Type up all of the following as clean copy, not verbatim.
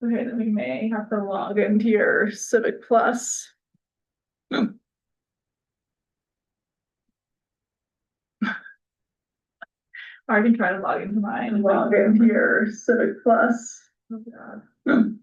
Okay, then we may have to log into your Civic Plus. Or I can try to log into mine and log into your Civic Plus. Oh God.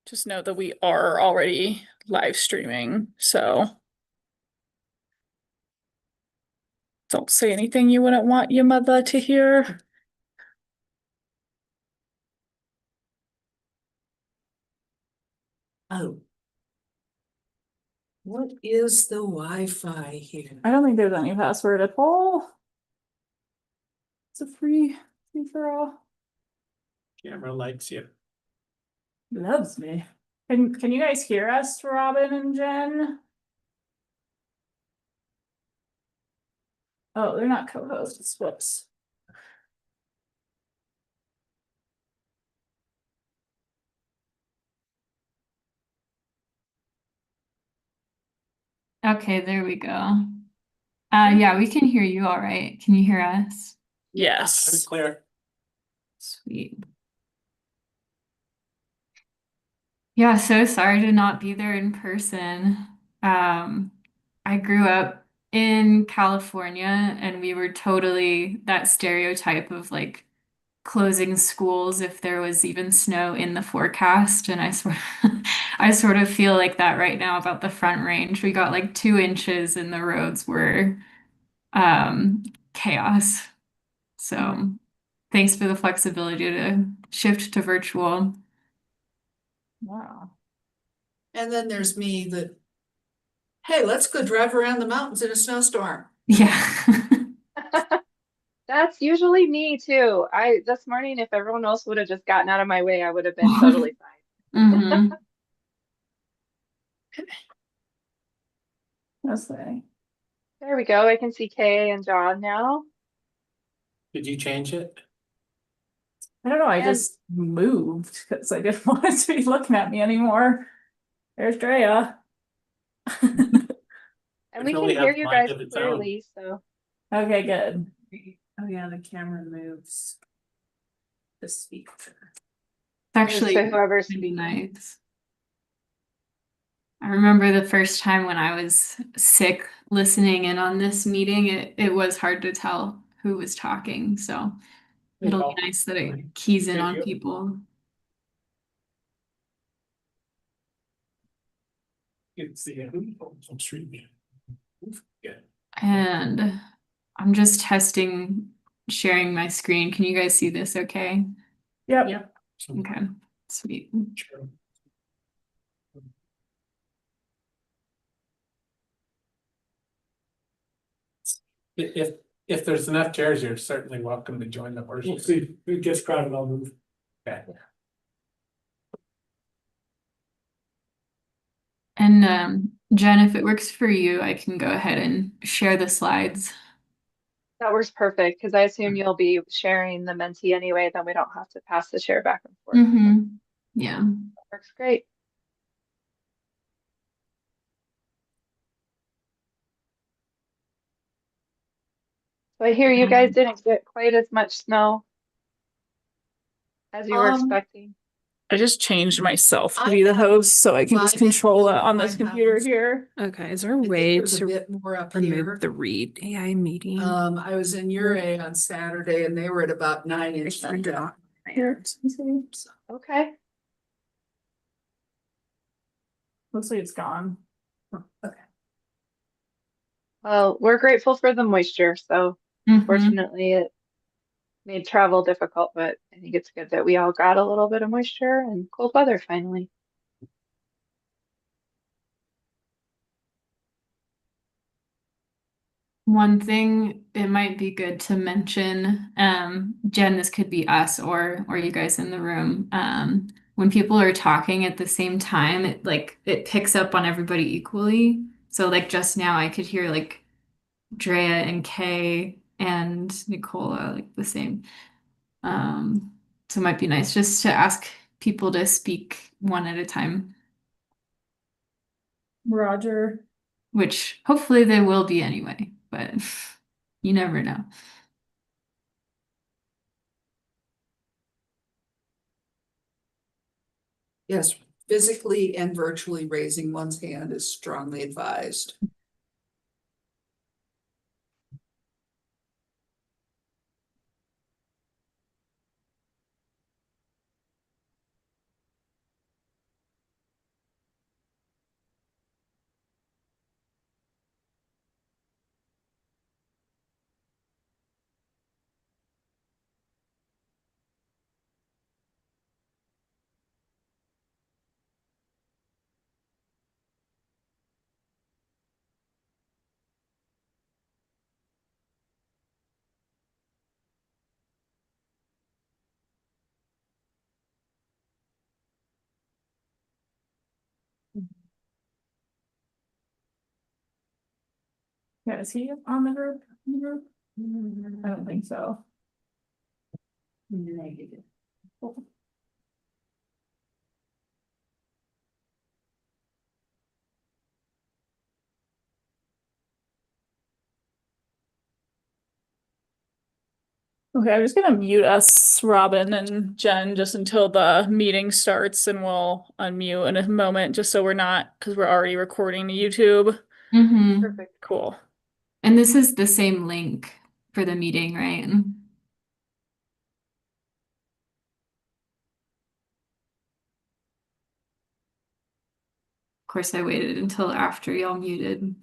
Just know that we are already live streaming, so don't say anything you wouldn't want your mother to hear. Oh. What is the Wi-Fi here? I don't think there's any password at all. It's a free for all. Camera likes you. Loves me. Can you guys hear us, Robin and Jen? Oh, they're not co-hosts. Whoops. Okay, there we go. Yeah, we can hear you all right. Can you hear us? Yes. Clear. Sweet. Yeah, so sorry to not be there in person. I grew up in California and we were totally that stereotype of like closing schools if there was even snow in the forecast. And I sort of feel like that right now about the Front Range. We got like 2 inches and the roads were chaos. So thanks for the flexibility to shift to virtual. Wow. And then there's me that, hey, let's go drive around the mountains in a snowstorm. Yeah. That's usually me too. This morning, if everyone else would have just gotten out of my way, I would have been totally fine. hmm That's the There we go. I can see Kay and John now. Did you change it? I don't know, I And- just moved because I didn't want it to be looking at me anymore. There's Drea. And It we can only hear has you mind guys of its clearly, so Okay, good. Oh yeah, the camera moves. The speaker. Actually, to whoever's it'd be speaking. nice. I remember the first time when I was sick listening in on this meeting, it was hard to tell who was talking. So it'll be nice that it keys in on people. You can see it on stream. Yeah. And I'm just testing sharing my screen. Can you guys see this okay? Yep. Yeah. Okay, sweet. Sure. If there's enough chairs, you're certainly welcome to join the worship. We'll see. If it gets crowded, I'll move. Okay. And Jen, if it works for you, I can go ahead and share the slides. That works perfect because I assume you'll be sharing the Menti anyway, then we don't have to pass the share back and forth. Yeah. That works great. So I hear you guys didn't get quite as much snow as you were expecting. I just changed myself to be the host so I can just control it on this computer here. Okay, is there a I think way there's a to bit more up here. remove the read AI meeting? I was in URA on Saturday and they were at about 9 inches. Here. Okay. Looks like it's gone. Okay. Well, we're grateful for the moisture, so Mhm. fortunately it made travel difficult, but I think it's good that we all got a little bit of moisture and cold weather finally. One thing it might be good to mention, Jen, this could be us or you guys in the room. When people are talking at the same time, it picks up on everybody equally. So like just now I could hear like Drea and Kay and Nicola like the same. So it might be nice just to ask people to speak one at a time, Roger. which hopefully they will be anyway, but you never know. Yes, physically and virtually raising one's hand is strongly advised. Yeah, is he on the group? I don't think so. Negative. Okay, I'm just gonna mute us, Robin and Jen, just until the meeting starts, and we'll unmute in a moment, just so we're not, because we're already recording to YouTube. Mm-hmm. Perfect. Cool. And this is the same link for the meeting, right? Of course, I waited until after y'all muted.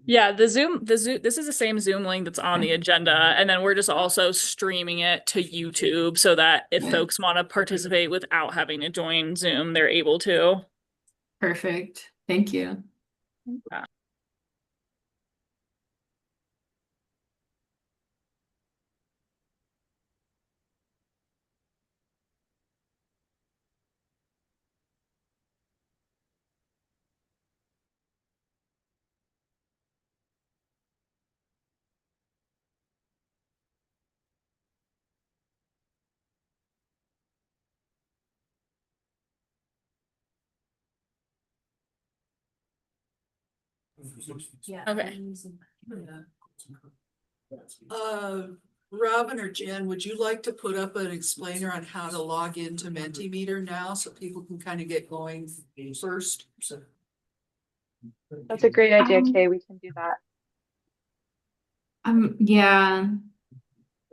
Yeah, the Zoom, this is the same Zoom link that's on the agenda, and then we're just also streaming it to YouTube so that if folks want to participate without having to join Zoom, they're able to. Perfect. Thank you. Okay. Robin or Jen, would you like to put up an explainer on how to log into Mentimeter now so people can kind of get going first? That's a great idea, Um, Kay. We can do that. Yeah,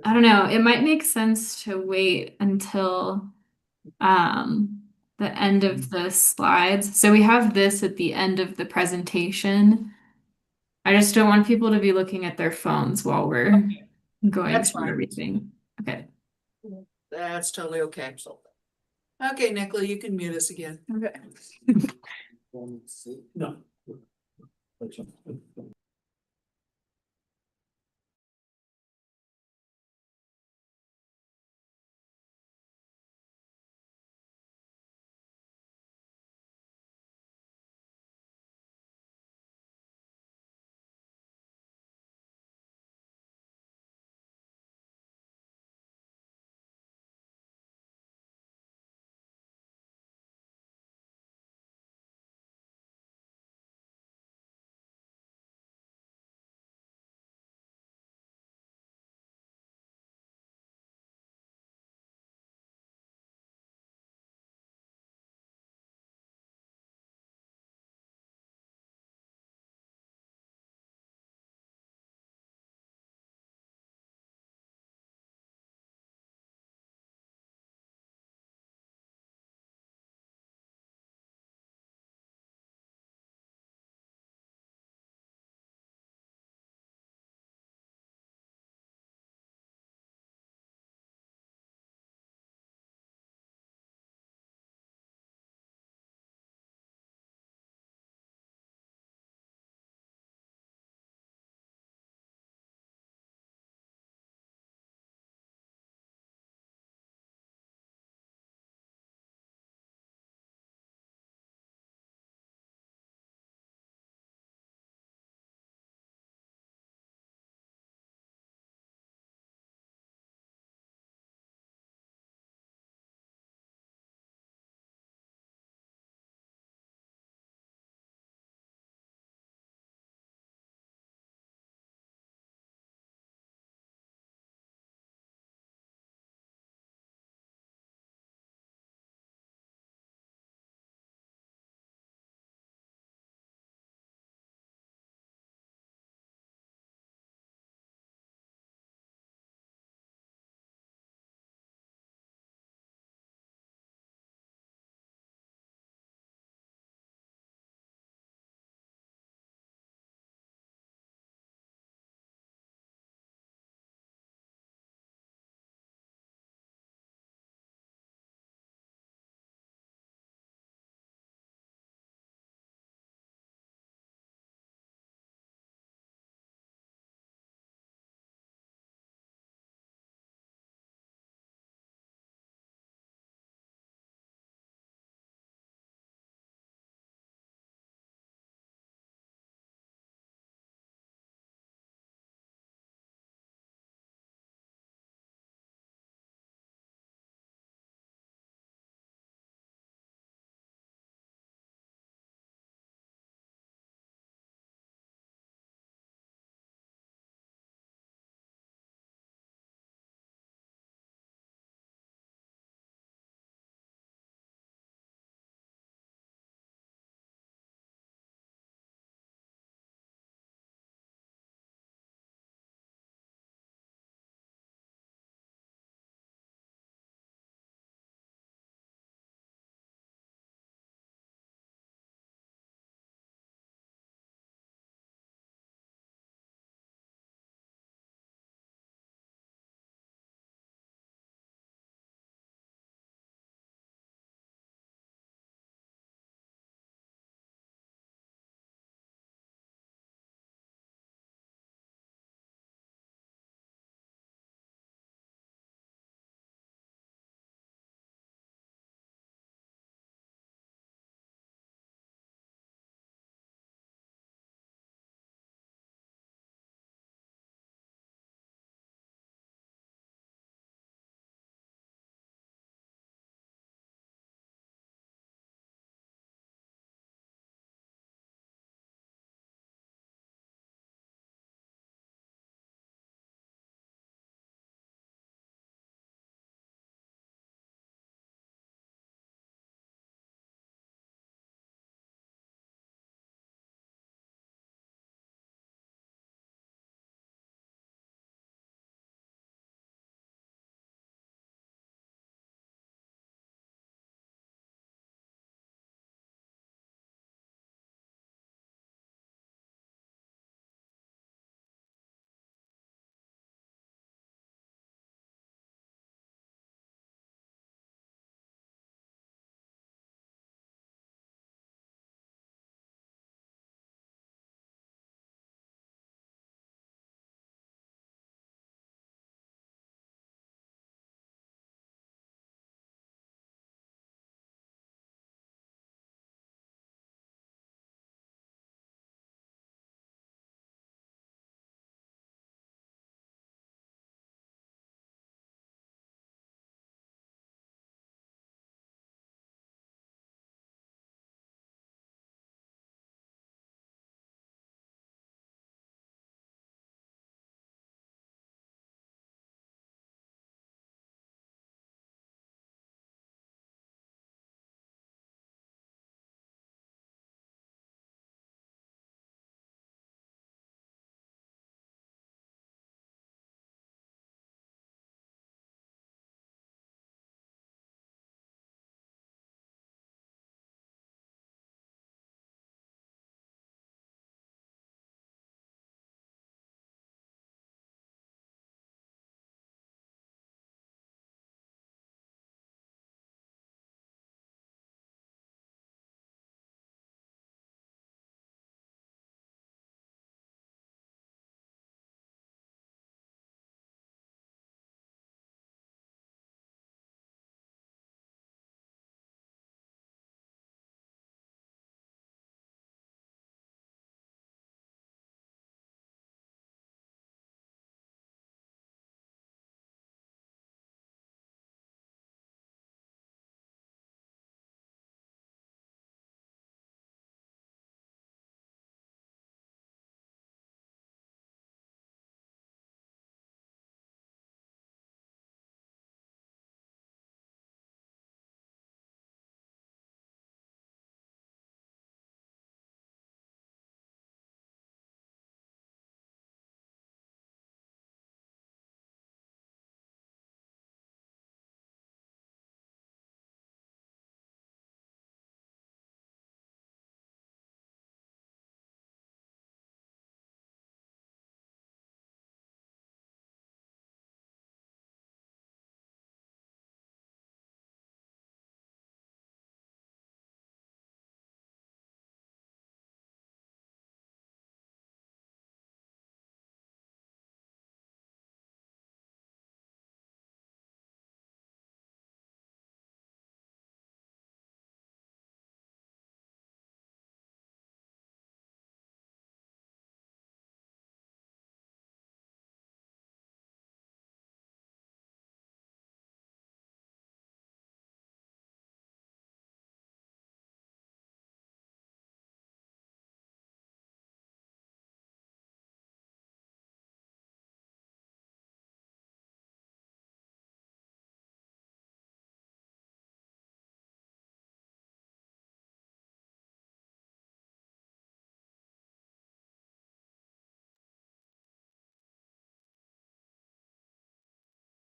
I don't know. It might make sense to wait until the end of the slides. So we have this at the end of the presentation. I just don't want people to be looking at their phones while we're going That's through fine. everything. Okay. That's totally okay. Okay, Nicola, you can mute us again. Okay. No.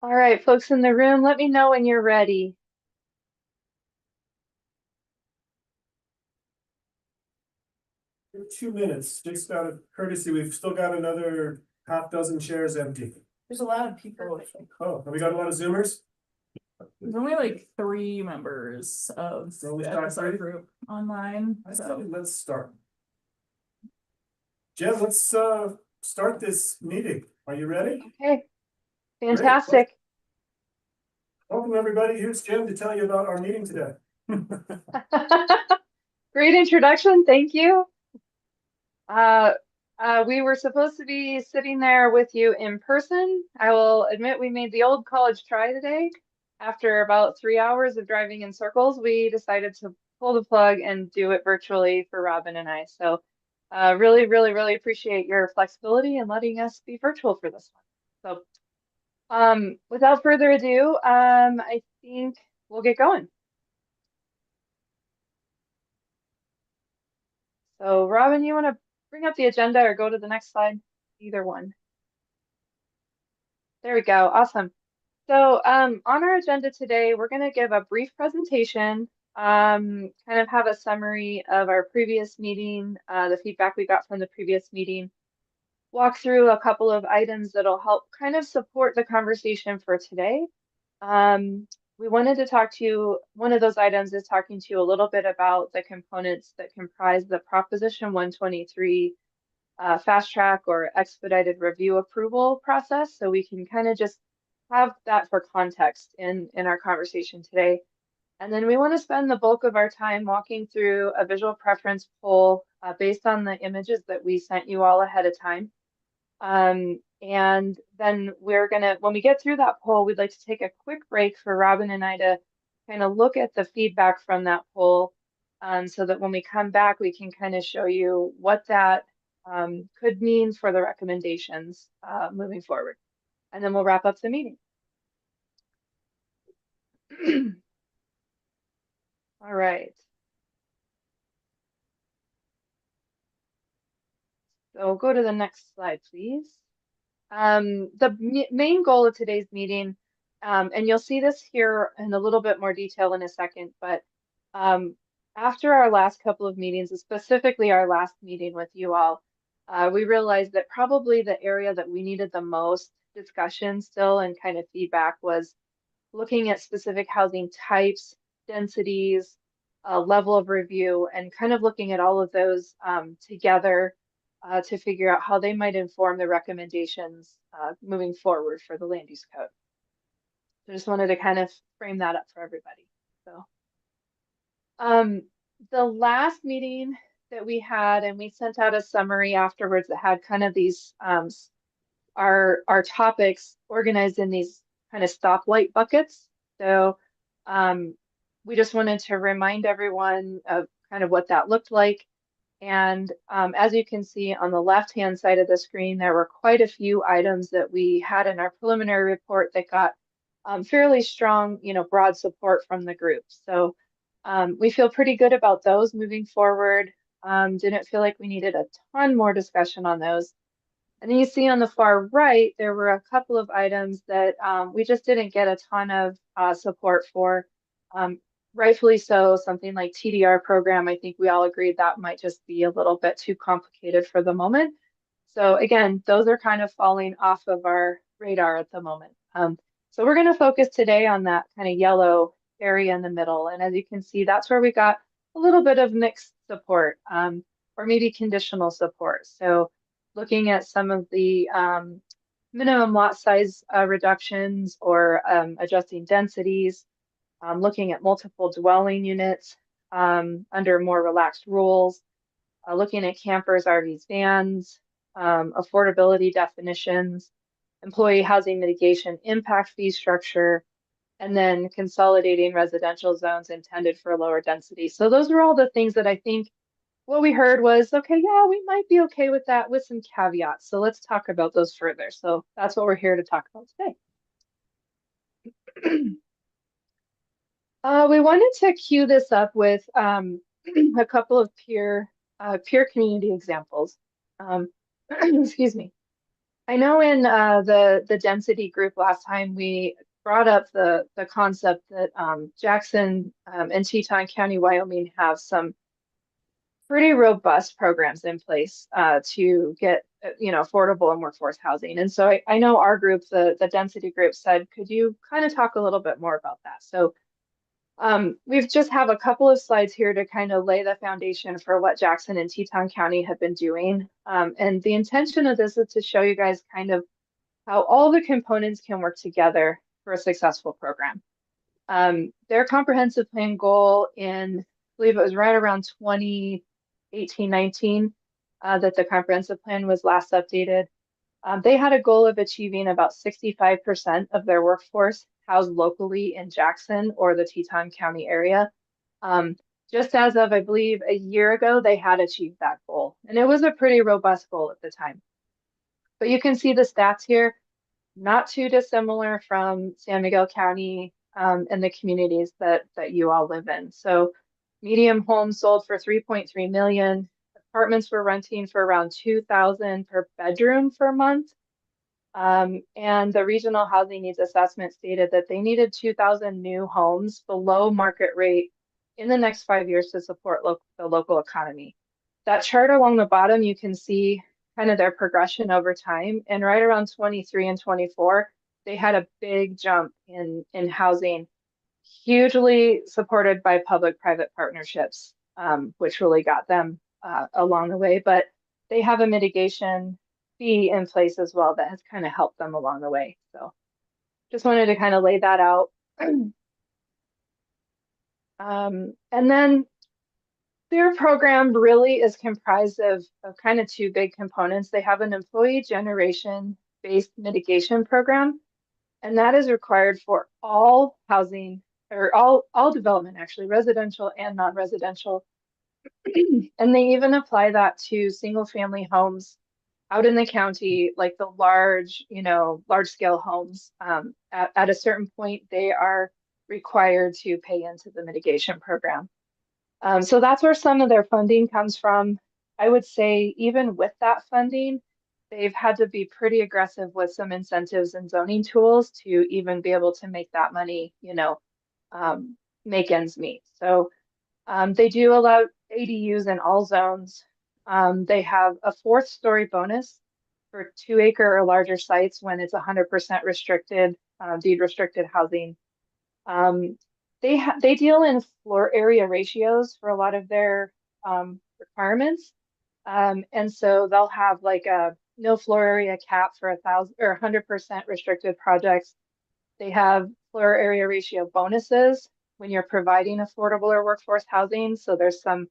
All right, folks in the room, let me know when you're ready. Give it 2 minutes, just out of courtesy, we've still got another half dozen chairs empty. There's a lot of people. Oh, have we got a lot of Zoomers? There's only like 3 members of the Only start SSR 3? group online, I so. said, let's start. Jen, let's start this meeting. Are you ready? Okay, fantastic. Welcome, everybody. Here's Jen to tell you about our meeting today. Great introduction, thank you. We were supposed to be sitting there with you in person. I will admit we made the old college try today. After about 3 hours of driving in circles, we decided to pull the plug and do it virtually for Robin and I. So really, really, really appreciate your flexibility and letting us be virtual for this one. So without further ado, I think we'll get going. So Robin, you want to bring up the agenda or go to the next slide? Either one. There we go. Awesome. So on our agenda today, we're going to give a brief presentation, kind of have a summary of our previous meeting, the feedback we got from the previous meeting, walk through a couple of items that'll help kind of support the conversation for today. We wanted to talk to you, one of those items is talking to you a little bit about the components that comprise the Proposition 123 fast track or expedited review approval process. So we can kind of just have that for context in our conversation today. And then we want to spend the bulk of our time walking through a visual preference poll based on the images that we sent you all ahead of time. And then we're gonna, when we get through that poll, we'd like to take a quick break for Robin and I to kind of look at the feedback from that poll, so that when we come back, we can kind of show you what that could mean for the recommendations moving forward. And then we'll wrap up the meeting. All right. So go to the next slide, please. The main goal of today's meeting, and you'll see this here in a little bit more detail in a second, but after our last couple of meetings, specifically our last meeting with you all, we realized that probably the area that we needed the most discussion still and kind of feedback was looking at specific housing types, densities, level of review, and kind of looking at all of those together to figure out how they might inform the recommendations moving forward for the land use code. So just wanted to kind of frame that up for everybody. So the last meeting that we had, and we sent out a summary afterwards that had kind of these our topics organized in these kind of stoplight buckets. So we just wanted to remind everyone of kind of what that looked like. And as you can see on the left-hand side of the screen, there were quite a few items that we had in our preliminary report that got fairly strong, broad support from the group. So we feel pretty good about those moving forward. Didn't feel like we needed a ton more discussion on those. And then you see on the far right, there were a couple of items that we just didn't get a ton of support for. Rightfully so, something like TDR program, I think we all agreed that might just be a little bit too complicated for the moment. So again, those are kind of falling off of our radar at the moment. So we're going to focus today on that kind of yellow area in the middle. And as you can see, that's where we got a little bit of mixed support, or maybe conditional support. So looking at some of the minimum lot size reductions or adjusting densities, looking at multiple dwelling units under more relaxed rules, looking at campers, RVs, vans, affordability definitions, employee housing mitigation impact fee structure, and then consolidating residential zones intended for lower density. So those are all the things that I think what we heard was, okay, yeah, we might be okay with that with some caveats. So let's talk about those further. So that's what we're here to talk about today. We wanted to cue this up with a couple of peer community examples. Excuse me. I know in the density group last time we brought up the concept that Jackson and Teton County, Wyoming have some pretty robust programs in place to get affordable and workforce housing. And so I know our group, the density group, said, could you kind of talk a little bit more about that? So we've just have a couple of slides here to kind of lay the foundation for what Jackson and Teton County have been doing. And the intention of this is to show you guys kind of how all the components can work together for a successful program. Their comprehensive plan goal in, I believe it was right around 2018, 19, that the comprehensive plan was last updated. They had a goal of achieving about 65% of their workforce housed locally in Jackson or the Teton County area. Just as of, I believe, a year ago, they had achieved that goal. And it was a pretty robust goal at the time. But you can see the stats here, not too dissimilar from San Miguel County and the communities that you all live in. So medium homes sold for 3.3 million. Apartments were renting for around 2,000 per bedroom per month. And the regional housing needs assessment stated that they needed 2,000 new homes below market rate in the next 5 years to support the local economy. That chart along the bottom, you can see kind of their progression over time. And right around 23 and 24, they had a big jump in housing, hugely supported by public-private partnerships, which really got them along the way. But they have a mitigation fee in place as well that has kind of helped them along the way. So just wanted to kind of lay that out. And then their program really is comprised of kind of two big components. They have an employee generation based mitigation program, and that is required for all housing or all development, actually, residential and non-residential. And they even apply that to single family homes out in the county, like the large scale homes. At a certain point, they are required to pay into the mitigation program. So that's where some of their funding comes from. I would say even with that funding, they've had to be pretty aggressive with some incentives and zoning tools to even be able to make that money, make ends meet. So they do allow ADUs in all zones. They have a 4th story bonus for 2-acre or larger sites when it's 100% restricted, deed restricted housing. They deal in floor area ratios for a lot of their requirements. And so they'll have like a no floor area cap for 1,000 or 100% restricted projects. They have floor area ratio bonuses when you're providing affordable or workforce housing. So there's some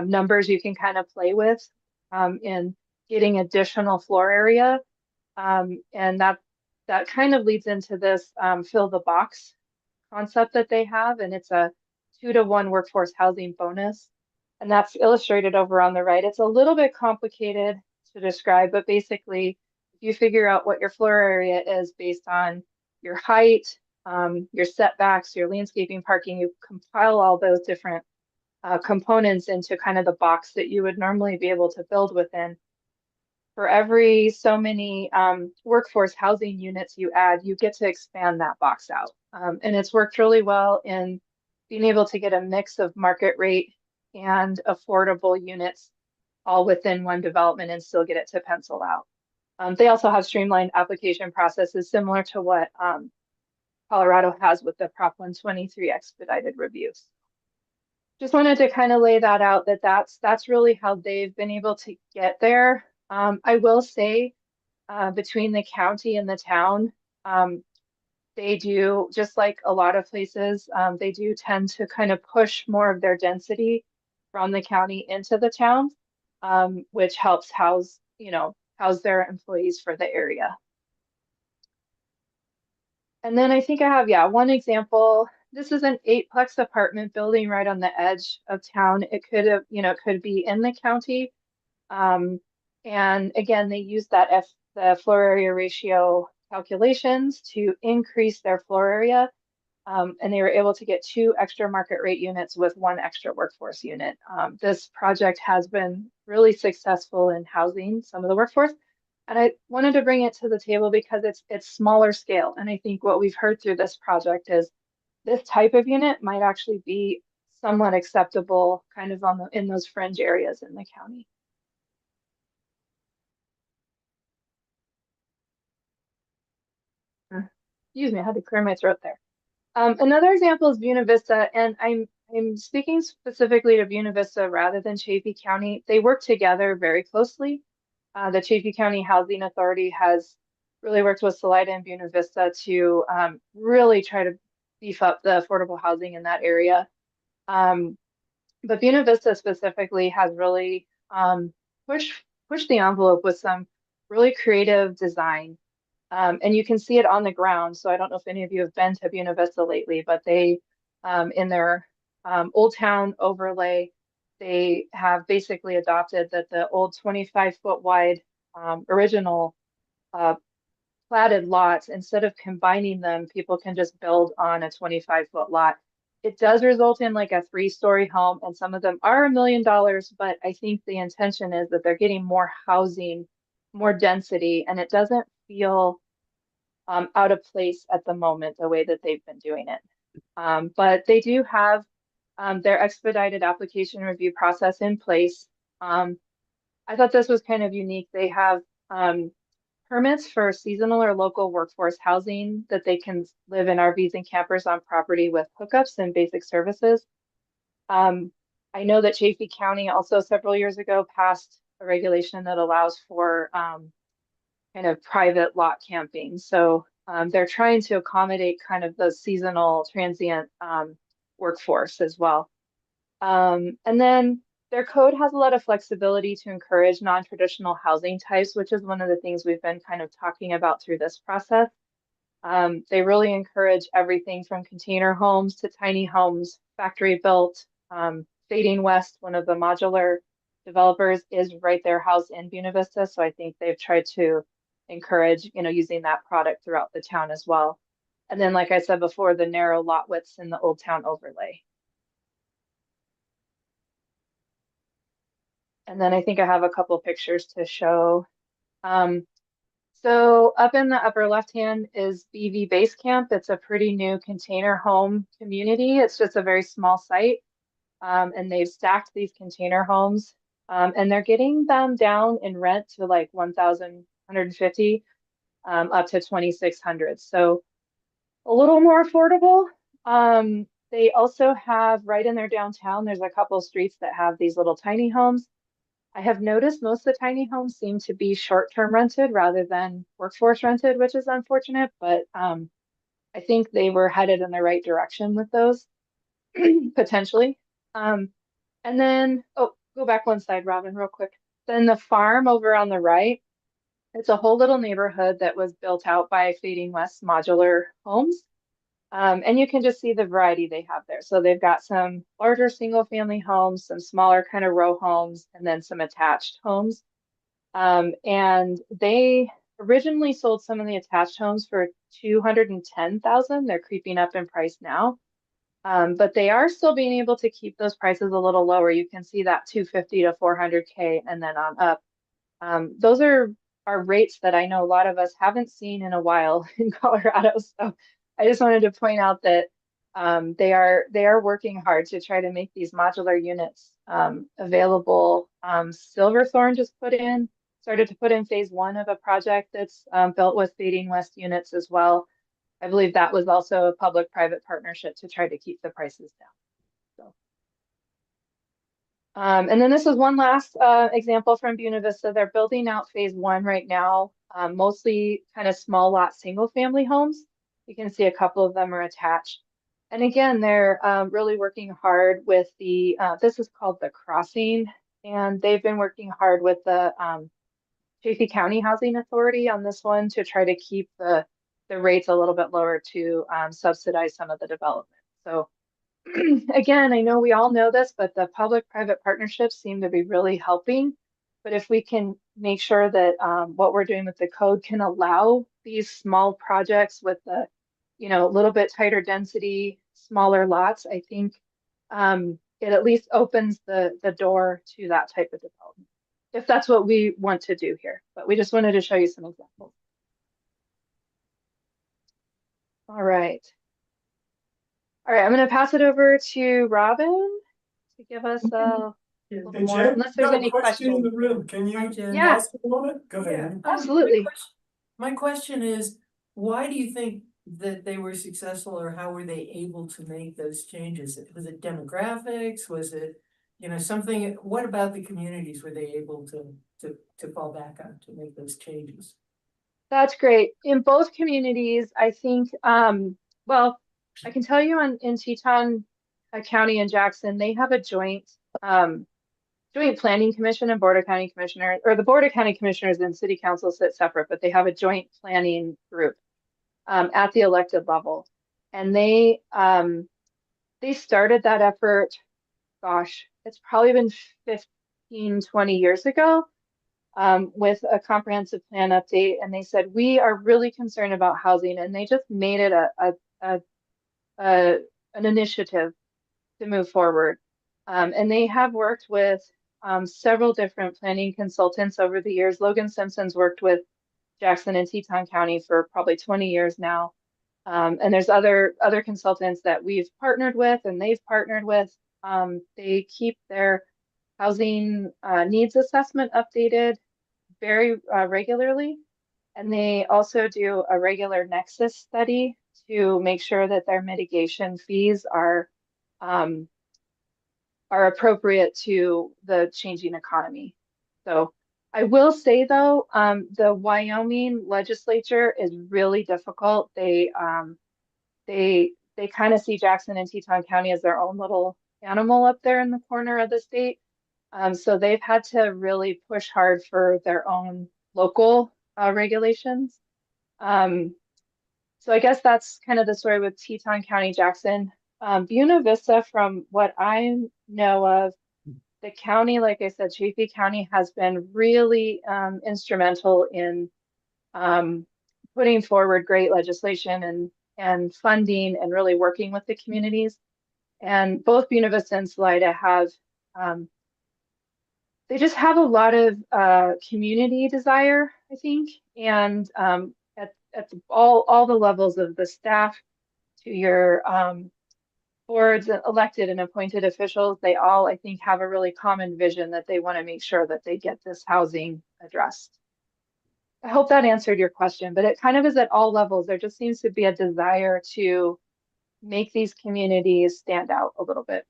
numbers you can kind of play with in getting additional floor area. And that kind of leads into this fill the box concept that they have, and it's a 2-to-1 workforce housing bonus. And that's illustrated over on the right. It's a little bit complicated to describe, but basically, if you figure out what your floor area is based on your height, your setbacks, your landscaping, parking, you compile all those different components into kind of the box that you would normally be able to build within. For every so many workforce housing units you add, you get to expand that box out. And it's worked really well in being able to get a mix of market rate and affordable units all within one development and still get it to pencil out. They also have streamlined application processes similar to what Colorado has with the Prop 123 expedited reviews. Just wanted to kind of lay that out, that's really how they've been able to get there. I will say between the county and the town, they do, just like a lot of places, they do tend to kind of push more of their density from the county into the town, which helps house their employees for the area. And then I think I have, yeah, one example. This is an 8-plex apartment building right on the edge of town. It could have, could be in the county. And again, they use the floor area ratio calculations to increase their floor area. And they were able to get 2 extra market rate units with 1 extra workforce unit. This project has been really successful in housing some of the workforce. And I wanted to bring it to the table because it's smaller scale. And I think what we've heard through this project is this type of unit might actually be somewhat acceptable kind of on in those fringe areas in the county. Excuse me, I had to clear my throat there. Another example is Buena Vista, and I'm speaking specifically to Buena Vista rather than Chaffey County. They work together very closely. The Chaffey County Housing Authority has really worked with Salida and Buena Vista to really try to beef up the affordable housing in that area. But Buena Vista specifically has really pushed the envelope with some really creative design. And you can see it on the ground. So I don't know if any of you have been to Buena Vista lately, but they, in their Old Town overlay, they have basically adopted that the old 25-foot wide original platted lots, instead of combining them, people can just build on a 25-foot lot. It does result in like a 3-story home, and some of them are $1 million, but I think the intention is that they're getting more housing, more density, and it doesn't feel out of place at the moment, the way that they've been doing it. But they do have their expedited application review process in place. I thought this was kind of unique. They have permits for seasonal or local workforce housing that they can live in RVs and campers on property with hookups and basic services. I know that Chaffey County also several years ago passed a regulation that allows for kind of private lot camping. So they're trying to accommodate kind of the seasonal transient workforce as well. And then their code has a lot of flexibility to encourage non-traditional housing types, which is one of the things we've been kind of talking about through this process. They really encourage everything from container homes to tiny homes, factory built. Fading West, one of the modular developers, is right there housed in Buena Vista. So I think they've tried to encourage, using that product throughout the town as well. And then, like I said before, the narrow lot widths in the Old Town overlay. And then I think I have a couple pictures to show. So up in the upper left hand is BV Base Camp. It's a pretty new container home community. It's just a very small site. And they've stacked these container homes. And they're getting them down in rent to like 1,150 up to 2,600. So a little more affordable. They also have right in their downtown, there's a couple of streets that have these little tiny homes. I have noticed most of the tiny homes seem to be short-term rented rather than workforce rented, which is unfortunate, but I think they were headed in the right direction with those potentially. And then, oh, go back one slide, Robin, real quick. Then the farm over on the right, it's a whole little neighborhood that was built out by Fading West Modular Homes. And you can just see the variety they have there. So they've got some larger single family homes, some smaller kind of row homes, and then some attached homes. And they originally sold some of the attached homes for 210,000. They're creeping up in price now. But they are still being able to keep those prices a little lower. You can see that 250 to 400K and then on up. Those are rates that I know a lot of us haven't seen in a while in Colorado. So I just wanted to point out that they are working hard to try to make these modular units available. Silverthorne just started to put in phase 1 of a project that's built with Fading West units as well. I believe that was also a public-private partnership to try to keep the prices down. So. And then this is one last example from Buena Vista. They're building out phase 1 right now, mostly kind of small lot single family homes. You can see a couple of them are attached. And again, they're really working hard with the, this is called the Crossing, and they've been working hard with the Chaffey County Housing Authority on this one to try to keep the rates a little bit lower to subsidize some of the development. So again, I know we all know this, but the public-private partnerships seem to be really helping. But if we can make sure that what we're doing with the code can allow these small projects with the, a little bit tighter density, smaller lots, I think it at least opens the door to that type of development. if that's what we want to do here, but we just wanted to show you some examples. All right. All right, I'm going to pass it over to Robin to give us a little Hey, more, Jen, unless got there's a any question in questions. the room. Can Hi, you Jen. Yeah. pause for a moment? Go Yeah, ahead. Absolutely. My question is, why do you think that they were successful, or how were they able to make those changes? Was it demographics? Was it, you know, something, what about the communities were they able to fall back on to make those changes? That's great. In both communities, I think, well, I can tell you in Teton County and Jackson, they have a joint planning commission and board of county commissioners, or the board of county commissioners and city council sit separate, but they have a joint planning group at the elected level. And they started that effort, gosh, it's probably been 15, 20 years ago. With a comprehensive plan update, and they said we are really concerned about housing, and they just made it an initiative to move forward. And they have worked with several different planning consultants over the years. Logan Simpson's worked with Jackson and Teton County for probably 20 years now. And there's other consultants that we've partnered with and they've partnered with. They keep their housing needs assessment updated very regularly. And they also do a regular nexus study to make sure that their mitigation fees are appropriate to the changing economy. So I will say though, the Wyoming legislature is really difficult. They kind of see Jackson and Teton County as their own little animal up there in the corner of the state. So they've had to really push hard for their own local regulations. So I guess that's kind of the story with Teton County, Jackson. Buena Vista, from what I know of, the county, like I said, Chaffee County has been really instrumental in putting forward great legislation and funding and really working with the communities. And both Buena Vista and Salida have they just have a lot of community desire, I think, and at all the levels of the staff to your boards, elected and appointed officials, they all, I think, have a really common vision that they want to make sure that they get this housing addressed. I hope that answered your question, but it kind of is at all levels. There just seems to be a desire to make these communities stand out a little bit.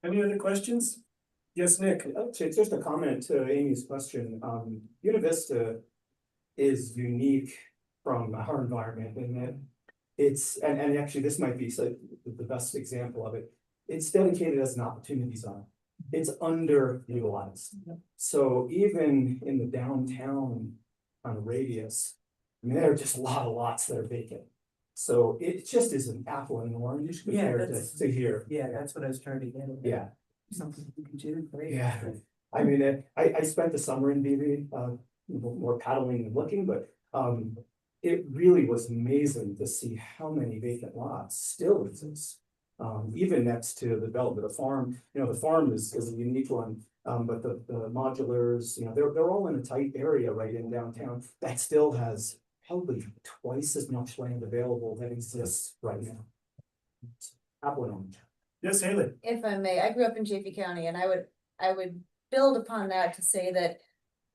Any other questions? Yes, Nick. Just a comment to Amy's question. Buena Vista is unique from our environment in that it's, and actually this might be the best example of it. It's dedicated as an opportunity zone. It's underutilized. So even in the downtown kind of radius, I mean, there are just a lot of lots that are vacant. So it just is an apple and an orange compared to here. Yeah, that's what I was trying to get at. Yeah. Something you can do, great. Yeah, I mean, I spent the summer in BV, more paddling than looking, but it really was amazing to see how many vacant lots still exist. Even next to the development, the farm, you know, the farm is a unique one, but the modulars, you know, they're all in a tight area right in downtown that still has probably twice as much land available that exists right now. Apple and orange. Yes, Haley. If I may, I grew up in Chaffee County, and I would build upon that to say that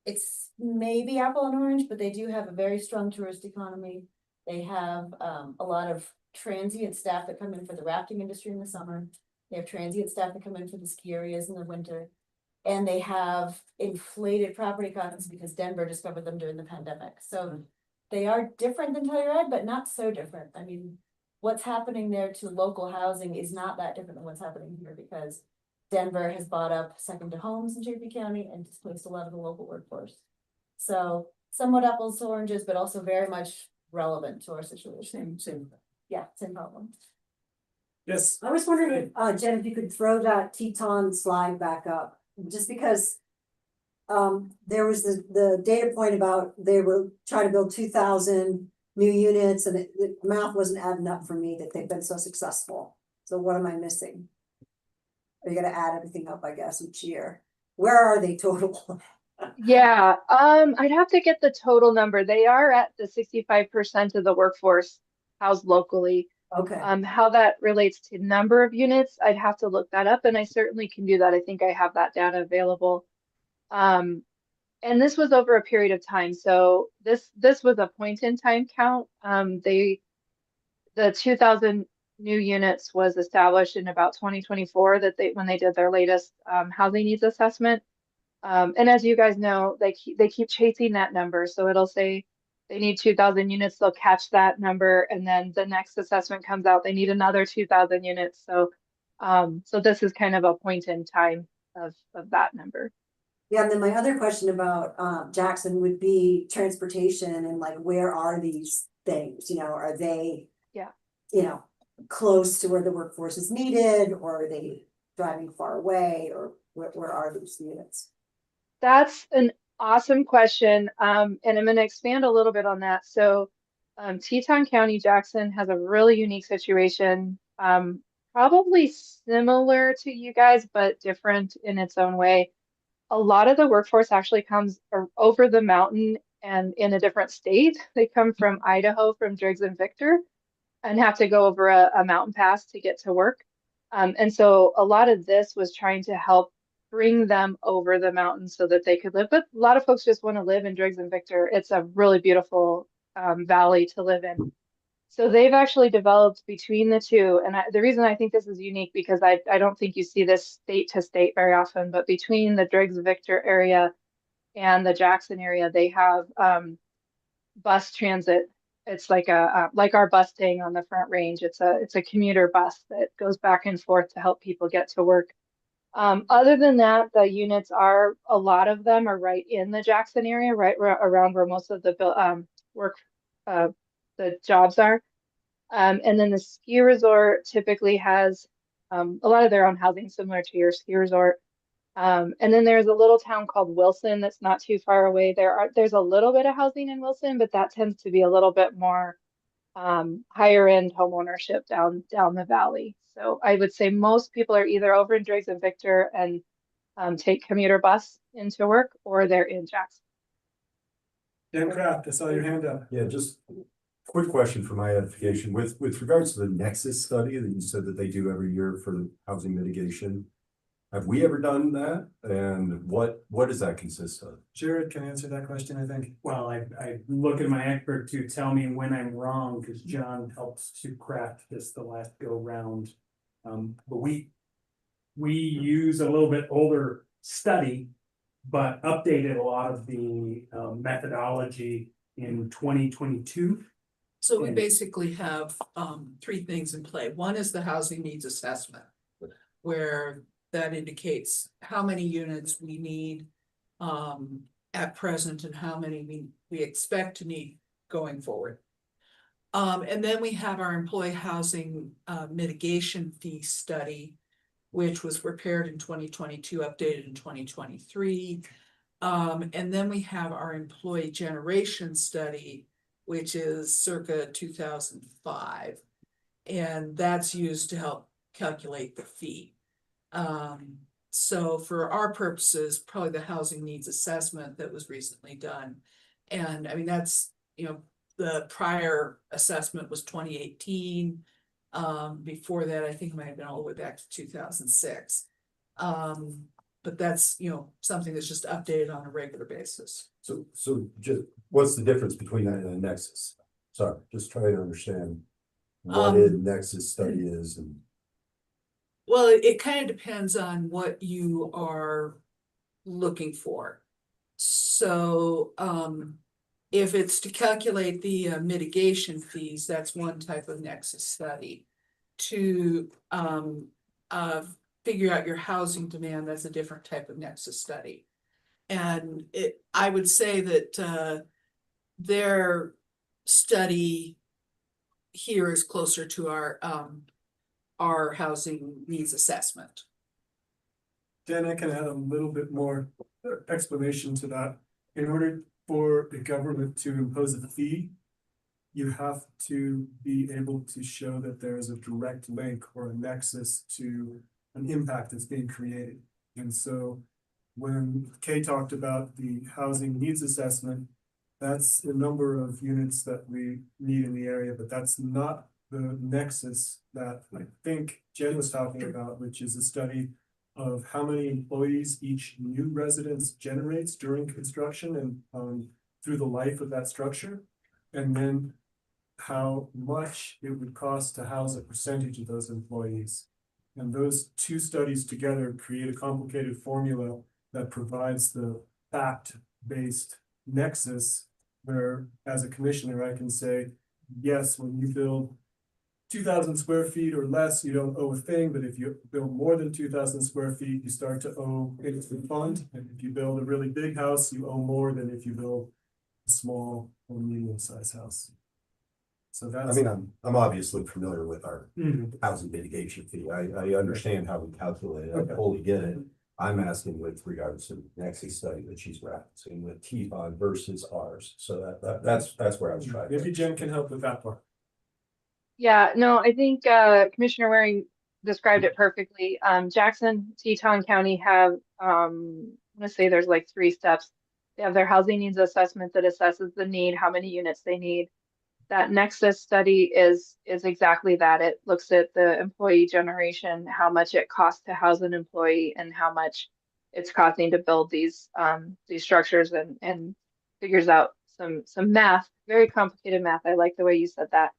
it's maybe apple and orange, but they do have a very strong tourist economy. They have a lot of transient staff that come in for the rafting industry in the summer. They have transient staff that come in for the ski areas in the winter. And they have inflated property costs because Denver discovered them during the pandemic. So they are different than Telluride, but not so different. I mean, what's happening there to local housing is not that different than what's happening here, because Denver has bought up second to homes in Chaffee County and displaced a lot of the local workforce. So somewhat apples to oranges, but also very much relevant to our situation. Same. Yeah, same problem. Yes. I was wondering if, Jen, if you could throw that Teton slide back up, just because there was the data point about they were trying to build 2,000 new units, and the math wasn't adding up for me that they've been so successful. So what am I missing? Are you gonna add everything up, I guess, each year? where are they total? Yeah, I'd have to get the total number. They are at the 65% of the workforce housed locally. Okay, How that relates to number of units, I'd have to look that up, and I certainly can do that. I think I have that data available. And this was over a period of time. So this was a point in time count. The 2,000 new units was established in about 2024 that when they did their latest housing needs assessment. And as you guys know, they keep chasing that number. So it'll say they need 2,000 units, they'll catch that number, and then the next assessment comes out, they need another 2,000 units. So this is kind of a point in time of that number. yeah, and then my other question about Jackson would be transportation and like where are these things, you know, are they? Yeah. You know, close to where the workforce is needed, or are they driving far away, or where are these units? That's an awesome question. And I'm going to expand a little bit on that. So, Teton County, Jackson has a really unique situation, probably similar to you guys, but different in its own way. A lot of the workforce actually comes over the mountain and in a different state. They come from Idaho, from Driggs and Victor, and have to go over a mountain pass to get to work. And so a lot of this was trying to help bring them over the mountain so that they could live. But a lot of folks just want to live in Driggs and Victor. It's a really beautiful valley to live in. So they've actually developed between the two. And the reason I think this is unique because I don't think you see this state to state very often, but between the Driggs Victor area and the Jackson area, they have bus transit. It's like like our bus staying on the Front Range. It's a commuter bus that goes back and forth to help people get to work. Other than that, the units are, a lot of them are right in the Jackson area, right around where most of the work, the jobs are. And then the ski resort typically has a lot of their own housing, similar to your ski resort. And then there's a little town called Wilson that's not too far away. There's a little bit of housing in Wilson, but that tends to be a little bit more higher end home ownership down the valley. So I would say most people are either over in Driggs and Victor and take commuter bus into work, or they're in Jackson. Dan Kraft, I saw your hand up. Yeah, just quick question for my edification. With regards to the Nexus study that you said that they do every year for housing mitigation, have we ever done that? And what does that consist of? Jared can answer that question, I think. Well, I look at my expert to tell me when I'm wrong, because John helps to craft this the last go round. But we use a little bit older study, but updated a lot of the methodology in 2022. So we basically have three things in play. One is the housing needs assessment, where that indicates how many units we need at present and how many we expect to need going forward. And then we have our employee housing mitigation fee study, which was prepared in 2022, updated in 2023. And then we have our employee generation study, which is circa 2005. And that's used to help calculate the fee. So for our purposes, probably the housing needs assessment that was recently done. And I mean, that's, you know, the prior assessment was 2018. Before that, I think it might have been all the way back to 2006. But that's, you know, something that's just updated on a regular basis. So just what's the difference between that and a Nexus? Sorry, just trying to understand what a Nexus study is and. Well, it kind of depends on what you are looking for. So, if it's to calculate the mitigation fees, that's one type of Nexus study. To figure out your housing demand, that's a different type of Nexus study. And I would say that their study here is closer to our housing needs assessment. Dan, I can add a little bit more explanation to that. In order for the government to impose a fee, you have to be able to show that there is a direct link or a nexus to an impact that's being created. And so when Kay talked about the housing needs assessment, that's the number of units that we need in the area, but that's not the nexus that I think Jen was talking about, which is a study of how many employees each new residence generates during construction and through the life of that structure. And then how much it would cost to house a percentage of those employees. And those two studies together create a complicated formula that provides the fact-based nexus where, as a commissioner, I can say, yes, when you build 2,000 square feet or less, you don't owe a thing, but if you build more than 2,000 square feet, you start to owe into the fund. And if you build a really big house, you owe more than if you build a small or medium-sized house. So I that's. mean, I'm obviously familiar with our Mhm. housing mitigation fee. I understand how we calculate it. I Okay. fully get it. I'm asking with regards to the Nexus study that she's referencing with T-bond versus ours. So that's where I was trying. Maybe Jen can help with that part. Yeah, no, I think Commissioner Waring described it perfectly. Jackson, Teton County have, I'm gonna say there's like 3 steps. They have their housing needs assessment that assesses the need, how many units they need. That Nexus study is exactly that. It looks at the employee generation, how much it costs to house an employee, and how much it's costing to build these structures, and figures out some math, very complicated math. I like the way you said that.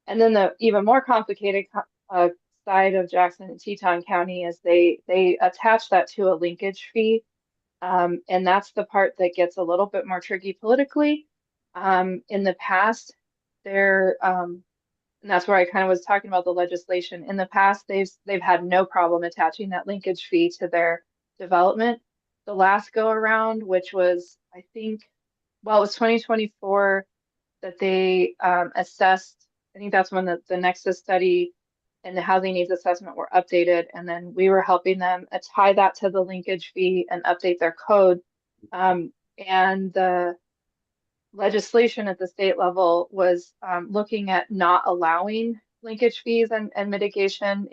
And then the even more complicated side of Jackson and Teton County is they attach that to a linkage fee. And that's the part that gets a little bit more tricky politically. In the past, and that's where I kind of was talking about the legislation. In the past, they've had no problem attaching that linkage fee to their development. The last go around, which was, I think, well, it was 2024 that they assessed. I think that's when the Nexus study and the housing needs assessment were updated. And then we were helping them tie that to the linkage fee and update their code. And the legislation at the state level was looking at not allowing linkage fees and mitigation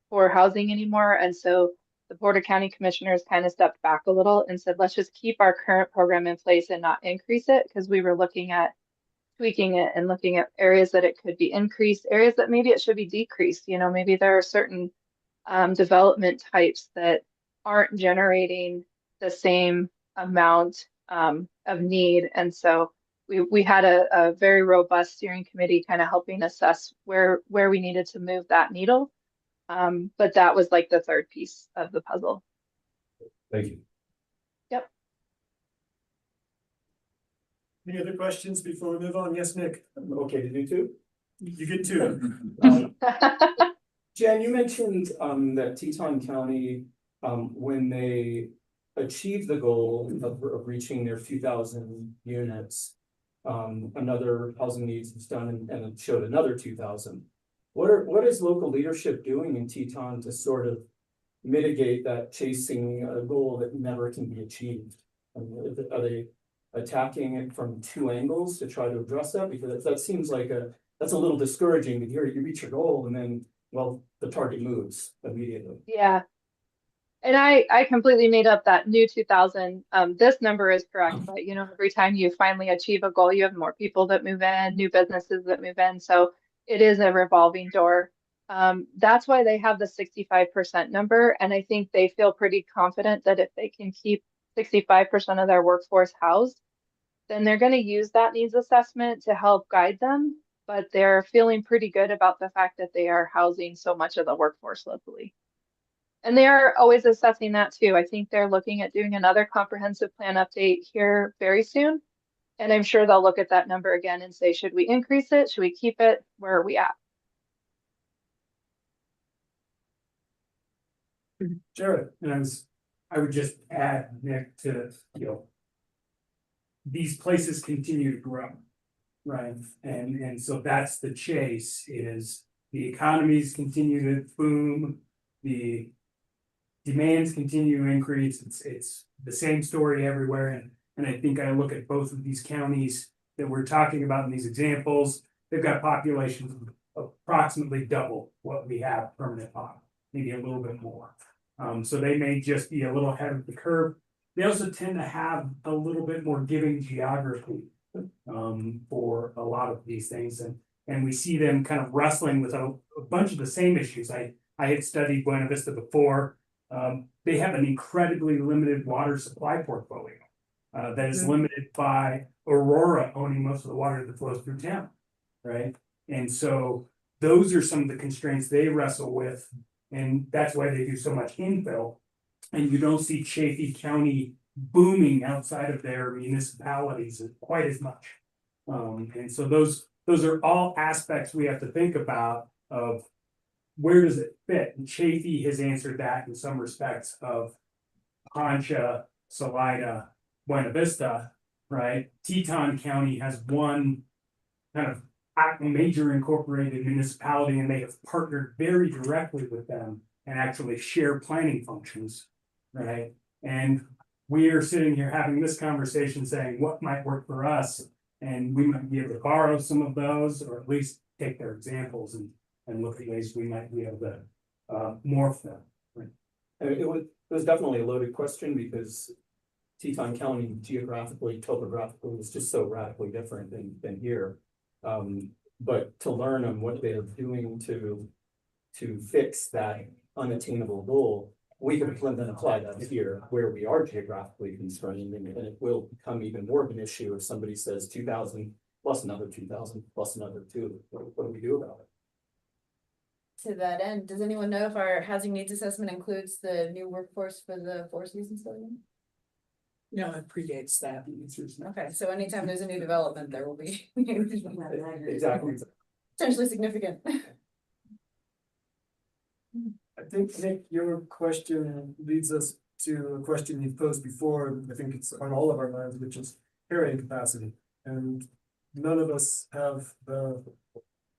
for housing anymore. And so the Board of County Commissioners kind of stepped back a little and said, let's just keep our current program in place and not increase it, because we were looking at tweaking it and looking at areas that it could be increased, areas that maybe it should be decreased. You know, maybe there are certain development types that aren't generating the same amount of need. And so we had a very robust steering committee kind of helping assess where we needed to move that needle. But that was like the third piece of the puzzle. Thank you. Yep. Any other questions before we move on? Yes, Nick. Okay to do 2? You get 2. Jen, you mentioned that Teton County, when they achieved the goal of reaching their 2,000 units, another housing needs was done and it showed another 2,000. What is local leadership doing in Teton to sort of mitigate that chasing a goal that never can be achieved? Are they attacking it from 2 angles to try to address that? Because that seems like that's a little discouraging to hear you reach your goal and then, well, the target moves immediately. Yeah. And I completely made up that new 2,000. This number is correct, but you know, every time you finally achieve a goal, you have more people that move in, new businesses that move in. So it is a revolving door. That's why they have the 65% number. And I think they feel pretty confident that if they can keep 65% of their workforce housed, then they're going to use that needs assessment to help guide them. But they're feeling pretty good about the fact that they are housing so much of the workforce locally. And they're always assessing that too. I think they're looking at doing another comprehensive plan update here very soon. And I'm sure they'll look at that number again and say, should we increase it? Should we keep it? Where are we at? Jared, and I would just add, Nick, to, these places continue to grow, right? And so that's the chase, is the economies continue to boom, the demands continue to increase. It's the same story everywhere. And I think I look at both of these counties that we're talking about in these examples, they've got populations of approximately double what we have permanent pop, maybe a little bit more. So they may just be a little ahead of the curve. They also tend to have a little bit more giving geography for a lot of these things. And we see them kind of wrestling with a bunch of the same issues. I had studied Buena Vista before. They have an incredibly limited water supply portfolio that is limited by Aurora owning most of the water that flows through town, right? And so those are some of the constraints they wrestle with, and that's why they do so much infill. And you don't see Chaffee County booming outside of their municipalities quite as much. And so those are all aspects we have to think about of where does it fit? And Chaffee has answered that in some respects of Poncha, Salida, Buena Vista, right? Teton County has one kind of major incorporated municipality, and they have partnered very directly with them and actually share planning functions, right? And we are sitting here having this conversation saying what might work for us, and we might be able to borrow some of those, or at least take their examples and look at ways we might be able to morph them. Right? I mean, it was definitely a loaded question because Teton County geographically, topographically is just so radically different than here. But to learn on what they're doing to fix that unattainable goal, we can then apply that here where we are geographically constrained, and it will become even more of an issue if somebody says 2,000 plus another 2,000 plus another 2. What do we do about it? To that end, does anyone know if our housing needs assessment includes the new workforce for the Four Seasons building? No, it predates that. Okay, so anytime there's a new development, there will be Exactly. potentially significant. I think, Nick, your question leads us to a question you've posed before, and I think it's on all of our minds, which is carrying capacity. And none of us have the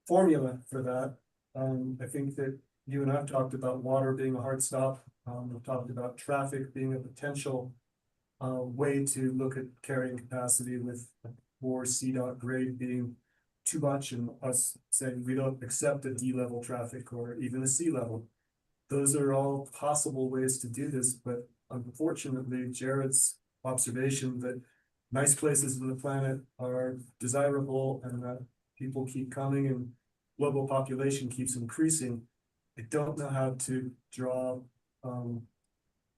formula for that. I think that you and I've talked about water being a hard stop. We've talked about traffic being a potential way to look at carrying capacity, with more CDOT grade being too much and us saying we don't accept a D level traffic or even a C level. Those are all possible ways to do this, but unfortunately, Jared's observation that nice places on the planet are desirable and that people keep coming and global population keeps increasing. I don't know how to draw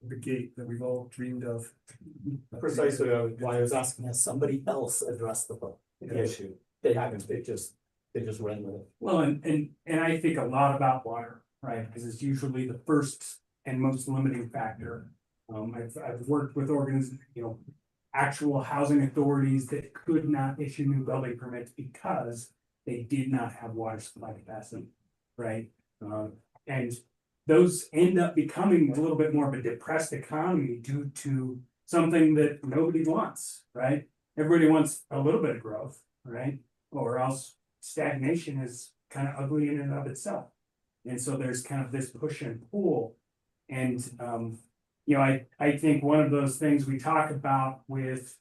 the gate that we've all dreamed of. Precisely why I was asking, has somebody else addressed the issue? They haven't, they just ran with it. Well, and I think a lot about water, right? Because it's usually the first and most limiting factor. I've worked with actual housing authorities that could not issue new building permits because they did not have water supply capacity, right? And those end up becoming a little bit more of a depressed economy due to something that nobody wants, right? Everybody wants a little bit of growth, right? Or else stagnation is kind of ugly in and of itself. And so there's kind of this push and pull. And, I think one of those things we talk about with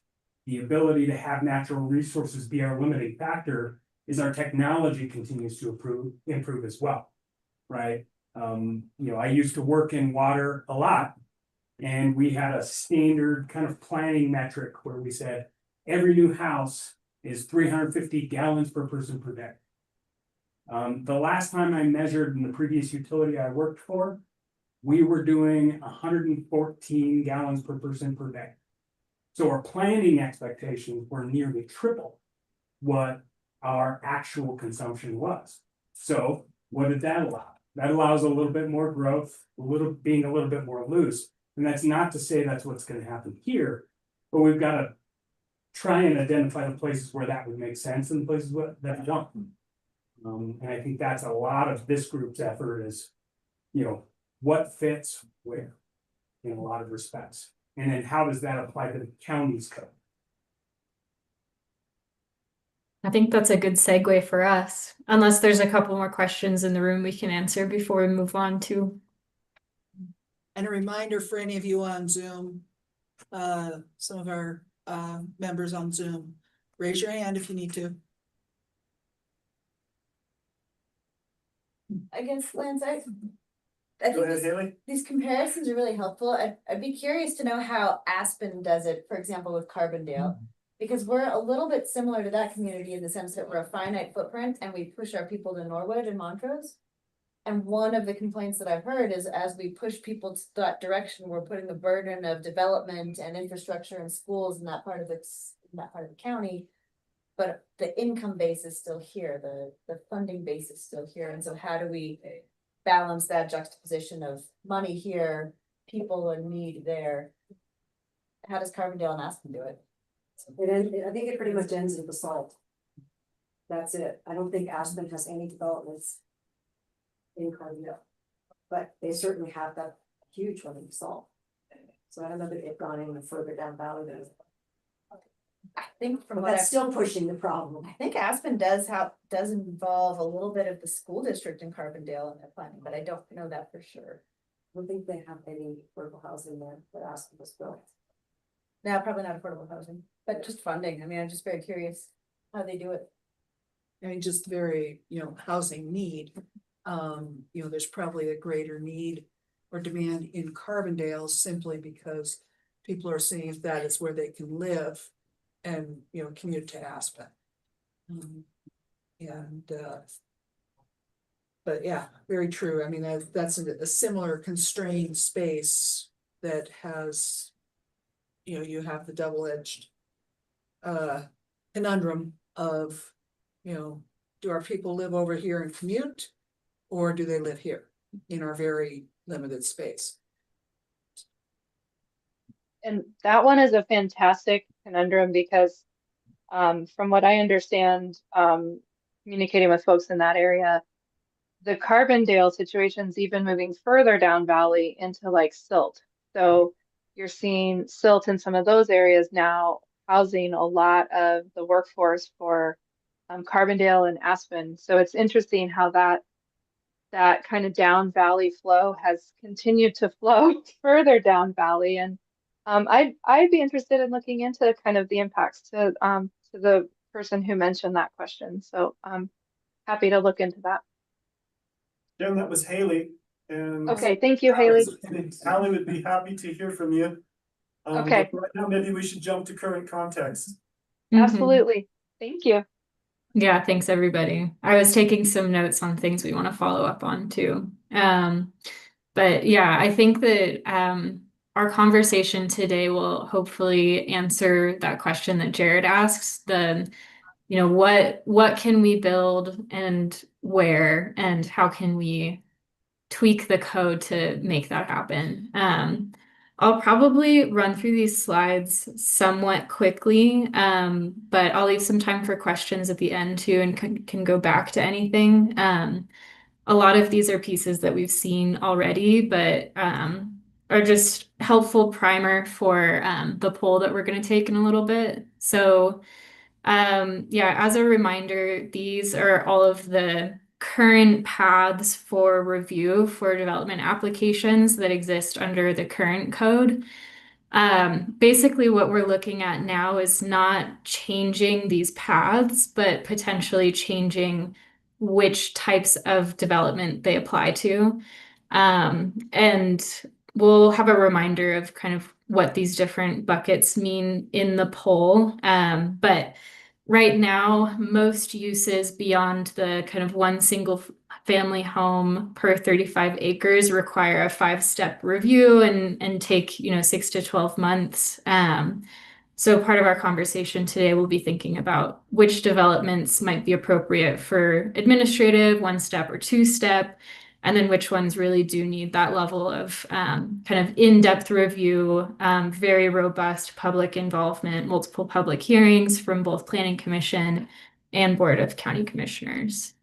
the ability to have natural resources be our limiting factor is our technology continues to improve as well, right? I used to work in water a lot, and we had a standard kind of planning metric where we said every new house is 350 gallons per person per day. The last time I measured in the previous utility I worked for, we were doing 114 gallons per person per day. So our planning expectations were nearly triple what our actual consumption was. So what did that allow? That allows a little bit more growth, being a little bit more loose. And that's not to say that's what's going to happen here, but we've got to try and identify the places where that would make sense and the places that don't. And I think that's a lot of this group's effort is, what fits where in a lot of respects. And then how does that apply to the county's code? I think that's a good segue for us, unless there's a couple more questions in the room we can answer before we move on to. And a reminder for any of you on Zoom, some of our members on Zoom, raise your hand if you need to. I guess, Lance, I Go think ahead, Haley. these comparisons are really helpful. I'd be curious to know how Aspen does it, for example, with Carbondale. Because we're a little bit similar to that community in the sense that we're a finite footprint and we push our people to Norwood and Montrose. And one of the complaints that I've heard is as we push people to that direction, we're putting the burden of development and infrastructure and schools in that part of the county. But the income base is still here, the funding base is still here, and so how do we balance that juxtaposition of money here, people in need there? How does Carbondale and Aspen do it? I think it pretty much ends with basalt. That's it. I don't think Aspen has any developments in Carbondale. But they certainly have that huge one in basalt. So I don't know that they've gone any further down valley than. I think from But what that's I've still pushing the problem. I think Aspen does involve a little bit of the school district in Carbondale in their planning, but I don't know that for sure. I don't think they have any affordable housing there that Aspen was built. No, probably not affordable housing, but just funding. I mean, I'm just very curious how they do it. I mean, just very, housing need. There's probably a greater need or demand in Carbondale simply because people are seeing that is where they can live and, commute to Aspen. But yeah, very true. I mean, that's a similar constrained space that has, you have the double-edged conundrum of, do our people live over here and commute? Or do they live here in our very limited space? And that one is a fantastic conundrum because from what I understand, communicating with folks in that area, the Carbondale situation's even moving further down valley into like silt. So you're seeing silt in some of those areas now housing a lot of the workforce for Carbondale and Aspen. So it's interesting how that kind of down valley flow has continued to flow further down valley. And I'd be interested in looking into kind of the impacts to the person who mentioned that question. So I'm happy to look into that. Jen, that was Haley. And Okay, thank you, Haley. Haley would be happy to hear from you. Okay. But right now, maybe we should jump to current context. Absolutely. Thank you. Yeah, thanks everybody. I was taking some notes on things we want to follow up on too. But yeah, I think that our conversation today will hopefully answer that question that Jared asks. What can we build and where and how can we tweak the code to make that happen? I'll probably run through these slides somewhat quickly, but I'll leave some time for questions at the end too and can go back to anything. A lot of these are pieces that we've seen already, but are just helpful primer for the poll that we're going to take in a little bit. So yeah, as a reminder, these are all of the current paths for review for development applications that exist under the current code. Basically, what we're looking at now is not changing these paths, but potentially changing which types of development they apply to. And we'll have a reminder of kind of what these different buckets mean in the poll. But right now, most uses beyond the kind of one single family home per 35 acres require a 5-step review and take 6 to 12 months. So part of our conversation today will be thinking about which developments might be appropriate for administrative 1-step or 2-step, and then which ones really do need that level of kind of in-depth review, very robust public involvement, multiple public hearings from both Planning Commission and Board of County Commissioners.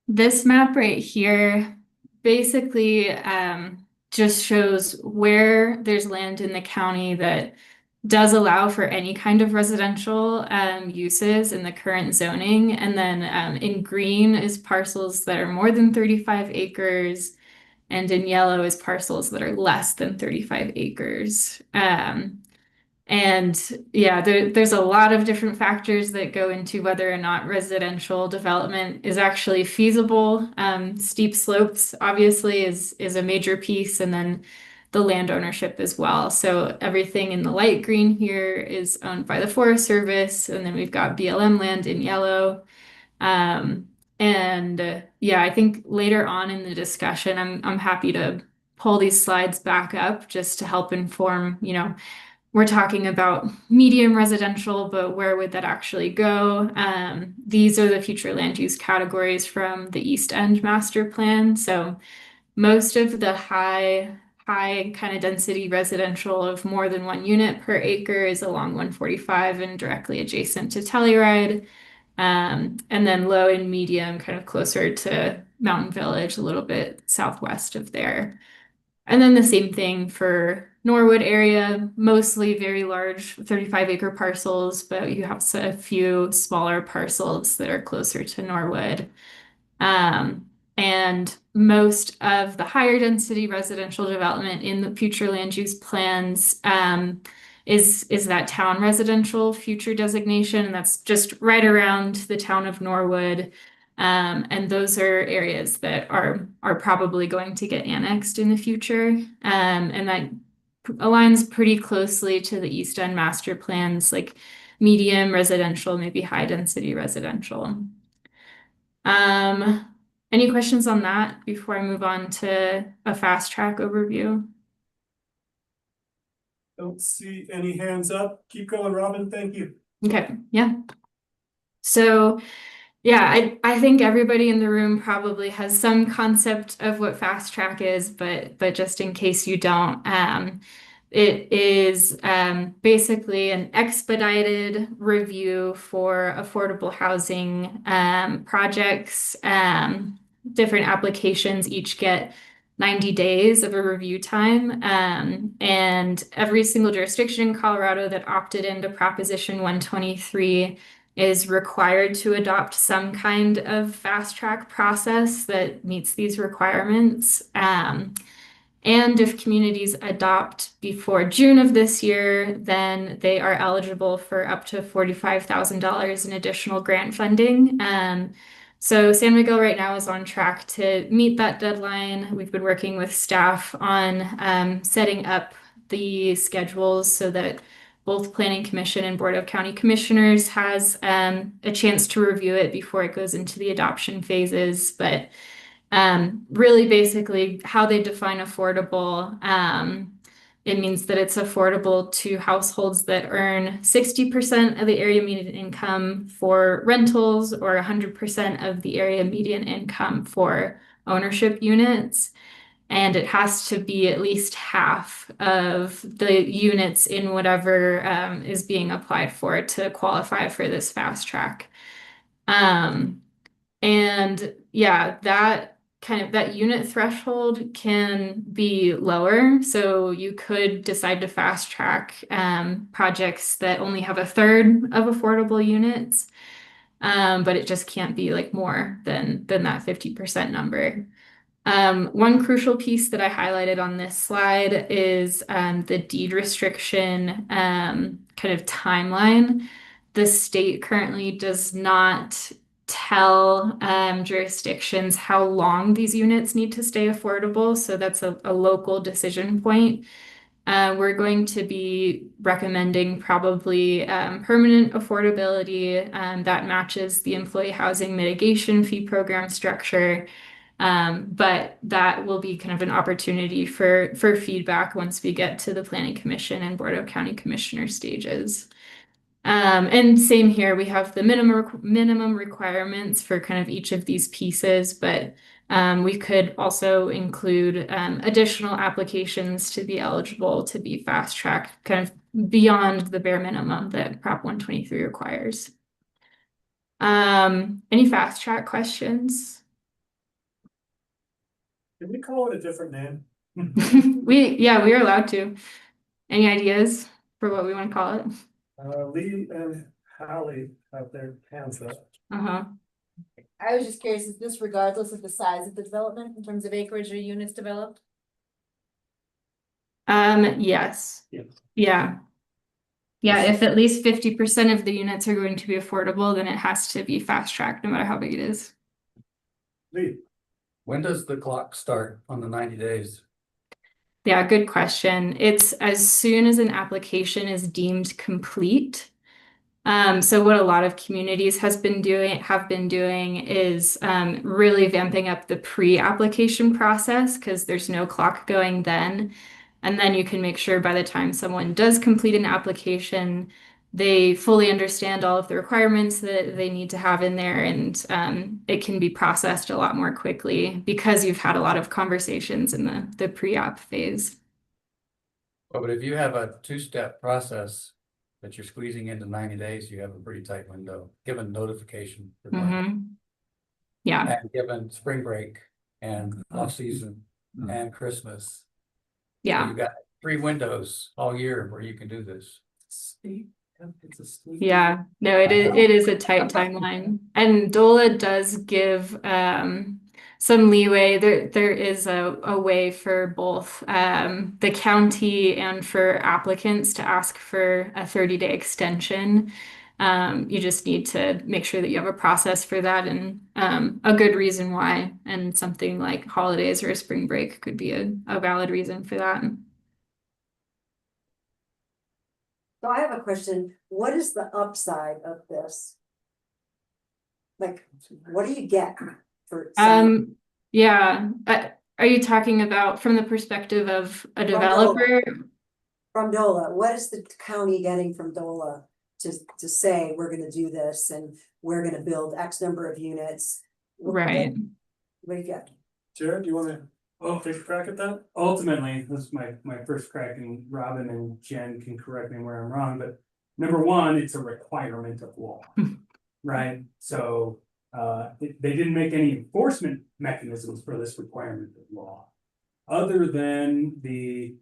This map right here basically just shows where there's land in the county that does allow for any kind of residential uses in the current zoning. And then in green is parcels that are more than 35 acres. And in yellow is parcels that are less than 35 acres. And yeah, there's a lot of different factors that go into whether or not residential development is actually feasible. Steep slopes obviously is a major piece, and then the land ownership as well. So everything in the light green here is owned by the Forest Service, and then we've got BLM land in yellow. Yeah, I think later on in the discussion, I'm happy to pull these slides back up just to help inform, we're talking about medium residential, but where would that actually go? These are the future land use categories from the East End master plan. So most of the high kind of density residential of more than 1 unit per acre is along 145 and directly adjacent to Telluride. And then low and medium kind of closer to Mountain Village, a little bit southwest of there. And then the same thing for Norwood area, mostly very large 35-acre parcels, but you have a few smaller parcels that are closer to Norwood. And most of the higher density residential development in the future land use plans is that town residential future designation, and that's just right around the town of Norwood. And those are areas that are probably going to get annexed in the future. And that aligns pretty closely to the East End master plans, like medium residential, maybe high density residential. Any questions on that before I move on to a fast track overview? Don't see any hands up. Keep going, Robin. Thank you. Okay, yeah. So yeah, I think everybody in the room probably has some concept of what fast track is, but just in case you don't, it is basically an expedited review for affordable housing projects. Different applications each get 90 days of a review time. And every single jurisdiction in Colorado that opted into Proposition 123 is required to adopt some kind of fast track process that meets these requirements. And if communities adopt before June of this year, then they are eligible for up to $45,000 in additional grant funding. So San Miguel right now is on track to meet that deadline. We've been working with staff on setting up the schedules so that both Planning Commission and Board of County Commissioners has a chance to review it before it goes into the adoption phases. But really basically how they define affordable, it means that it's affordable to households that earn 60% of the area median income for rentals or 100% of the area median income for ownership units. And it has to be at least half of the units in whatever is being applied for to qualify for this fast track. And yeah, that unit threshold can be lower. So you could decide to fast track projects that only have a third of affordable units. But it just can't be like more than that 50% number. One crucial piece that I highlighted on this slide is the deed restriction kind of timeline. The state currently does not tell jurisdictions how long these units need to stay affordable. So that's a local decision point. We're going to be recommending probably permanent affordability that matches the employee housing mitigation fee program structure. But that will be kind of an opportunity for feedback once we get to the Planning Commission and Board of County Commissioner stages. And same here, we have the minimum requirements for kind of each of these pieces, but we could also include additional applications to be eligible to be fast tracked kind of beyond the bare minimum that Prop 123 requires. Any fast track questions? Can we call it a different name? We are allowed to. Any ideas for what we want to call it? Lee and Hallie have their hands up. Uh-huh. I was just curious, is this regardless of the size of the development in terms of acreage or units developed? Yes. Yeah. Yeah. Yeah, if at least 50% of the units are going to be affordable, then it has to be fast tracked, no matter how big it is. Lee, When does the clock start on the 90 days? Yeah, good question. It's as soon as an application is deemed complete. So what a lot of communities have been doing is really vamping up the pre-application process because there's no clock going then. And then you can make sure by the time someone does complete an application, they fully understand all of the requirements that they need to have in there, and it can be processed a lot more quickly because you've had a lot of conversations in the pre-app phase. Well, but if you have a two-step process that you're squeezing into 90 days, you have a pretty tight window, given notification. For Yeah. and given spring break and off season and Christmas. Yeah. So you got 3 windows all year where you can do this. Yeah, no, it is a tight timeline. And DOLA does give some leeway. There is a way for both the county and for applicants to ask for a 30-day extension. You just need to make sure that you have a process for that and a good reason why. And something like holidays or a spring break could be a valid reason for that. So I have a question. What is the upside of this? Like, what do you get for? Yeah. Are you talking about from the perspective of a developer? From DOLA, what is the county getting from DOLA to say we're gonna do this and we're gonna build X number of units? Right. What do you get? Jared, do you wanna take a crack at that? Ultimately, this is my first crack, and Robin and Jen can correct me where I'm wrong, but number one, it's a requirement of law. Right, so they didn't make any enforcement mechanisms for this requirement of law. Other than the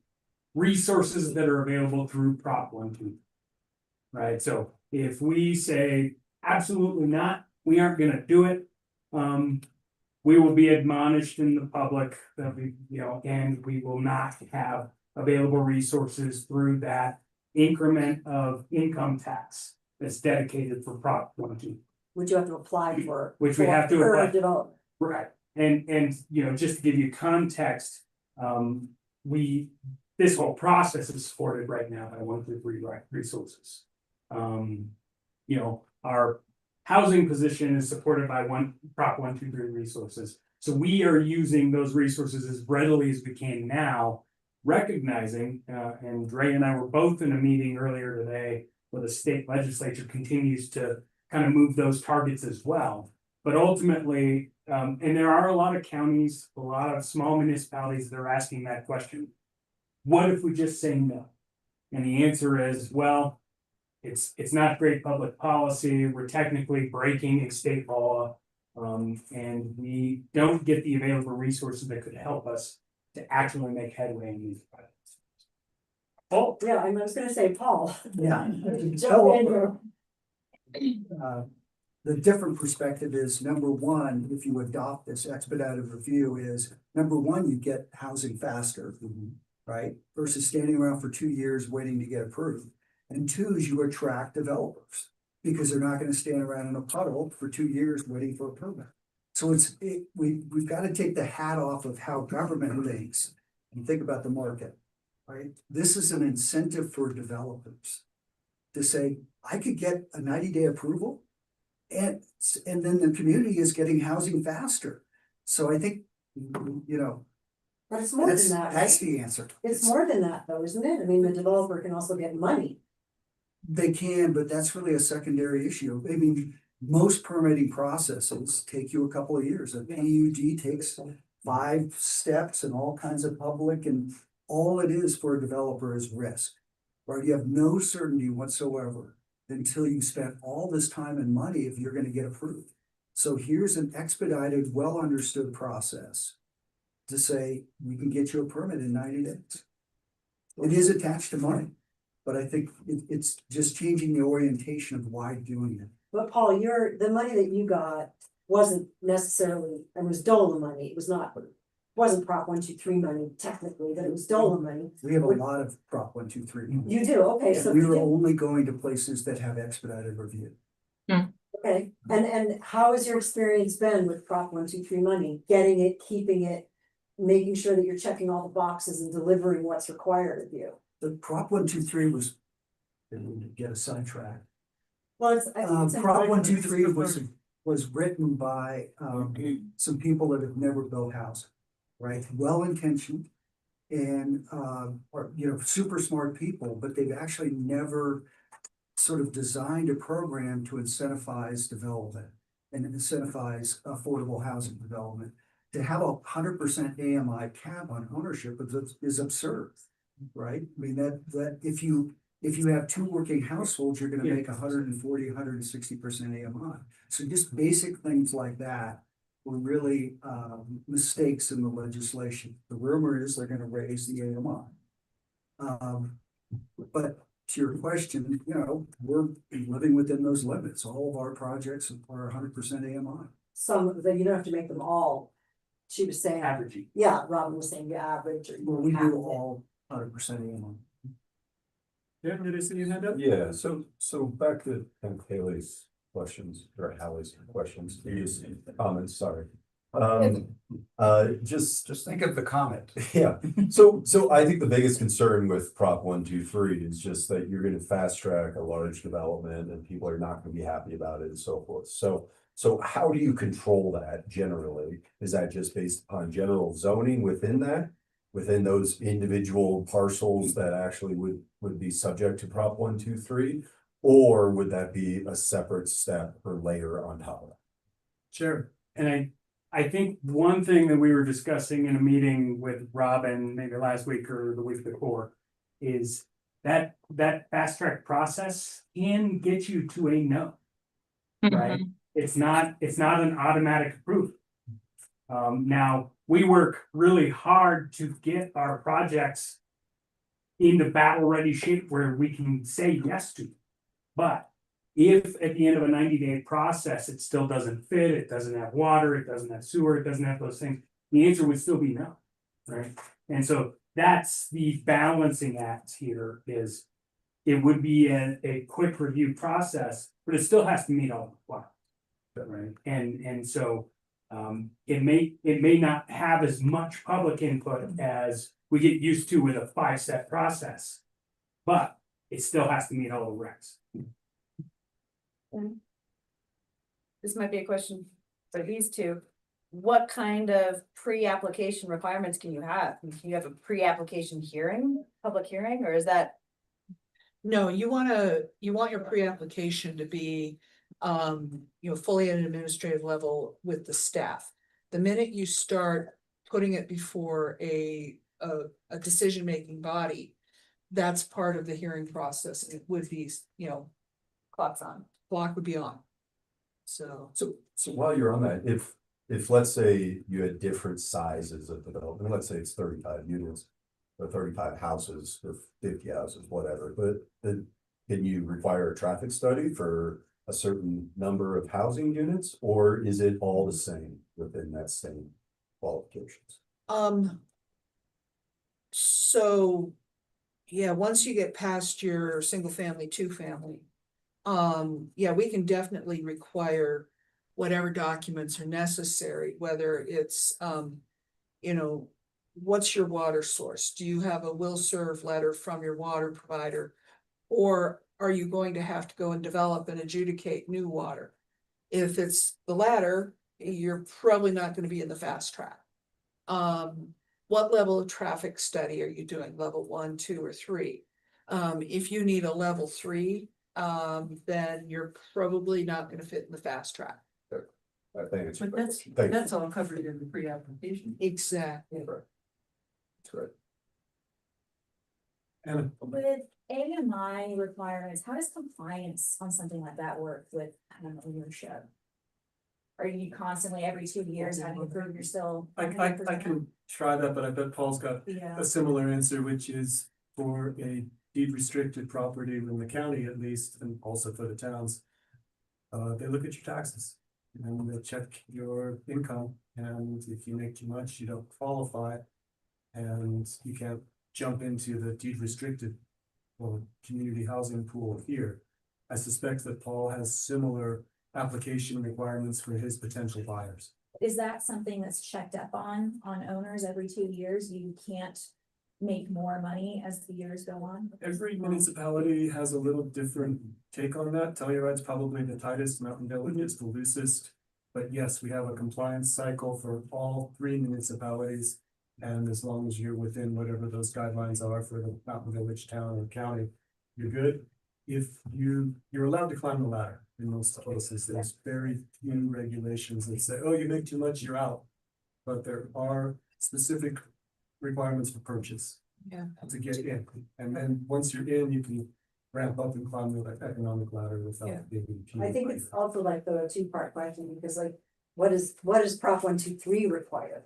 resources that are available through Prop 123. Right, so if we say absolutely not, we aren't gonna do it. We will be admonished in the public that we, and we will not have available resources through that increment of income tax that's dedicated for Prop 123. Would you have to apply for? Which we have to per apply. development. Right, and just to give you context, this whole process is supported right now by 123 resources. Our housing position is supported by Prop 123 resources. So we are using those resources as readily as we can now, recognizing, and Dre and I were both in a meeting earlier today where the state legislature continues to kind of move those targets as well. But ultimately, and there are a lot of counties, a lot of small municipalities that are asking that question. What if we just say no? And the answer is, well, it's not great public policy. We're technically breaking a state law. And we don't get the available resources that could help us to actually make headway in these projects. Oh, yeah, I was gonna say, Paul. Yeah. The different perspective is, number one, if you adopt this expedited review, is number one, you get housing faster, right? Versus standing around for 2 years waiting to get approved. And two is you attract developers because they're not gonna stand around in a puddle for 2 years waiting for a permit. So we've got to take the hat off of how government thinks and think about the market, right? This is an incentive for developers to say, I could get a 90-day approval and then the community is getting housing faster. So I think, But it's more than that, that's right? the answer. It's more than that though, isn't it? I mean, the developer can also get money. They can, but that's really a secondary issue. I mean, most permitting processes take you a couple of years. A PUD takes 5 steps and all kinds of public, and all it is for a developer is risk. Right? You have no certainty whatsoever until you spent all this time and money if you're going to get approved. So here's an expedited, well understood process to say we can get you a permit in 90 days. It is attached to money, but I think it's just changing the orientation of why doing it. But Paul, the money that you got wasn't necessarily, it was DOLA money, it was not wasn't Prop 123 money technically, that it was stolen money. We have a lot of Prop 123. You do, okay, so. We could were you- only going to places that have expedited review. Okay, and how has your experience been with Prop 123 money, getting it, keeping it, making sure that you're checking all the boxes and delivering what's required of you? The Prop 123 was, didn't get a sidetrack. Well, it's, I think it's Prop important. 123 was written by, some people that have never built housing, right? Well-intentioned and, or, you know, super smart people, but they've actually never sort of designed a program to incentivize development and incentivize affordable housing development. To have 100% AMI cap on ownership is absurd, right? I mean, that if you have two working households, you're gonna make 140, 160% AMI. So just basic things like that were really mistakes in the legislation. The rumor is they're gonna raise the AMI. But to your question, you know, we're living within those limits. All of our projects are 100% AMI. Some, that you don't have to make them all. She was saying, Averaging. yeah, Robin was saying the average or. Well, we half do of it. all 100% AMI. Yeah, did I see your hand up? Yeah, so back to kind of Haley's questions, or Hallie's questions, these comments, sorry. Just Think of the comment. yeah, so I think the biggest concern with Prop 123 is just that you're gonna fast track a large development and people are not gonna be happy about it and so forth. So how do you control that generally? Is that just based upon general zoning within that? Within those individual parcels that actually would be subject to Prop 123? Or would that be a separate step or layer on top of that? Sure, and I think one thing that we were discussing in a meeting with Robin, maybe last week or the week before, is that fast track process can get you to a no. Right? It's not an automatic approval. Now, we work really hard to get our projects into battle ready shape where we can say yes to. But if at the end of a 90-day process, it still doesn't fit, it doesn't have water, it doesn't have sewer, it doesn't have those things, the answer would still be no, right? And so that's the balancing act here is it would be a quick review process, but it still has to meet all the requirements, right? And so it may not have as much public input as we get used to with a 5-step process, but it still has to meet all the regs. This might be a question for these two. What kind of pre-application requirements can you have? Can you have a pre-application hearing, public hearing, or is that? No, you want your pre-application to be, fully at an administrative level with the staff. The minute you start putting it before a decision-making body, that's part of the hearing process. It would be, Clock's on. clock would be on. So while you're on that, if let's say you had different sizes of development, let's say it's 35 units. Or 35 houses or 50 houses, whatever, but can you require a traffic study for a certain number of housing units? Or is it all the same within that same qualifications? So, yeah, once you get past your single family, 2-family, yeah, we can definitely require whatever documents are necessary, whether it's, what's your water source? Do you have a will serve letter from your water provider? Or are you going to have to go and develop and adjudicate new water? If it's the latter, you're probably not gonna be in the fast track. What level of traffic study are you doing? Level 1, 2, or 3? If you need a level 3, then you're probably not gonna fit in the fast track. I think it's. But that's all covered in the pre-application. Exactly. That's right. And With AMI requirements, how does compliance on something like that work with ownership? Are you constantly every 2 years having to prove you're still? I can try that, but I bet Paul's got Yeah. a similar answer, which is for a deed restricted property in the county at least, and also for the towns. They look at your taxes and they check your income And if you make too much, you don't qualify. And you can't jump into the deed restricted or community housing pool here. I suspect that Paul has similar application requirements for his potential buyers. Is that something that's checked up on owners every 2 years? You can't make more money as the years go on? Every municipality has a little different take on that. Telluride's probably the tightest, Mountain Village is the loosest. But yes, we have a compliance cycle for all 3 municipalities. And as long as you're within whatever those guidelines are for the Mountain Village, town or county, you're good. If you're allowed to climb the ladder in most cases, there's very few regulations that say, oh, you make too much, you're out. But there are specific requirements for purchase. Yeah. To get in, and then once you're in, you can ramp up and climb the economic ladder without being. I think it's also like the two-part question, because like, what is Prop 123 require?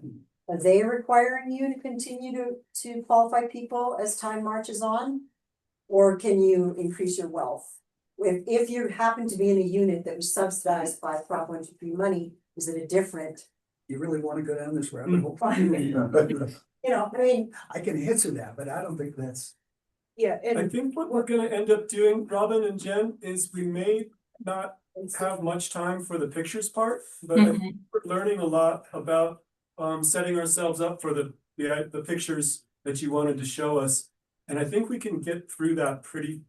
Are they requiring you to continue to qualify people as time marches on? Or can you increase your wealth? If you happen to be in a unit that was subsidized by Prop 123 money, is it a different? You really want to go down this rabbit hole? You know, I mean, I can answer that, but I don't think that's. Yeah, I and think what we're gonna end up doing, Robin and Jen, is we may not have much time for the pictures part, but I think we're learning a lot about setting ourselves up for the pictures that you wanted to show us. And I think we can get through that pretty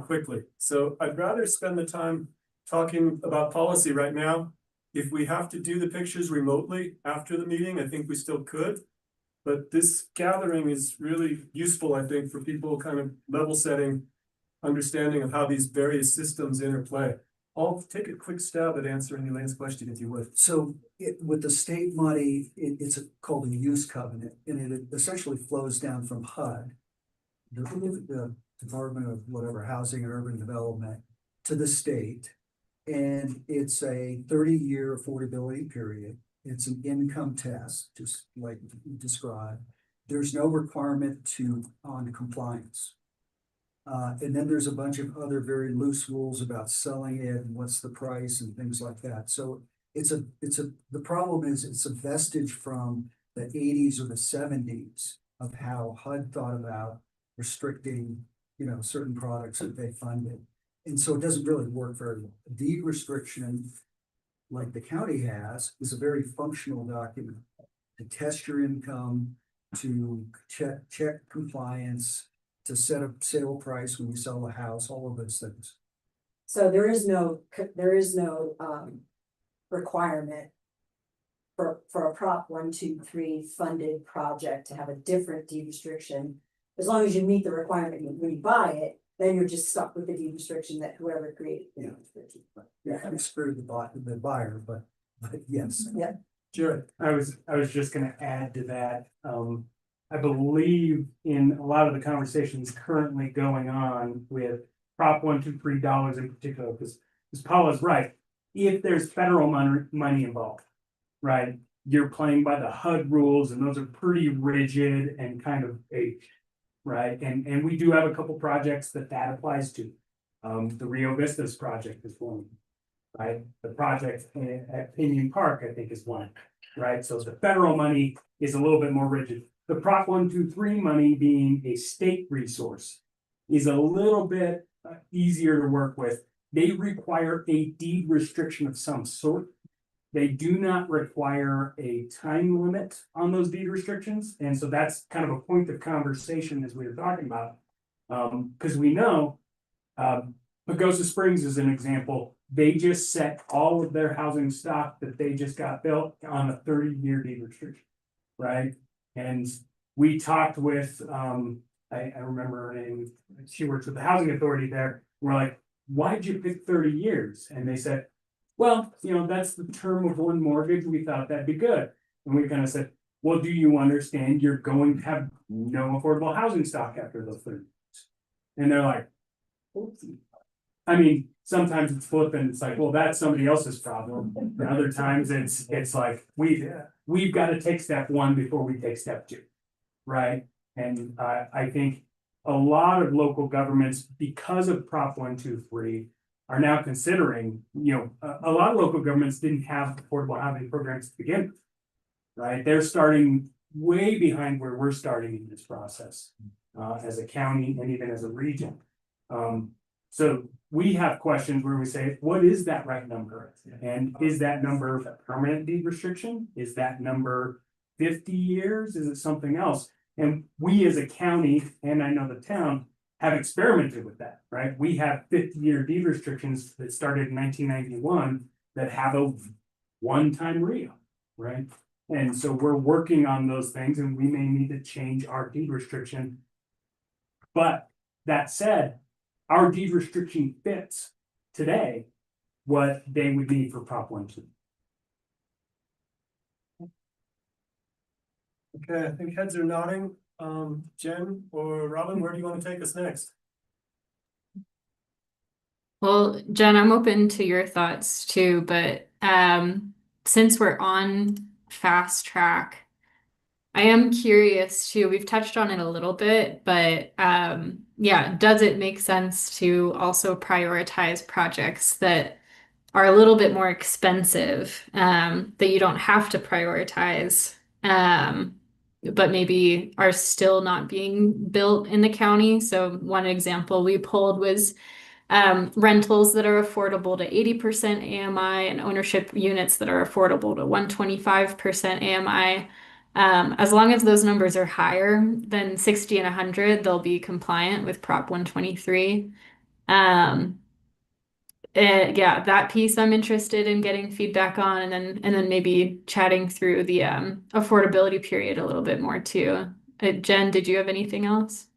quickly. So I'd rather spend the time talking about policy right now. If we have to do the pictures remotely after the meeting, I think we still could. But this gathering is really useful, I think, for people kind of level setting understanding of how these various systems interplay. I'll take a quick stab at answering Elaine's question if you would. So with the state money, it's called a use covenant, and it essentially flows down from HUD, the Department of whatever, Housing and Urban Development, to the state. And it's a 30-year affordability period. It's an income test, just like you described. There's no requirement on compliance. And then there's a bunch of other very loose rules about selling it and what's the price and things like that. So the problem is it's a vestige from the 80s or the 70s of how HUD thought about restricting, certain products that they funded. And so it doesn't really work very well. Deed restriction, like the county has, is a very functional document to test your income, to check compliance, to set a sale price when you sell a house, all of those things. so there is no requirement for a Prop 123 funded project to have a different deed restriction. As long as you meet the requirement when you buy it, then you're just stuck with the deed restriction that whoever created. Yeah, kind of screwed the buyer, but yes. Yeah. Jared, I was just gonna add to that. I believe in a lot of the conversations currently going on with Prop 123 dollars in particular, because Paula's right. If there's federal money involved, right, you're playing by the HUD rules, and those are pretty rigid and kind of aged, right? And we do have a couple projects that applies to. The Rio Vistas project is one, right? The project at Pinion Park, I think, is one, right? So the federal money is a little bit more rigid. The Prop 123 money, being a state resource, is a little bit easier to work with. They require a deed restriction of some sort. They do not require a time limit on those deed restrictions. And so that's kind of a point of conversation as we were talking about. Because we know Pagosa Springs is an example. They just set all of their housing stock that they just got built on a 30-year deed restriction, right? And we talked with, I remember her name, she works with the housing authority there. We're like, why'd you pick 30 years? And they said, well, that's the term of one mortgage. We thought that'd be good. And we kind of said, well, do you understand you're going to have no affordable housing stock after those 30 years? And they're like, oopsie. I mean, sometimes it's flippant. It's like, well, that's somebody else's problem. And other times it's like, we've got to take step one before we take step two, right? And I think a lot of local governments, because of Prop 123, are now considering, a lot of local governments didn't have affordable housing programs to begin with. right? They're starting way behind where we're starting in this process, as a county and even as a region. So we have questions where we say, what is that right number? And is that number a permanent deed restriction? Is that number 50 years? Is it something else? And we as a county, and I know the town, have experimented with that, right? We have 50-year deed restrictions that started in 1991 that have a one-time re-up, right? And so we're working on those things and we may need to change our deed restriction. But that said, our deed restriction fits today what they would need for Prop 1.2. Okay, I think heads are nodding. Jen or Robin, where do you want to take us next? Well, Jen, I'm open to your thoughts too, but since we're on fast track, I am curious too. We've touched on it a little bit, but yeah, does it make sense to also prioritize projects that are a little bit more expensive, that you don't have to prioritize, but maybe are still not being built in the county? So one example we pulled was rentals that are affordable to 80% AMI and ownership units that are affordable to 125% AMI. As long as those numbers are higher than 60 and 100, they'll be compliant with Prop 123. Yeah, that piece I'm interested in getting feedback on, and then maybe chatting through the affordability period a little bit more too. Jen, did you have anything else?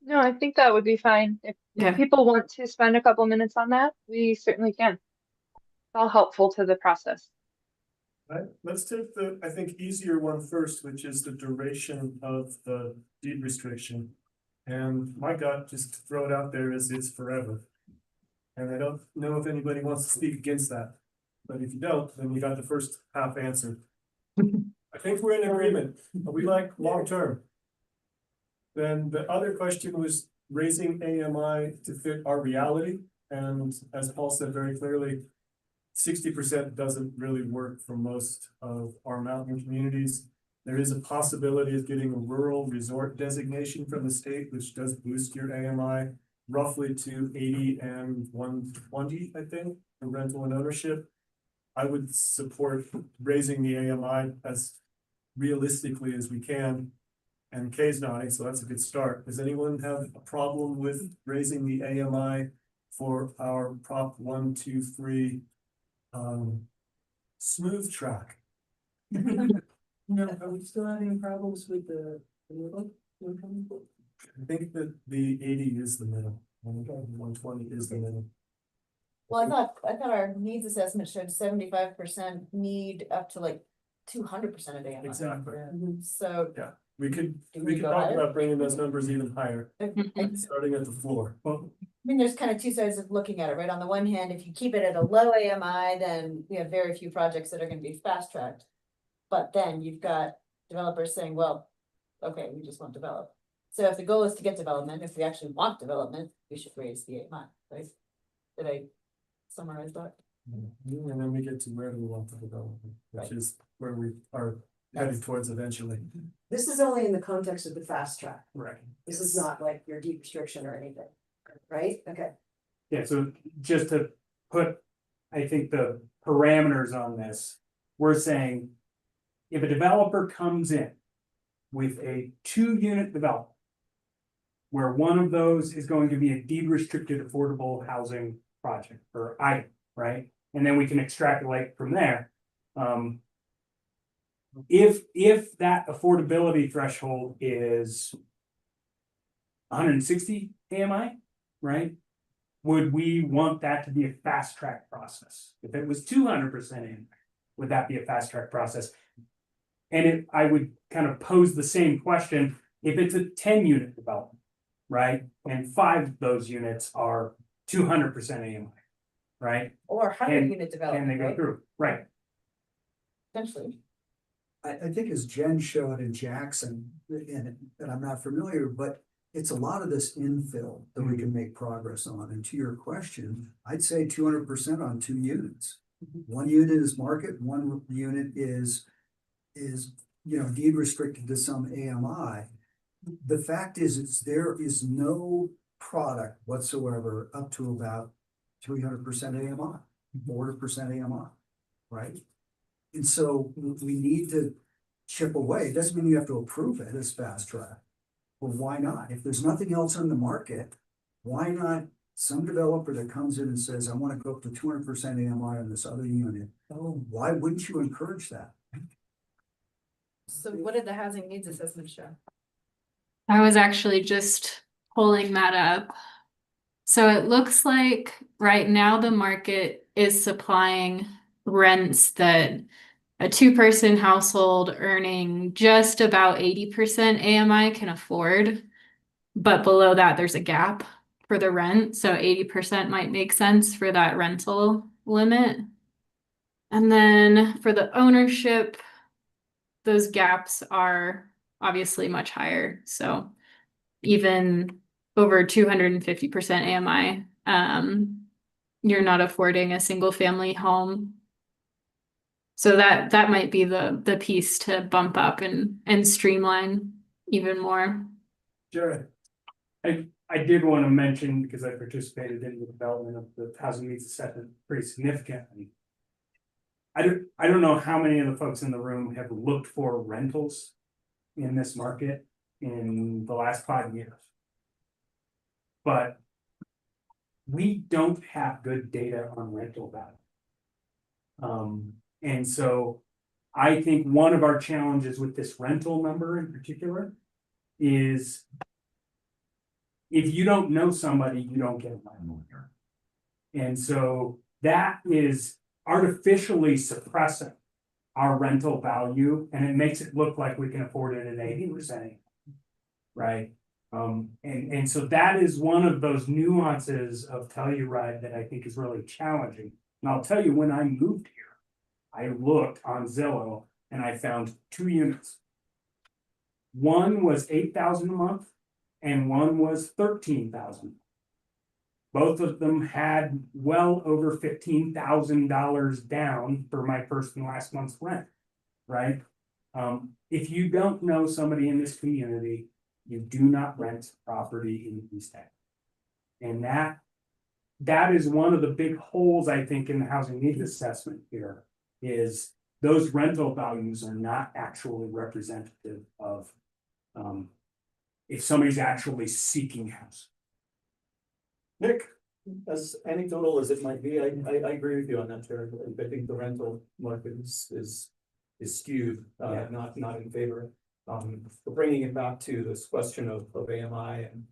No, I think that would be fine. If people want to spend a couple minutes on that, we certainly can. It's all helpful to the process. Right, let's take the, I think, easier one first, which is the duration of the deed restriction. And my gut, just to throw it out there, is it's forever. And I don't know if anybody wants to speak against that. But if you don't, then you got the first half answered. I think we're in agreement. We like long-term. Then the other question was raising AMI to fit our reality. And as Paul said very clearly, 60% doesn't really work for most of our mountain communities. There is a possibility of getting a rural resort designation from the state, which does boost your AMI roughly to 80 and 120, I think, for rental and ownership. I would support raising the AMI as realistically as we can. And Kay's nodding, so that's a good start. Does anyone have a problem with raising the AMI for our Prop 123 smooth track? No, are we still having problems with the middle? I think that the 80 is the middle, and 120 is the middle. Well, I thought our needs assessment showed 75% need up to like 200% of AMI. Exactly. So. Yeah, we could we go talk higher? about bringing those numbers even higher, I starting at the floor. mean, there's kind of two sides of looking at it, right? On the one hand, if you keep it at a low AMI, then we have very few projects that are gonna be fast tracked. But then you've got developers saying, well, okay, we just want develop. So if the goal is to get development, if we actually want development, we should raise the AMI, right? Did I summarize that? And then we get to where we want the development, which Right. is where we are heading towards eventually. This is only in the context of the fast track. Right. This is not like your deed restriction or anything, right? Okay. Yeah, so just to put, I think, the parameters on this, we're saying if a developer comes in with a 2-unit development, where one of those is going to be a deed restricted affordable housing project or item, right? And then we can extrapolate from there. If that affordability threshold is 160 AMI, right? Would we want that to be a fast track process? If it was 200% AMI, would that be a fast track process? And I would kind of pose the same question if it's a 10-unit development, right? And 5 of those units are 200% AMI, right? Or 100-unit And development, they go right? through, right? Essentially. I think as Jen showed in Jackson, and I'm not familiar, but it's a lot of this infill that we can make progress on. And to your question, I'd say 200% on 2 units. 1 unit is market, 1 unit is is, deed restricted to some AMI. The fact is, there is no product whatsoever up to about 300% AMI, 400% AMI, right? And so we need to chip away. It doesn't mean you have to approve it as fast track. Well, why not? If there's nothing else on the market, why not some developer that comes in and says, I want to go up to 200% AMI on this other unit? Oh, why wouldn't you encourage that? So what did the housing needs assessment show? I was actually just pulling that up. So it looks like right now the market is supplying rents that a two-person household earning just about 80% AMI can afford. But below that, there's a gap for the rent. So 80% might make sense for that rental limit. And then for the ownership, those gaps are obviously much higher. So even over 250% AMI, you're not affording a single family home. So that might be the piece to bump up and streamline even more. Jared, I did want to mention, because I participated in the development of the housing needs assessment pretty significantly. I don't know how many of the folks in the room have looked for rentals in this market in the last 5 years. But we don't have good data on rental value. And so I think one of our challenges with this rental number in particular is if you don't know somebody, you don't get a rental. And so that is artificially suppressing our rental value, and it makes it look like we can afford it at 80%, right? And so that is one of those nuances of Telluride that I think is really challenging. And I'll tell you, when I moved here, I looked on Zillow and I found 2 units. One was $8,000 a month and one was $13,000. Both of them had well over $15,000 down for my first and last month's rent, right? If you don't know somebody in this community, you do not rent property in East Ag. And that is one of the big holes, I think, in the housing needs assessment here, is those rental values are not actually representative of if somebody's actually seeking house. Nick, as anecdotal as it might be, I agree with you on that, Jared. I think the rental market is skewed, not in favor. But bringing it back to this question of AMI, and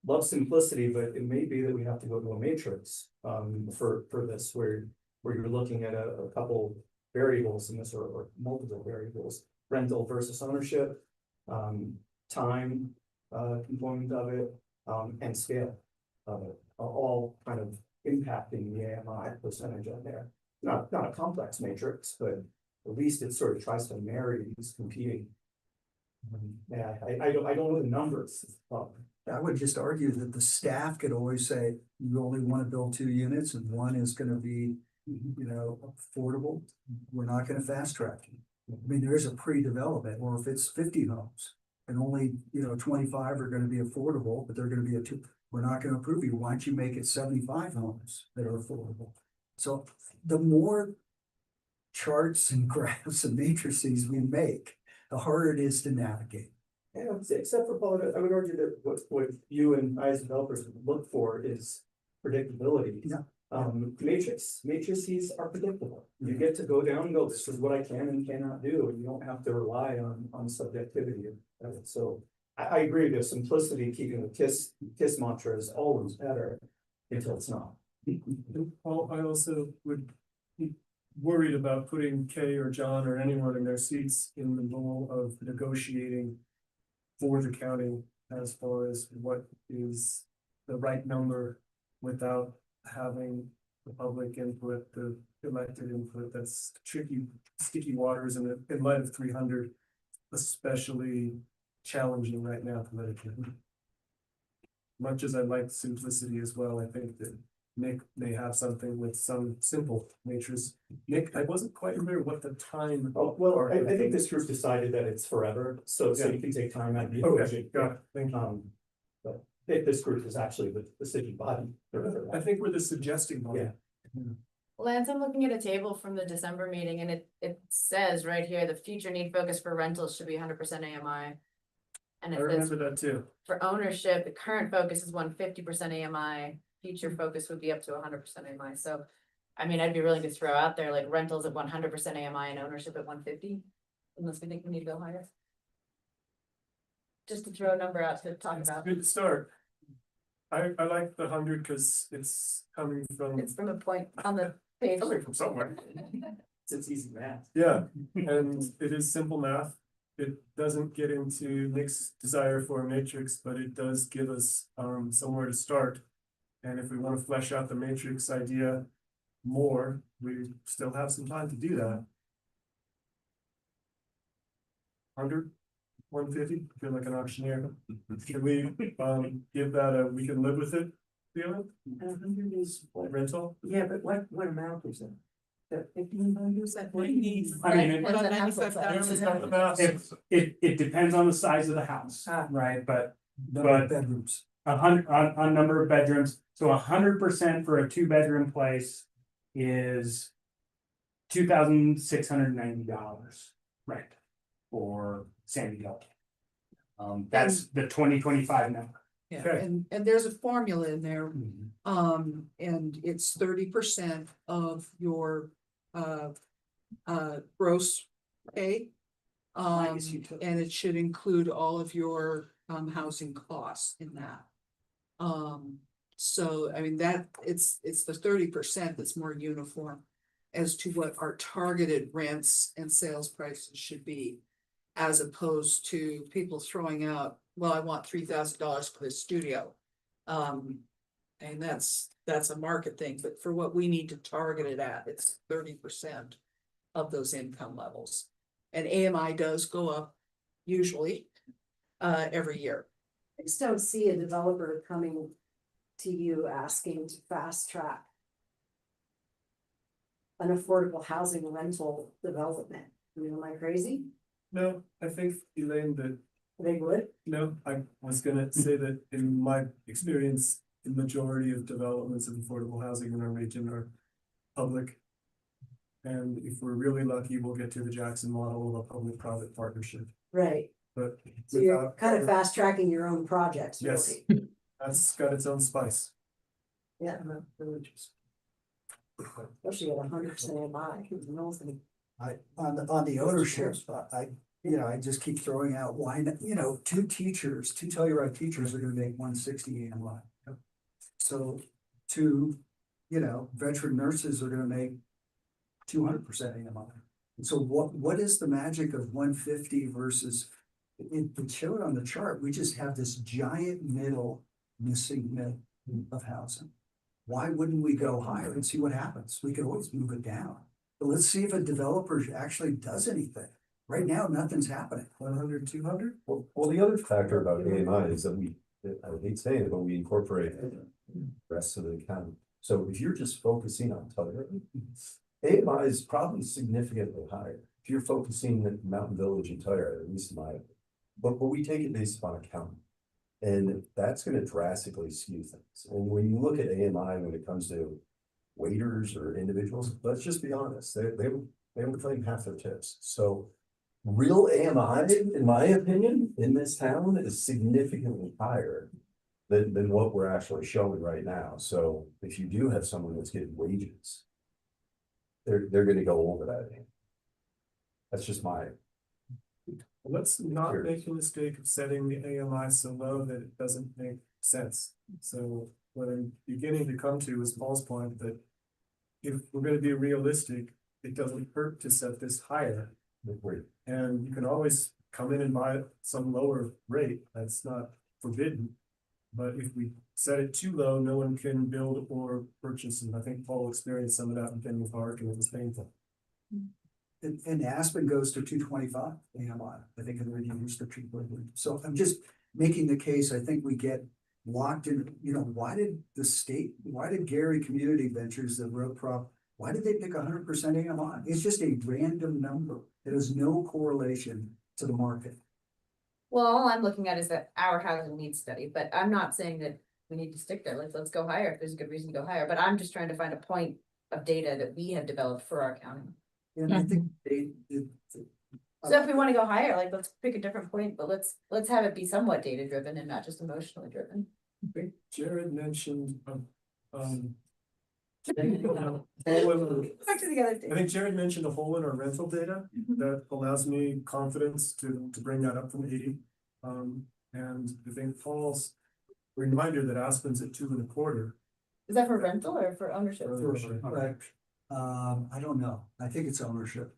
love simplicity, but it may be that we have to go to a matrix for this, where you're looking at a couple variables in this, or multiple variables: rental versus ownership, time component of it, and scale of it, all kind of impacting the AMI percentage on there. Not a complex matrix, but at least it sort of tries to marry these competing. I don't know the numbers. I would just argue that the staff could always say, you only want to build 2 units and one is going to be, affordable. We're not going to fast track it. I mean, there is a pre-development, or if it's 50 homes and only, 25 are going to be affordable, but they're going to be we're not going to approve you. Why don't you make it 75 homes that are affordable? So the more charts and graphs and matrices we make, the harder it is to navigate. Yeah, except for Paul, I would argue that what you and I as developers look for is predictability. Yeah. Matrices are predictable. You get to go down and go, this is what I can and cannot do, and you don't have to rely on subjectivity of it. So I agree with simplicity, keeping the KISS mantra is always better until it's not. Paul, I also would be worried about putting Kay or John or anyone in their seats in the role of negotiating for the county as far as what is the right number without having the public input, the elected input. That's tricky, sticky waters in light of 300, especially challenging right now politically. Much as I like simplicity as well, I think that Nick may have something with some simple matrix. Nick, I wasn't quite clear what the time. Oh, well, I think this group decided that it's forever, so Yeah. you can take time out. Okay, got it, thank you. But if this group is actually the decision body. I think we're the suggesting one. Yeah. Lance, I'm looking at a table from the December meeting and it says right here, the future need focus for rentals should be 100% AMI. And I it says remember that too. for ownership, the current focus is 150% AMI, future focus would be up to 100% AMI. So, I mean, I'd be willing to throw out there like rentals at 100% AMI and ownership at 150, unless we think we need to go higher. Just to throw a number out to talk It's a about. good start. I like the 100 because it's coming from. It's from a point on the page. Coming from somewhere. It's easy math. Yeah, and it is simple math. It doesn't get into Nick's desire for a matrix, but it does give us somewhere to start. And if we want to flesh out the matrix idea more, we still have some time to do that. 100, 150, feel like an auctioneer. Can we give that a we can live with it feeling? 100 is Rental? Yeah, but what amount is that? That 1,500? Is that what you need? I mean, it- About 95,000. It depends on the size of the house, Ah. right? But Number of bedrooms. 100 on number of bedrooms, so 100% for a 2-bedroom place is $2,690 rent for Sandy Hill. That's the 2025 number. Yeah, Okay. and there's a formula in there, and it's 30% of your, gross pay. Minus utility. And it should include all of your, housing costs in that. So, I mean, it's the 30% that's more uniform as to what our targeted rents and sales prices should be. As opposed to people throwing out, well, I want $3,000 for this studio. And that's a market thing, but for what we need to target it at, it's 30% of those income levels. And AMI does go up usually every year. I just don't see a developer coming to you asking to fast track an affordable housing rental development. I mean, am I crazy? No, I think Elaine that They would. no, I was gonna say that in my experience, the majority of developments of affordable housing in our region are public. And if we're really lucky, we'll get to the Jackson model of a public-private partnership, Right. but. So you're without- kind of fast tracking your own projects, Yes. really. That's got its own spice. Yeah, especially at 100% AMI. On the ownership, I just keep throwing out, why, two Telluride teachers are gonna make 160 AMI. So two, veteran nurses are gonna make 200% AMI. And so what is the magic of 150 versus, it showed on the chart, we just have this giant middle missing middle of housing. Why wouldn't we go higher and see what happens? We could always move it down. But let's see if a developer actually does anything. Right now, nothing's happening. 100, 200? Well, the other factor about AMI is that I hate saying it, but we incorporate the rest of the county. So if you're just focusing on Telluride, AMI is probably significantly higher. If you're focusing at Mountain Village and Telluride, at least but we take it based upon a county. And that's gonna drastically skew things. And when you look at AMI, when it comes to waiters or individuals, let's just be honest, they would claim half their tips. So real AMI, in my opinion, in this town is significantly higher than what we're actually showing right now. So if you do have someone that's getting wages, they're gonna go over that. That's just my. Let's not make the mistake of setting the AMI so low that it doesn't make sense. So what I'm beginning to come to is Paul's point that if we're gonna be realistic, it doesn't hurt to set this higher. And you can always come in and buy it some lower rate, that's not forbidden. But if we set it too low, no one can build or purchase, and I think Paul experienced some of that in Fenway Park, and it was painful. And Aspen goes to 225 AMI, I think, in the reviews for treatment. So I'm just making the case, I think we get locked in, why did why did Gary Community Ventures, the road prop, why did they pick 100% AMI? It's just a random number. It has no correlation to the market. Well, all I'm looking at is that our housing needs study, but I'm not saying that we need to stick there. Let's go higher if there's a good reason to go higher, but I'm just trying to find a point of data that we have developed for our county. And I think So if we wanna go higher, like, let's pick a different point, but let's have it be somewhat data driven and not just emotionally driven. I think Jared mentioned, Back to the other I thing. think Jared mentioned a hole in our rental data Mm-hmm. that allows me confidence to bring that up from 80. And I think Paul's reminder that Aspen's at 2.25. Is that for rental or for ownership? But, I don't know. I think it's ownership.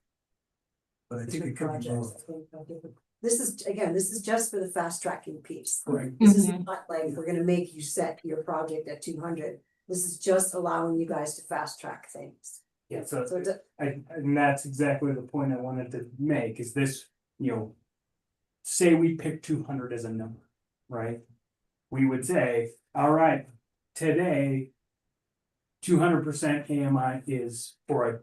But I think it could be both. This is just for the fast tracking piece. Correct. This is not like we're gonna make you set your project at 200. This is just allowing you guys to fast track things. Yeah, so So and that's exactly the point I wanted to make, is this, say we pick 200 as a number, right? We would say, all right, today, 200% AMI is for a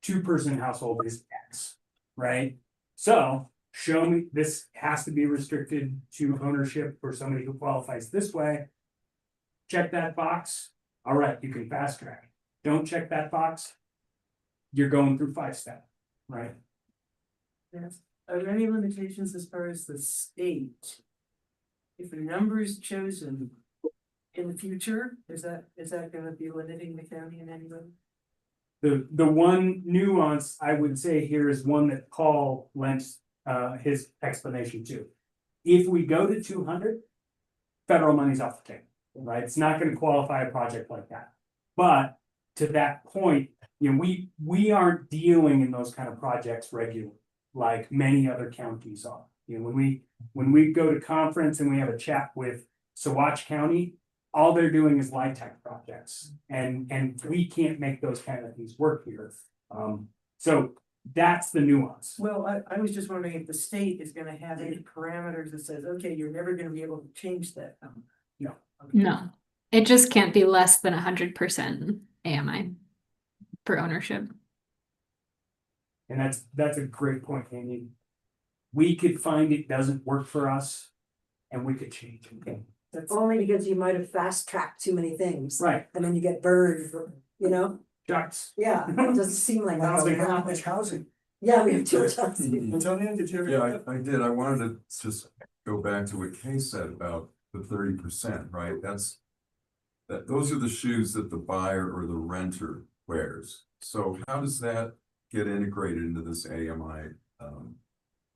2-person household is X, right? So show me, this has to be restricted to ownership for somebody who qualifies this way. Check that box. All right, you can fast track. Don't check that box. You're going through 5-step, right? Yes. Are there any limitations as far as the state? If a number is chosen in the future, is that gonna be limiting the county in any way? The one nuance I would say here is one that Paul lends his explanation to. If we go to 200, federal money's off the table, right? It's not gonna qualify a project like that. But to that point, we aren't dealing in those kind of projects regularly, like many other counties are. When we go to conference and we have a chat with Saguache County, all they're doing is light tech projects, and we can't make those kind of things work here. So that's the nuance. Well, I was just wondering if the state is gonna have any parameters that says, okay, you're never gonna be able to change that number. No. No, it just can't be less than 100% AMI for ownership. And that's a great point, Andy. We could find it doesn't work for us, and we could change it. That's only because you might have fast tracked too many things. Right. And then you get burned, Shucks. Yeah, it doesn't seem like that's We gonna have happen. much housing. Yeah, we have too much housing. Antonio, did you ever? Yeah, I did. I wanted to just go back to what Kay said about the 30%, right? Those are the shoes that the buyer or the renter wears. So how does that get integrated into this AMI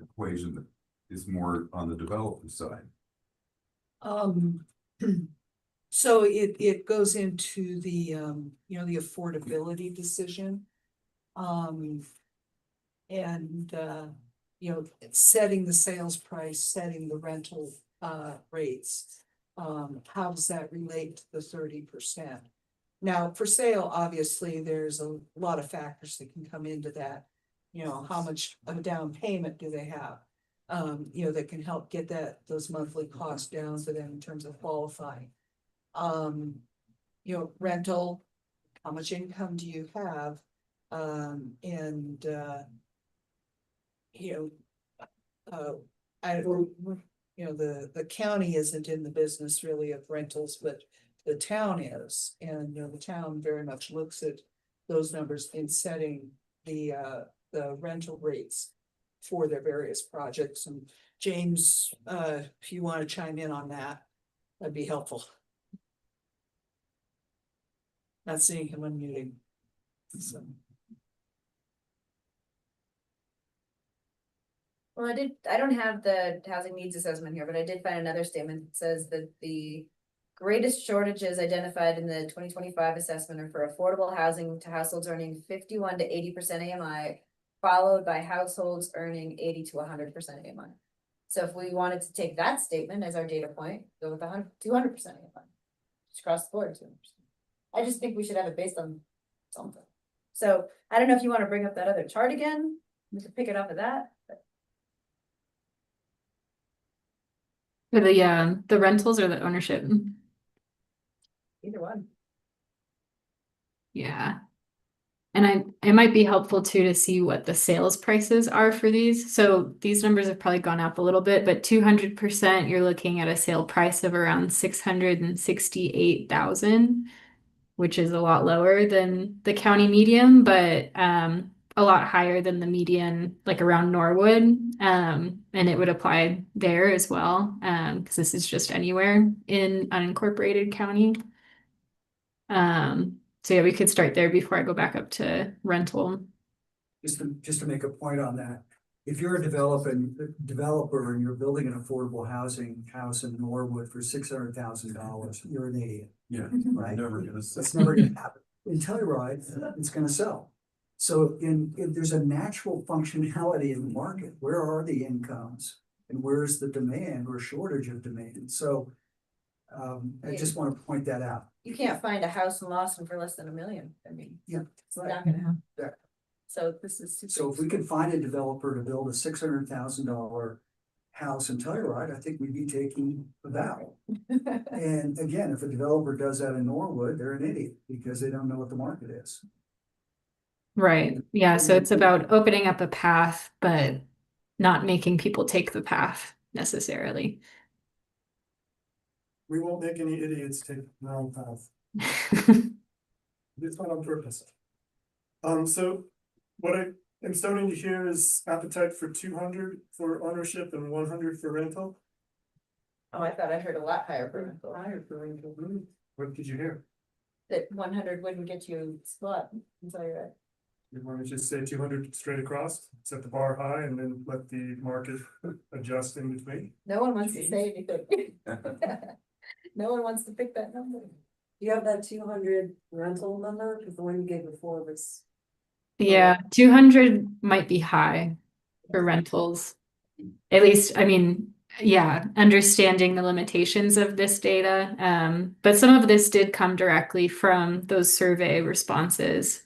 equation that is more on the developer side? So it goes into the, the affordability decision. Setting the sales price, setting the rental, rates. How does that relate to the 30%? Now, for sale, obviously, there's a lot of factors that can come into that. How much of a down payment do they have? That can help get those monthly costs down for them in terms of qualifying. Rental, how much income do you have? The county isn't in the business really of rentals, but the town is, and the town very much looks at those numbers in setting the rental rates for their various projects. And James, if you want to chime in on that, that'd be helpful. Not seeing him unmuting. So. Well, I don't have the housing needs assessment here, but I did find another statement that says that the greatest shortages identified in the 2025 assessment are for affordable housing to households earning 51 to 80% AMI, followed by households earning 80 to 100% AMI. So if we wanted to take that statement as our data point, go with 200% AMI, just across the board, 200%. I just think we should have it based on something. So I don't know if you want to bring up that other chart again, we could pick it up of that. But For the rentals or the ownership? Either one. Yeah. And it might be helpful too to see what the sales prices are for these. So these numbers have probably gone up a little bit, but 200%, you're looking at a sale price of around 668,000, which is a lot lower than the county median, but a lot higher than the median, like around Norwood. And it would apply there as well, because this is just anywhere in unincorporated county. So yeah, we could start there before I go back up to rental. Just to make a point on that, if you're a developer and you're building an affordable housing house in Norwood for $600,000, you're an idiot. Yeah, Right. never gonna. That's never gonna happen. In Telluride, it's gonna sell. So there's a natural functionality in the market. Where are the incomes? And where's the demand or shortage of demand? So I just want to point that out. You can't find a house in Lawson for less than $1 million. I mean, Yeah. it's not gonna happen. Yeah. So this is. So if we could find a developer to build a $600,000 house in Telluride, I think we'd be taking a bow. And again, if a developer does that in Norwood, they're an idiot because they don't know what the market is. Right. Yeah. So it's about opening up a path, but not making people take the path necessarily. We won't make any idiots take the wrong path. It's not on purpose. So what I am starting to hear is appetite for 200 for ownership and 100 for rental. Oh, I thought I heard a lot higher for rental. Higher for rental. What did you hear? That 100 wouldn't get you spot, I'm sorry, right? You want to just say 200 straight across, set the bar high and then let the market adjust in between? No one wants to say anything. No one wants to pick that number. You have that 200 rental number, because the one you gave before was. Yeah, 200 might be high for rentals. At least, I mean, yeah, understanding the limitations of this data. But some of this did come directly from those survey responses.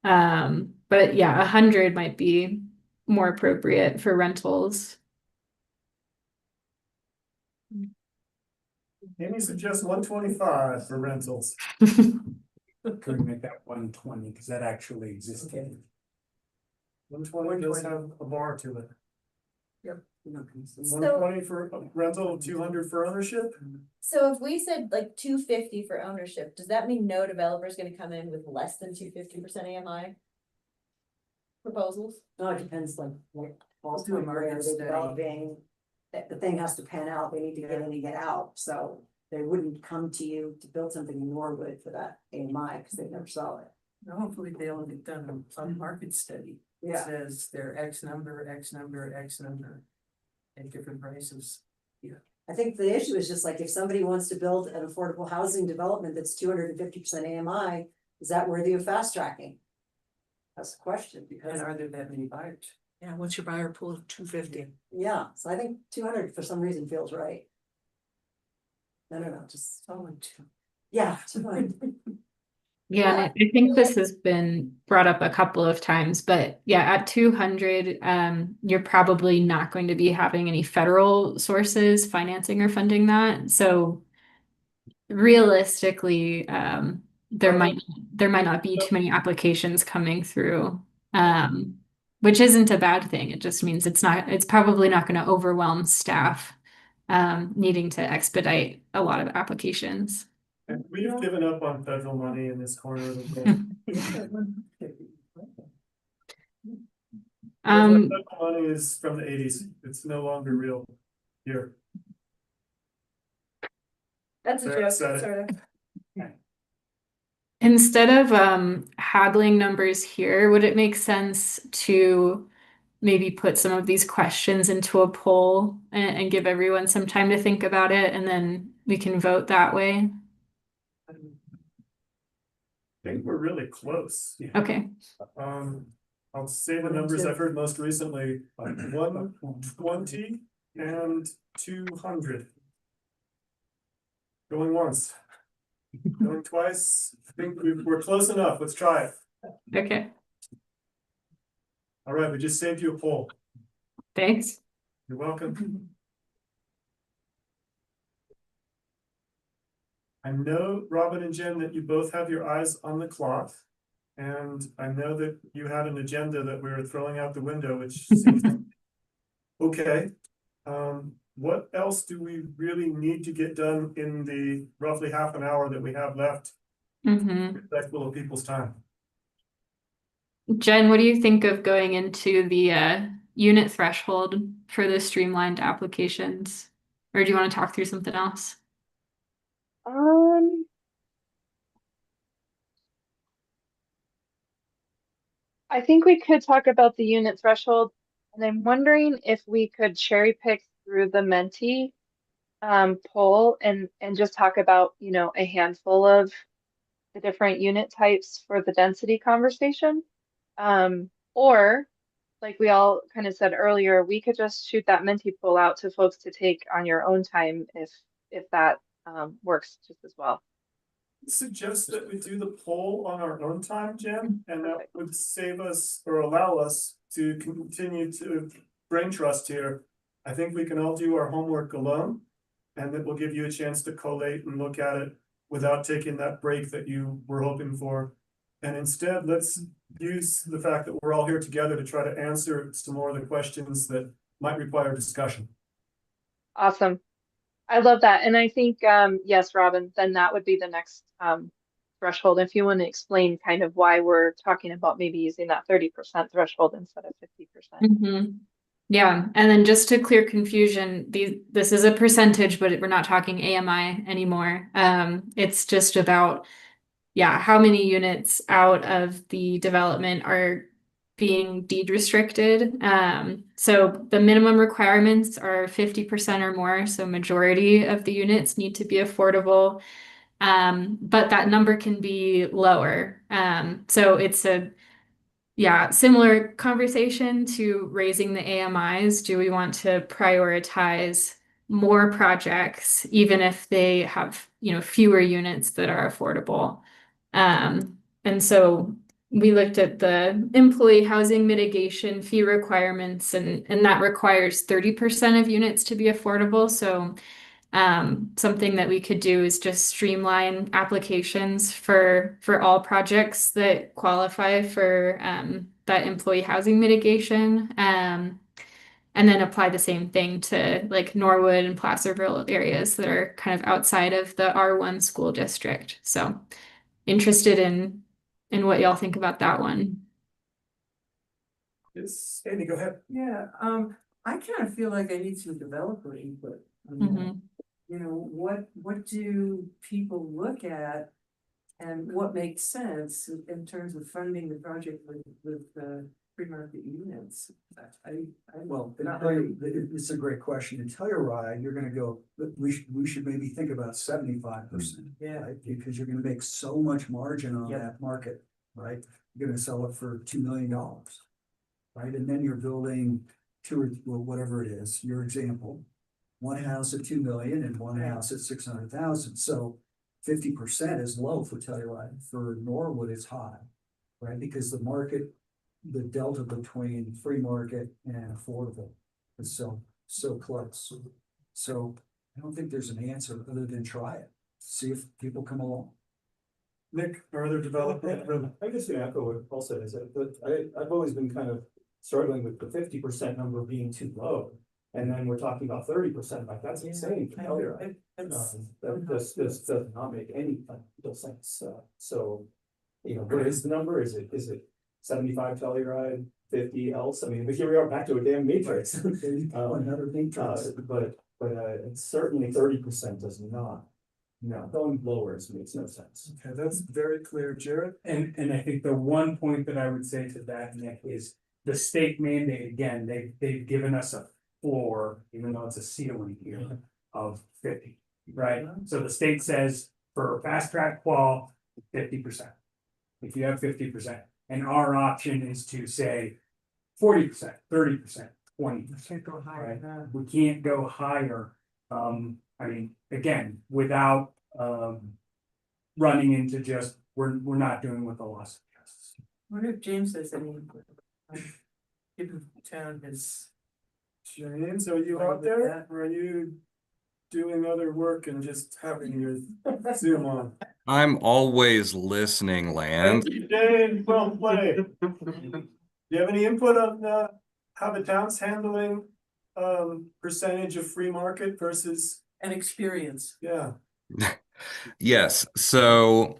But yeah, 100 might be more appropriate for rentals. Amy suggests 125 for rentals. Could we make that 120, because that actually existed. 120 does have a bar to it. Yep. 120 for rental, 200 for ownership? So if we said like 250 for ownership, does that mean no developer is gonna come in with less than 250% AMI? Proposals? No, it depends like what falls Do a from where market they're study. developing. The thing has to pan out, they need to get in and get out, so they wouldn't come to you to build something in Norwood for that AMI, because they never saw it. Hopefully they'll get done a market study. It Yeah. says they're X number, X number, X number at different prices. I think the issue is just like if somebody wants to build an affordable housing development that's 250% AMI, is that worthy of fast tracking? That's the question, because, And are there that many buyers? Yeah, what's your buyer pool of 250? yeah, so I think 200 for some reason feels right. I don't know, just, It's only two. yeah, 200. Yeah, and I think this has been brought up a couple of times, but yeah, at 200, you're probably not going to be having any federal sources financing or funding that. So realistically, there might not be too many applications coming through, which isn't a bad thing. It just means it's probably not going to overwhelm staff needing to expedite a lot of applications. We've given up on federal money in this corner of the world. Federal money is from the 80s. It's no longer real here. That's a Sarah joke, said it. sort of. Instead of haggling numbers here, would it make sense to maybe put some of these questions into a poll and give everyone some time to think about it, and then we can vote that way? I think we're really close. Okay. I'll say the numbers I've heard most recently, 120 and 200. Going once. Going twice. I think we're close enough. Let's try it. Okay. All right, we just saved you a poll. Thanks. You're welcome. I know, Robin and Jen, that you both have your eyes on the clock. And I know that you had an agenda that we were throwing out the window, which seems okay. What else do we really need to get done in the roughly half an hour that we have left? Respectful of people's time. Jen, what do you think of going into the unit threshold for the streamlined applications? Or do you want to talk through something else? I think we could talk about the unit threshold, and I'm wondering if we could cherry pick through the Menti poll and just talk about, you know, a handful of the different unit types for the density conversation. Or like we all kind of said earlier, we could just shoot that Menti poll out to folks to take on your own time if that works just as well. Suggest that we do the poll on our own time, Jen, and that would save us or allow us to continue to brain trust here. I think we can all do our homework alone, and it will give you a chance to collate and look at it without taking that break that you were hoping for. And instead, let's use the fact that we're all here together to try to answer some more of the questions that might require discussion. Awesome. I love that. And I think, yes, Robin, then that would be the next threshold. If you want to explain kind of why we're talking about maybe using that 30% threshold instead of 50%. Yeah, and then just to clear confusion, this is a percentage, but we're not talking AMI anymore. It's just about, yeah, how many units out of the development are being deed restricted. So the minimum requirements are 50% or more, so majority of the units need to be affordable. But that number can be lower. So it's a similar conversation to raising the AMIs. Do we want to prioritize more projects, even if they have, you know, fewer units that are affordable? And so we looked at the employee housing mitigation fee requirements, and that requires 30% of units to be affordable. So something that we could do is just streamline applications for all projects that qualify for that employee housing mitigation. And then apply the same thing to like Norwood and Placerville areas that are kind of outside of the R1 school district. So interested in what y'all think about that one. Yes, Amy, go ahead. Yeah, I kind of feel like I need some developer input. You know, what do people look at and what makes sense in terms of funding the project with free market units? It's a great question. In Telluride, you're gonna go, we should maybe think about 75%. Yeah. Right? Because you're gonna make so much margin on that market, right? You're gonna sell it for $2 million, right? And then you're building whatever it is, your example, one house at 2 million and one house at 600,000. So 50% is low for Telluride. For Norwood, it's high, right? Because the market, the delta between free market and affordable is so close. So I don't think there's an answer other than try it. See if people come along. Nick, further development. I guess the echo what Paul said is that I've always been kind of struggling with the 50% number being too low. And then we're talking about 30%, like that's insane. That does not make any financial sense. So, you know, what is the number? Is it 75 Telluride, 50 else? I mean, but here we are back to a damn matrix. Another matrix. But it's certainly 30% does not. No, going lower makes no sense. Okay, that's very clear, Jared. And I think the one point that I would say to that, Nick, is the state mandate, again, they've given us a floor, even though it's a ceiling here, of 50, right? So the state says for fast track qual, 50%. If you have 50%, and our option is to say 40%, 30%, 20%. Can't go higher. Right? We can't go higher. I mean, again, without running into just we're not doing what the law suggests. I wonder if James has any input. Given the town has. James, are you out there? Are you doing other work and just having your Zoom on. I'm always listening, Lance. Thank you, Dave, well played. Do you have any input on how the town's handling percentage of free market versus, An experience. yeah. Yes, so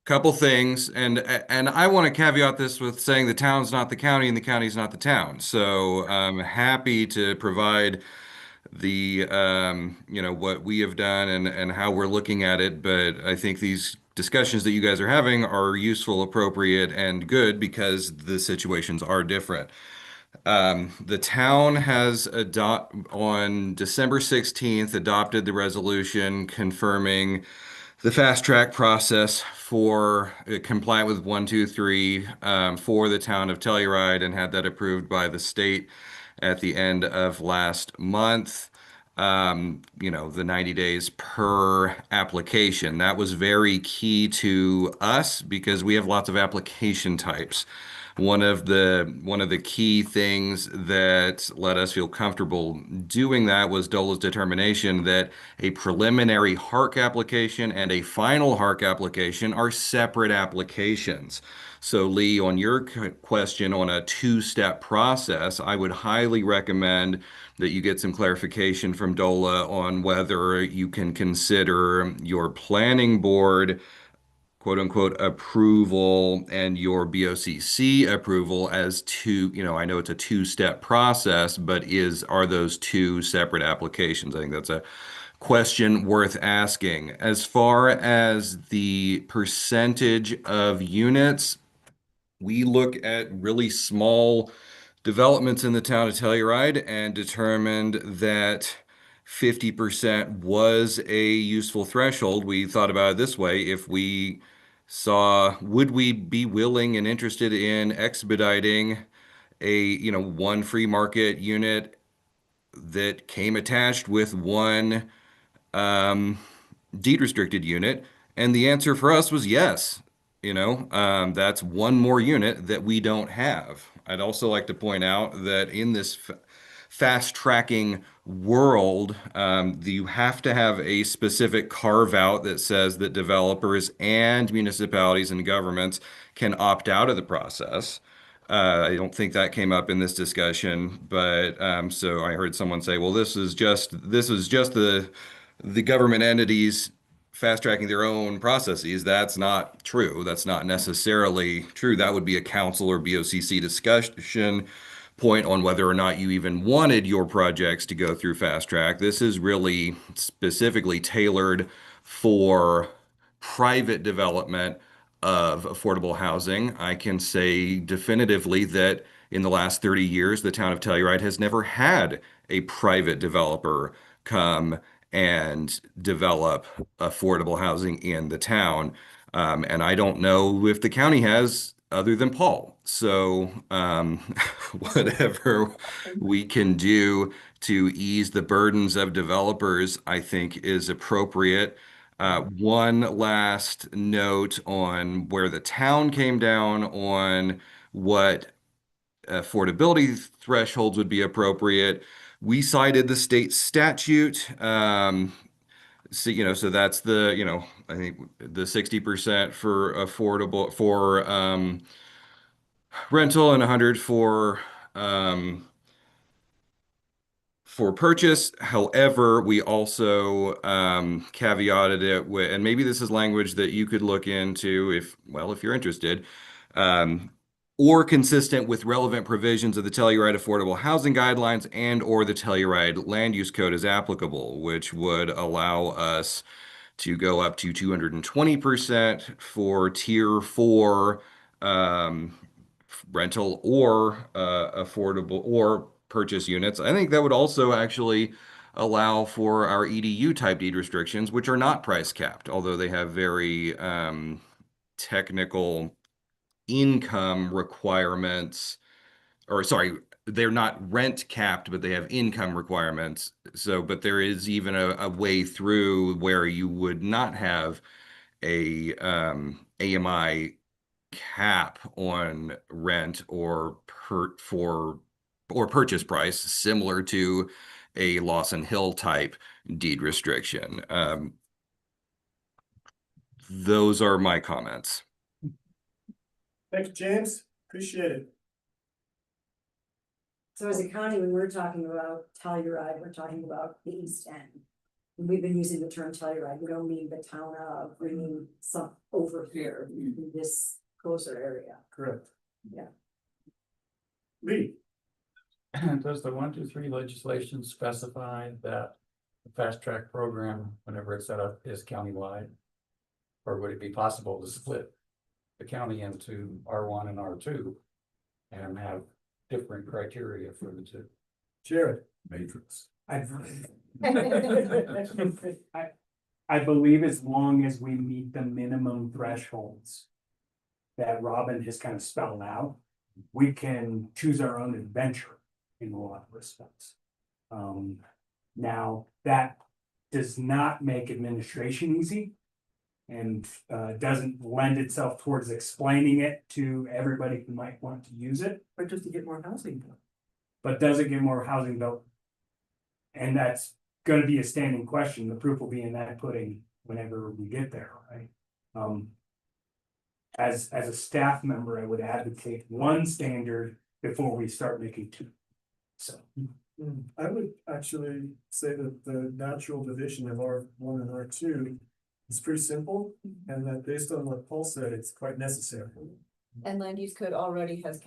couple things, and I want to caveat this with saying the town's not the county and the county's not the town. So I'm happy to provide the what we have done and how we're looking at it, but I think these discussions that you guys are having are useful, appropriate, and good because the situations are different. The town has on December 16th adopted the resolution confirming the fast track process for compliant with 123 for the town of Telluride and had that approved by the state at the end of last month. The 90 days per application. That was very key to us because we have lots of application types. One of the key things that let us feel comfortable doing that was DOLA's determination that a preliminary HARC application and a final HARC application are separate applications. So Lee, on your question on a two-step process, I would highly recommend that you get some clarification from DOLA on whether you can consider your planning board quote unquote approval and your BOCC approval as two, I know it's a two-step process, but are those two separate applications? I think that's a question worth asking. As far as the percentage of units, we look at really small developments in the town of Telluride and determined that 50% was a useful threshold. We thought about it this way. If we would we be willing and interested in expediting one free market unit that came attached with one deed restricted unit? And the answer for us was yes. That's one more unit that we don't have. I'd also like to point out that in this fast tracking world, you have to have a specific carve out that says that developers and municipalities and governments can opt out of the process. I don't think that came up in this discussion, but so I heard someone say, "Well, this is just the government entities fast tracking their own processes." That's not true. That's not necessarily true. That would be a council or BOCC discussion point on whether or not you even wanted your projects to go through fast track. This is really specifically tailored for private development of affordable housing. I can say definitively that in the last 30 years, the town of Telluride has never had a private developer come and develop affordable housing in the town. And I don't know if the county has other than Paul. So whatever we can do to ease the burdens of developers, I think is appropriate. One last note on where the town came down on what affordability thresholds would be appropriate. We cited the state statute. So that's I think the 60% for affordable for rental and 100 for purchase. However, we also caveated it with, and maybe this is language that you could look into if you're interested, or consistent with relevant provisions of the Telluride Affordable Housing Guidelines and or the Telluride Land Use Code as applicable, which would allow us to go up to 220% for tier 4 rental or affordable or purchase units. I think that would also actually allow for our EDU type deed restrictions, which are not price capped, although they have very technical income requirements, or sorry, they're not rent capped, but they have income requirements. So, but there is even a way through where you would not have a AMI cap on rent or purchase price, similar to a Lawson Hill type deed restriction. Those are my comments. Thank you, James. Appreciate it. So as a county, when we're talking about Telluride, we're talking about the East End. And we've been using the term Telluride, we don't mean the town of, we mean some over here, in this closer area. Correct. Yeah. Lee, Does the 1, 2, 3 legislation specify that the fast track program, whenever it's set up, is countywide? Or would it be possible to split the county into R1 and R2 and have different criteria for the two? Jared. Matrix. I believe as long as we meet the minimum thresholds that Robin has kind of spelled out, we can choose our own adventure in a lot of respects. Now, that does not make administration easy and doesn't lend itself towards explaining it to everybody who might want to use it. But just to get more housing built. But does it get more housing built? And that's gonna be a standing question. The proof will be in that pudding whenever we get there, right? As a staff member, I would advocate one standard before we start making two. So. I would actually say that the natural division of R1 and R2 is pretty simple, and that based on what Paul said, it's quite necessary. And land use code already has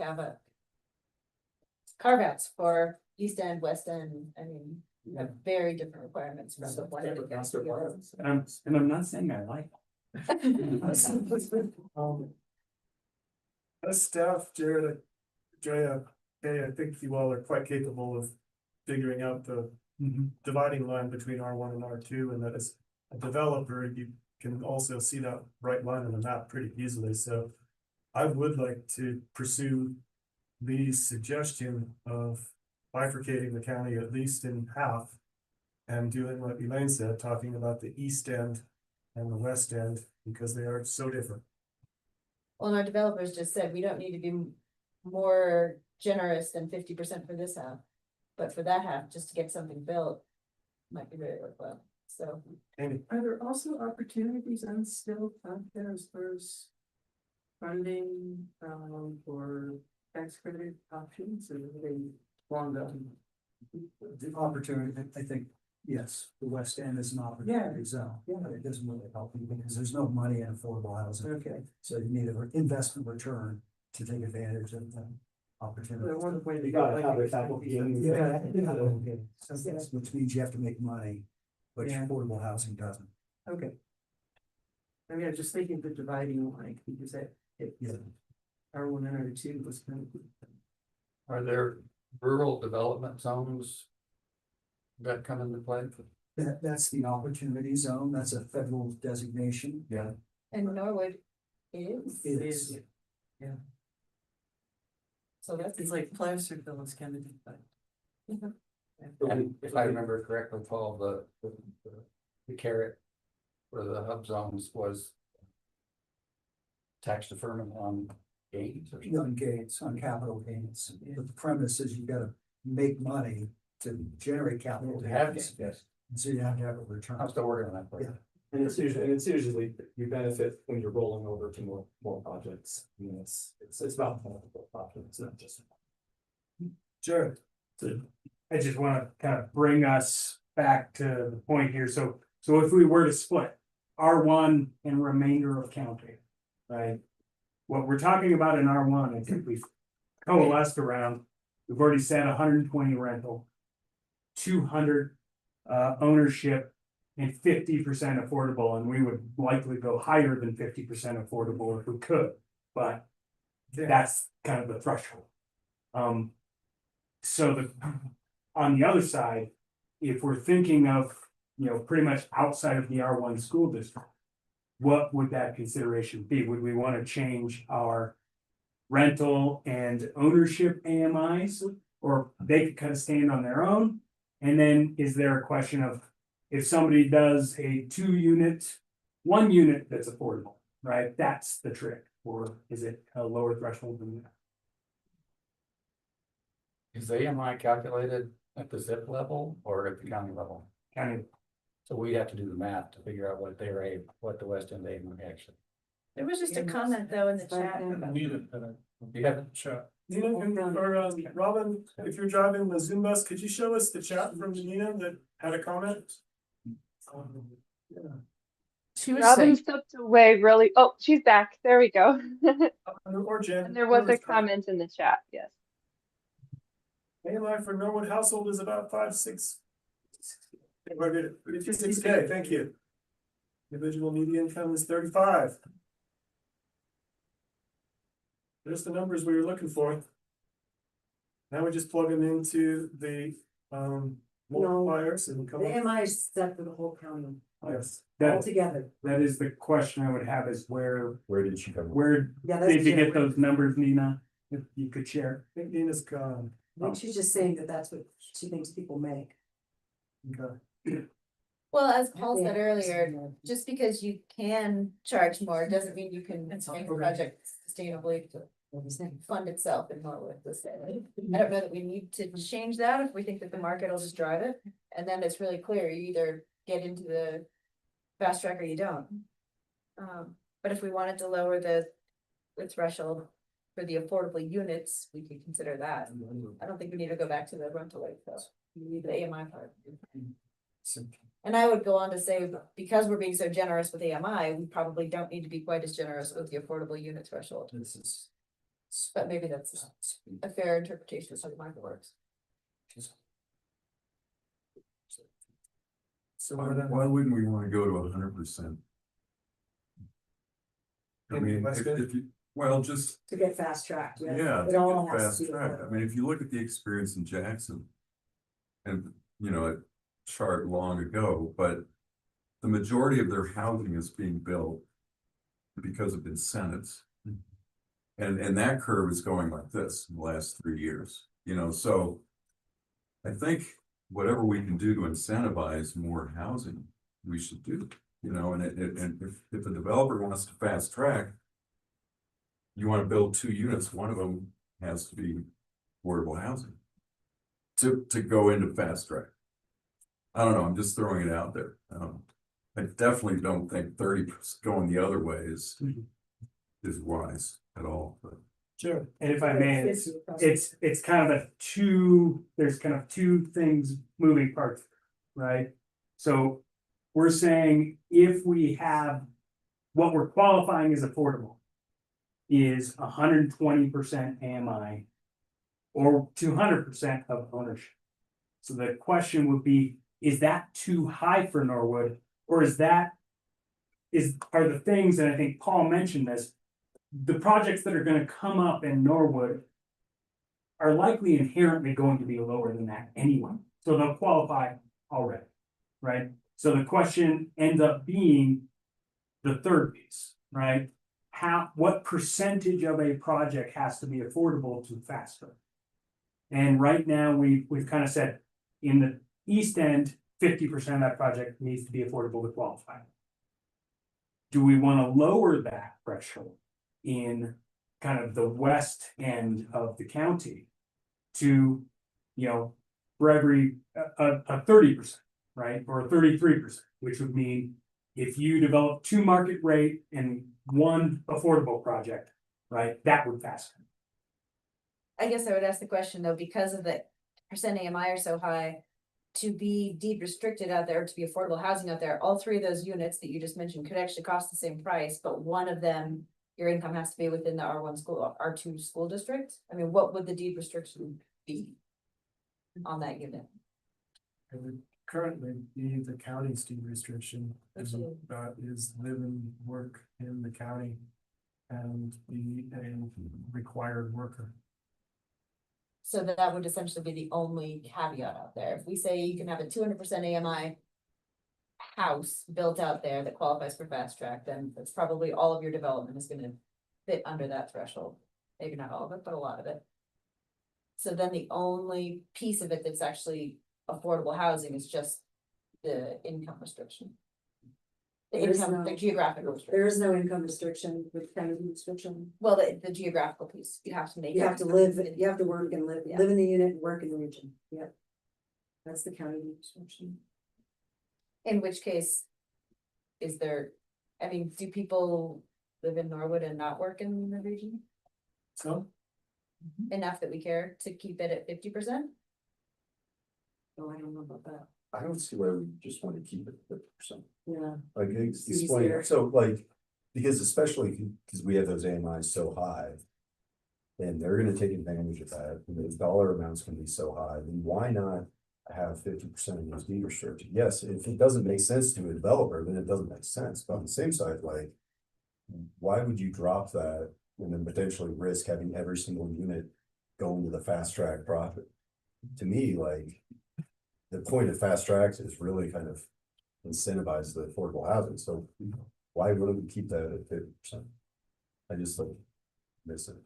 carve-outs for East End, West End, I mean, you have very different requirements from the one. And I'm not saying I like. As staff, Jared, Drea, hey, I think you all are quite capable of figuring out the dividing line between R1 and R2, and that as a developer, you can also see that bright line on the map pretty easily. So I would like to pursue Lee's suggestion of bifurcating the county at least in half and doing what Elaine said, talking about the East End and the West End, because they are so different. Well, and our developers just said, we don't need to be more generous than 50% for this half. But for that half, just to get something built, might be very worthwhile, so. Amy, Are there also opportunities on still out there as far as funding, or tax credit options, or are they long done? The opportunity, I think, yes, the West End is an opportunity zone. Yeah, it doesn't really help you because there's no money in affordable housing. Okay. So you need an investment return to take advantage of the opportunity. Well, one way to You go, gotta like, have if- it that way. Which means you have to make money, which Yeah. affordable housing doesn't. Okay. I mean, I'm just thinking of the dividing line, because Yeah. R1 and R2 was kind of. Are there rural development zones that come into play? That's the opportunity zone. That's a federal designation. Yeah. And Norwood is, It is. Yeah. so that's. It's like Placerville is kind of divided. And if I remember correctly, Paul, the carrot for the hub zones was tax deferment on gains or something. On gains, on capital gains. But the premise is you gotta make money to generate capital gains. Yes, So you have to have a return. I'm still working on that part. Yeah. And it's usually you benefit when you're rolling over to more projects. I mean, it's about multiple projects, not just. Jared. I just want to kind of bring us back to the point here. So if we were to split R1 and remainder of county, right? What we're talking about in R1, I think we've coalesced around, we've already said 120 rental, 200 ownership, and 50% affordable, and we would likely go higher than 50% affordable if we could, but that's kind of the threshold. So on the other side, if we're thinking of, pretty much outside of the R1 school district, what would that consideration be? Would we want to change our rental and ownership AMIs, or they could kind of stand on their own? And then is there a question of if somebody does a 1 unit that's affordable, right? That's the trick, or is it a lower threshold than that? Is the AMI calculated At the zip level or at the county level? County, So we'd have to do the math to figure out what they're able, what the West End aid would actually. There was just a comment though in the chat. You haven't Nina, Robin, if you're driving the Zoom bus, could you show us the chat from Nina that had a comment? She was Robin saying, stepped away really, oh, she's back. There we go. Or Jen. And there was a comment in the chat, yes. AMI for Norwood household is about 56K, thank you. Individual median income is 35. There's the numbers we were looking for. Now we just plug them into the multipliers and come The up. MI is set for the whole county Yes. altogether. that is the question I would have is where Where did she come? did you get those numbers, Nina? If you could share. I think Nina's gone. I think she's just saying that that's what she thinks people make. Okay. Well, as Paul said earlier, just because you can charge more doesn't mean you can make a project sustainably to fund itself in Norwood. I don't know that we need to change that if we think that the market will just drive it. And then it's really clear, you either get into the fast track or you don't. But if we wanted to lower the threshold for the affordable units, we could consider that. I don't think we need to go back to the rental rate though. We need the AMI part. And I would go on to say, because we're being so generous with AMI, we probably don't need to be quite as generous with the affordable unit threshold. But maybe that's a fair interpretation of how the market works. So Why wouldn't we want to go to 100%? I mean, if you, well, just, To get fast tracked, yeah, It all to has get to fast be track. affordable. I mean, if you look at the experience in Jackson. And, you know, a chart long ago, but the majority of their housing is being built because of incentives. And that curve is going like this in the last 3 years, you know, so I think whatever we can do to incentivize more housing, we should do, you know, and if a developer wants to fast track, you want to build 2 units, one of them has to be affordable housing to go into fast track. I don't know, I'm just throwing it out there. I definitely don't think 30% going the other way is wise at all, but. Sure. And if I may, it's kind of there's kind of two things moving parts, right? So we're saying if we have, what we're qualifying as affordable is 120% AMI or 200% of ownership. So the question would be, is that too high for Norwood? Or are the things, and I think Paul mentioned this, the projects that are gonna come up in Norwood are likely inherently going to be lower than that anyway. So they'll qualify already, right? So the question ends up being the third piece, right? What percentage of a project has to be affordable to fast track? And right now, we've kind of said in the east end, 50% of that project needs to be affordable to qualify. Do we want to lower that threshold in kind of the west end of the county to, you know, for every a 30%, right? Or a 33%, which would mean if you develop 2 market rate and 1 affordable project, right, that would fast track. I guess I would ask the question though, because of the percent AMI are so high, to be deed restricted out there, to be affordable housing out there, all 3 of those units that you just mentioned could actually cost the same price, but one of them, your income has to be within the R1 school, R2 school district. I mean, what would the deed restriction be on that unit? It would currently be the county's deed restriction, is live and work in the county and be a required worker. So that would essentially be the only caveat out there. If we say you can have a 200% AMI house built out there that qualifies for fast track, then that's probably all of your development is gonna fit under that threshold. Maybe not all of it, but a lot of it. So then the only piece of it that's actually affordable housing is just the income restriction. The There geographical restriction. There is no income restriction with county restriction. Well, the geographical piece, you have to make. You have to live, you have to work and live in the unit and work in the region, yeah. That's the county restriction. In which case, is there, I mean, do people live in Norwood and not work in the region So, enough that we care to keep it at 50%? Oh, I don't know about that. I don't see why we just want to keep it 50%. Yeah. Like, it's Easier. explain, so like, because especially because we have those AMIs so high. And they're gonna take advantage of that, and those dollar amounts can be so high, then why not have 50% of those deed restricted? Yes, if it doesn't make sense to a developer, then it doesn't make sense, but on the same side, like. Why would you drop that and then potentially risk having every single unit going to the fast track profit? To me, like, the point of fast tracks is really kind of incentivize the affordable housing, so why wouldn't we keep that at 50%? I just like miss it.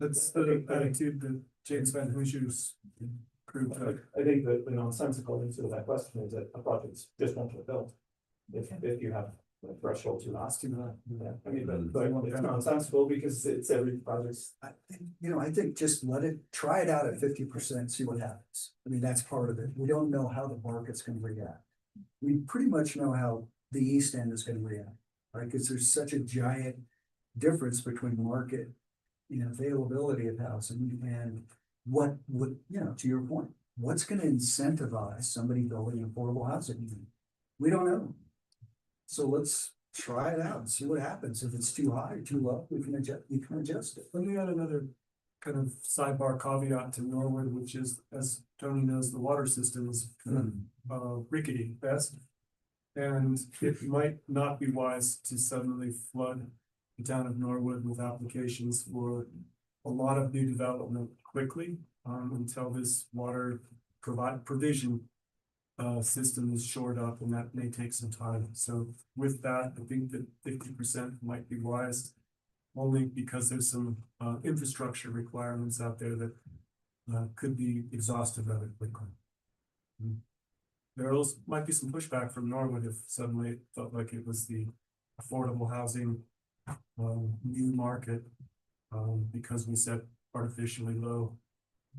that's the attitude that James Van Hoosier's group took. I think that the nonsensical answer to that question is that a project's just not gonna build. If you have a threshold too high. Yeah, I mean, but it's nonsensical because it's every project's. I think just let it, try it out at 50%, see what happens. I mean, that's part of it. We don't know how the market's gonna react. We pretty much know how the East End is gonna react, right? Because there's such a giant difference between market, availability of housing and what would, to your point, what's gonna incentivize somebody building affordable housing? We don't know. So let's try it out and see what happens. If it's too high or too low, we can adjust it. Let me add another kind of sidebar caveat to Norwood, which is, as Tony knows, the water system is kind of rickety best. And it might not be wise to suddenly flood the town of Norwood with applications for a lot of new development quickly, until this water provision system is shored up, and that may take some time. So with that, I think that 50% might be wise, only because there's some infrastructure requirements out there that could be exhausted rather quickly. There also might be some pushback from Norwood if suddenly it felt like it was the affordable housing new market, because we set artificially low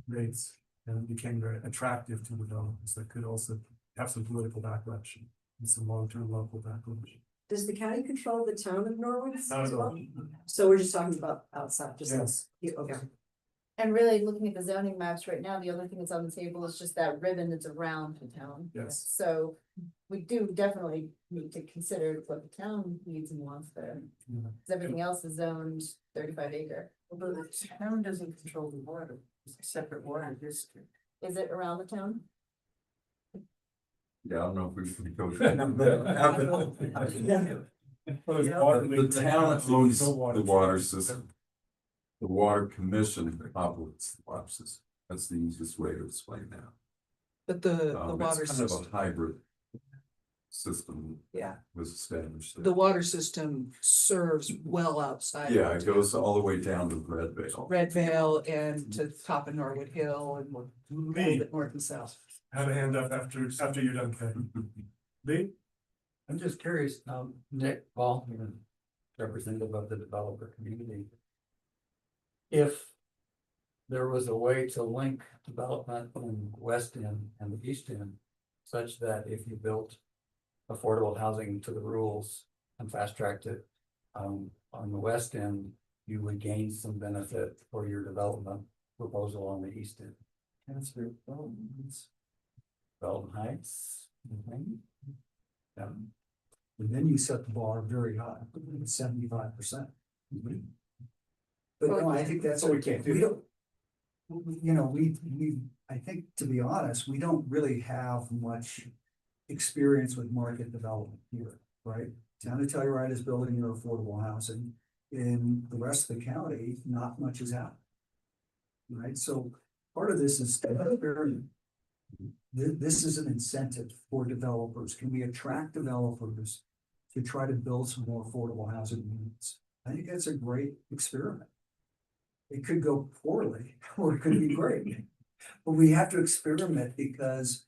rates and it became very attractive to developers that could also have some political backlash and some long-term local backlash. Does the county control the town of Norwood? Not at all. So we're just talking about outside, just. Yes. Okay. And really looking at the zoning maps right now, the only thing that's on the table is just that ribbon that's around the town. Yes. So we do definitely need to consider what the town needs and wants there. Yeah. 'Cause everything else is zoned 35 acre. But the town doesn't control the water, it's a separate water district. Is it around the town? Yeah, I don't know if we should go. The town owns the water system. The water commission operates the water system. That's the easiest way to explain that. But the water It's kind of system, a hybrid system yeah, was established. the water system serves well outside. of Yeah, it town. goes all the way down to Red Vale. Red Vale and to top of Norwood Hill and a little bit north and south. Have a hand up after you're done, Kay. Lee? I'm just curious, Nick, Paul, representative of the developer community. If there was a way to link development in the West End and the East End, such that if you built affordable housing to the rules and fast tracked it, on the West End, you would gain some benefit for your development proposal on the East End. Cancer developments. Development Heights. Yeah. And then you set the bar very high, 75%. But no, I think that's. So we can't do We don't. I think, to be honest, we don't really have much experience with market development here, right? Town of Telluride is building their affordable housing. In the rest of the county, not much is happening. Right, so part of this is this is an incentive for developers. Can we attract developers to try to build some more affordable housing units? I think that's a great experiment. It could go poorly or it could be great, but we have to experiment because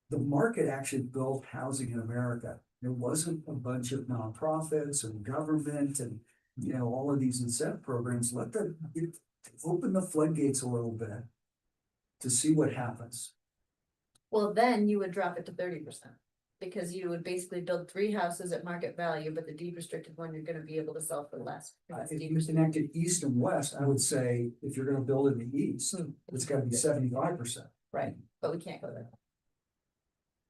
the market actually built housing in America. There wasn't a bunch of nonprofits and government and, all of these incentive programs. Open the floodgates a little bit to see what happens. Well, then you would drop it to 30%. Because you would basically build 3 houses at market value, but the deed restricted one, you're gonna be able to sell for less. because it's If deed you restricted. connected east and west, I would say if you're gonna build in the east, it's gotta be 75%. Right, but we can't go there.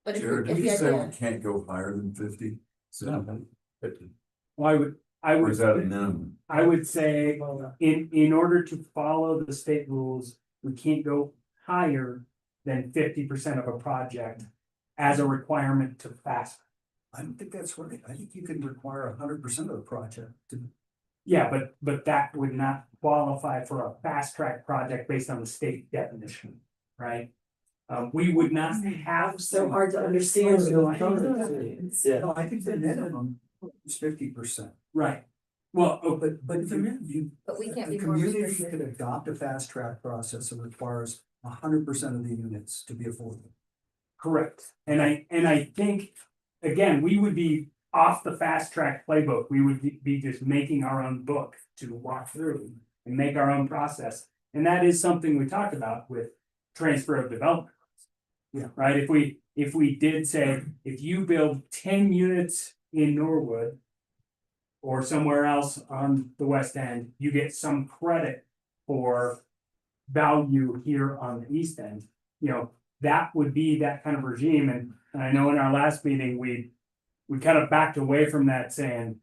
But if, Jared, if did the you say we idea, can't go higher than 50? No, 50. Well, I Or would, is that a minimum? I would say, in order to follow the state rules, we can't go higher than 50% of a project as a requirement to fast. I don't think that's right. I think you can require 100% of the project to. Yeah, but that would not qualify for a fast track project based on the state definition, right? We would not have. So hard to understand. No, I think the minimum is 50%. Right. Well, But if you. But we can't the be more community restrictive. could adopt a fast track process that requires 100% of the units to be affordable. correct. And I think, again, we would be off the fast track playbook. We would be just making our own book to walk through and make our own process. And that is something we talked about with transfer of development. Yeah. Right? If we did say, if you build 10 units in Norwood or somewhere else on the west end, you get some credit for value here on the east end. You know, that would be that kind of regime. And I know in our last meeting, we kind of backed away from that saying,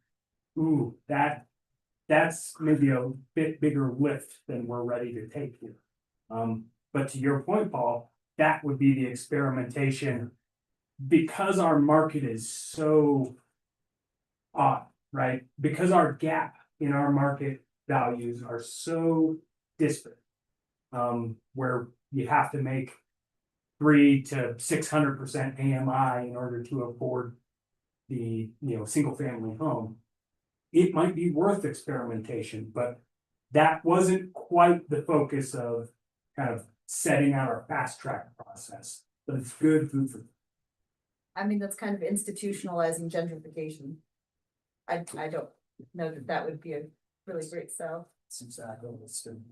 ooh, that's maybe a bit bigger lift than we're ready to take here. But to your point, Paul, that would be the experimentation because our market is so odd, right? Because our gap in our market values are so disparate. Where you have to make 300 to 600% AMI in order to afford the, single family home. It might be worth experimentation, but that wasn't quite the focus of kind of setting out our fast track process, but it's good food for. I mean, that's kind of institutionalizing gentrification. I don't know that would be a really great sell. That's exactly what it's doing.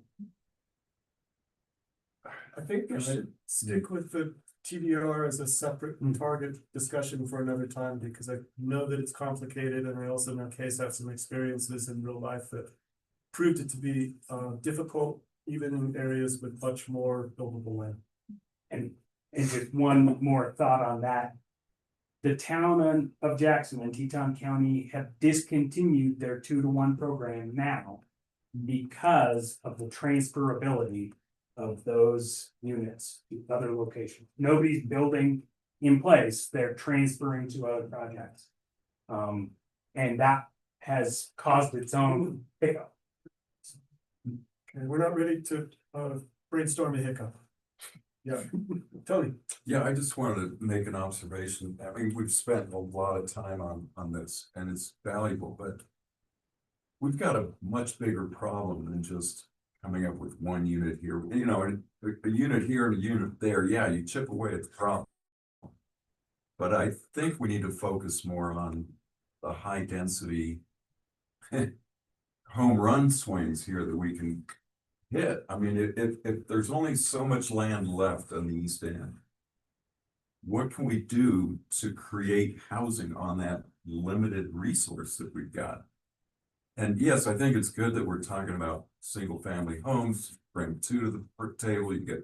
I think we should stick with the TDR as a separate target discussion for another time, because I know that it's complicated, and I also know Case have some experiences in real life that proved it to be difficult, even in areas with much more buildable land. And just one more thought on that. The town of Jackson and Teton County have discontinued their 2-to-1 program now because of the transferability of those units to other locations. Nobody's building in place, they're transferring to other projects. And that has caused its own hiccup. Okay, we're not ready to brainstorm a hiccup. Yeah, Tony. Yeah, I just wanted to make an observation. I mean, we've spent a lot of time on this and it's valuable, but we've got a much bigger problem than just coming up with one unit here, and a unit here and a unit there. Yeah, you chip away at the problem. But I think we need to focus more on the high density home run swings here that we can hit. I mean, if there's only so much land left on the east end, what can we do to create housing on that limited resource that we've got? And yes, I think it's good that we're talking about single family homes, bring 2 to the table, you get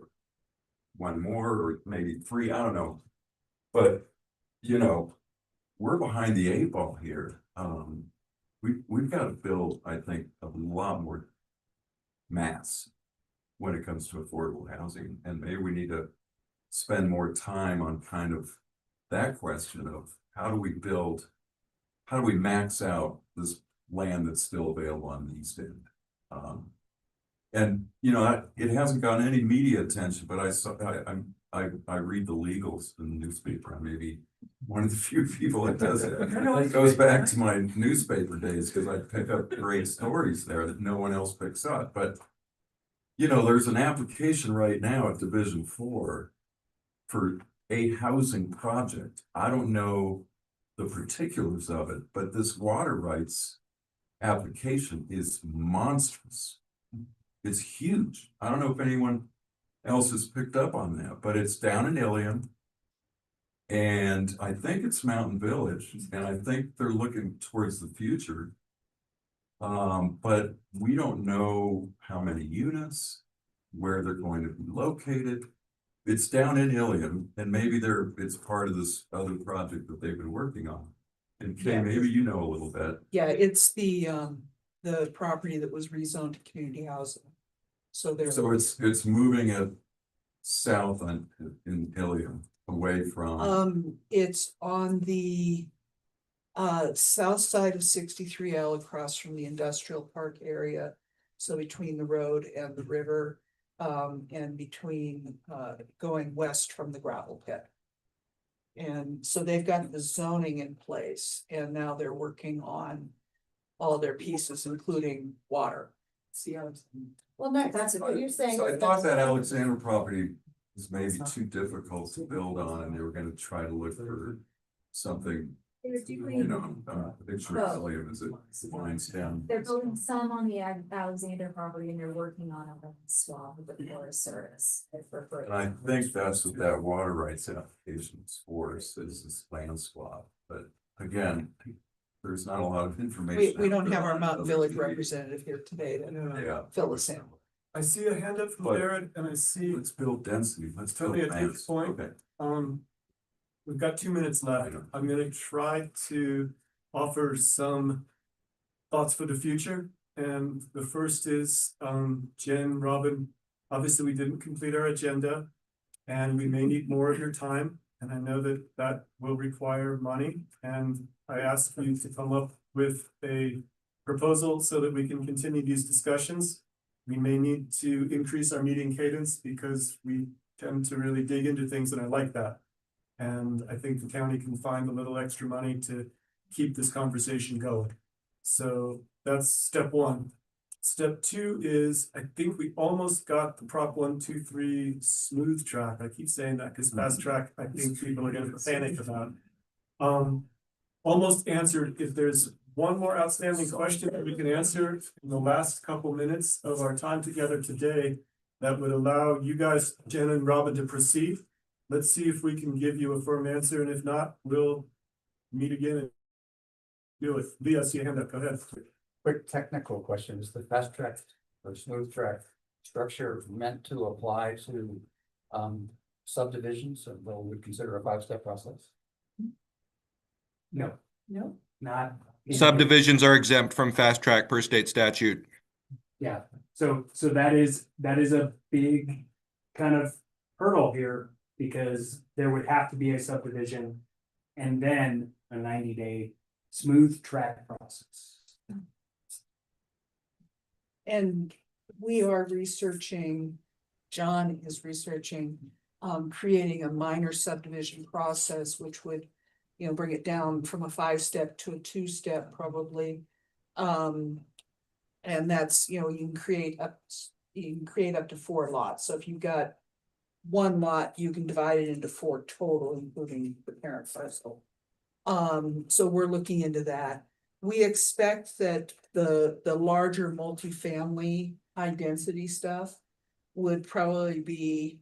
1 more or maybe 3, I don't know. But, we're behind the 8 ball here. We've got to build, I think, a lot more mass when it comes to affordable housing. And maybe we need to spend more time on kind of that question of how do we max out this land that's still available on the east end. And it hasn't gotten any media attention, but I read the legals in the newspaper. I may be one of the few people that does it. It goes back to my newspaper days because I pick up great stories there that no one else picks up. But there's an application right now at Division 4 for a housing project. I don't know the particulars of it, but this water rights application is monstrous. It's huge. I don't know if anyone else has picked up on that, but it's down in Ilium. And I think it's Mountain Village, and I think they're looking towards the future. But we don't know how many units, where they're going to be located. It's down in Ilium, and maybe it's part of this other project that they've been working on. And Kay, Yeah. maybe you know a little bit. Yeah, it's the property that was rezoned to community housing. So there's. So it's moving it south in Ilium, away from. It's on the south side of 63L across from the industrial park area. So between the road and the river, and between going west from the gravel pit. And so they've got the zoning in place, and now they're working on all their pieces, including water. See how it's. Well, no, that's what you're saying. So I is thought that that's- Alexander property was maybe too difficult to build on, and they were gonna try to look for something, you know, picture of Ilium as it winds down. They're building some on the Alexander property and they're working on a swap with the Forest Service. And I think that's what that water rights application is for, is this land swap, but again, there's not a lot of information. We don't have our Mountain Village representative here today to Yeah. fill us in. I see a hand up from But- Jared and I see, Let's build density, let's build Totally, I take your plants. point. Okay. we've got 2 minutes left. I'm gonna try to offer some thoughts for the future. And the first is, Jen, Robin, obviously we didn't complete our agenda and we may need more of your time. And I know that that will require money. And I ask you to come up with a proposal so that we can continue these discussions. We may need to increase our meeting cadence because we tend to really dig into things and I like that. And I think the county can find a little extra money to keep this conversation going. So that's step one. Step two is, I think we almost got the Prop 123 smooth track. I keep saying that because fast track, I think people are gonna panic about. Almost answered. If there's one more outstanding question that we can answer in the last couple minutes of our time together today, that would allow you guys, Jen and Robin, to proceed. Let's see if we can give you a firm answer, and if not, we'll meet again and do it. Leah, I see your hand up. Go ahead. Quick technical question, is the fast track or smooth track structure meant to apply to subdivisions and what we would consider a 5-step process? No, No. not. Subdivisions are exempt from fast track per state statute. Yeah, so that is a big kind of hurdle here, because there would have to be a subdivision and then a 90-day smooth track process. And we are researching, John is researching, creating a minor subdivision process, which would, you know, bring it down from a 5-step to a 2-step probably. And that's, you know, you can create up to 4 lots. So if you've got 1 lot, you can divide it into 4 total, including the parent parcel. So we're looking into that. We expect that the larger multifamily high density stuff would probably be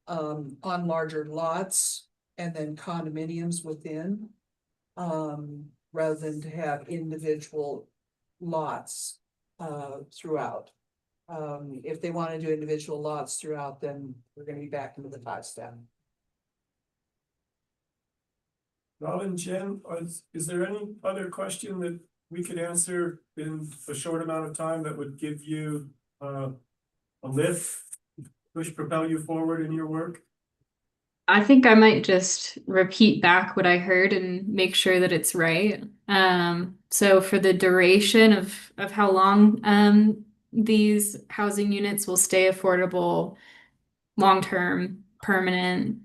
on larger lots and then condominiums within, rather than to have individual lots throughout. If they want to do individual lots throughout, then we're going to be back into the 5-step. Robin, Jen, is there any other question that we could answer in a short amount of time that would give you a lift, propel you forward in your work? I think I might just repeat back what I heard and make sure that it's right. So for the duration of how long these housing units will stay affordable, long-term, permanent,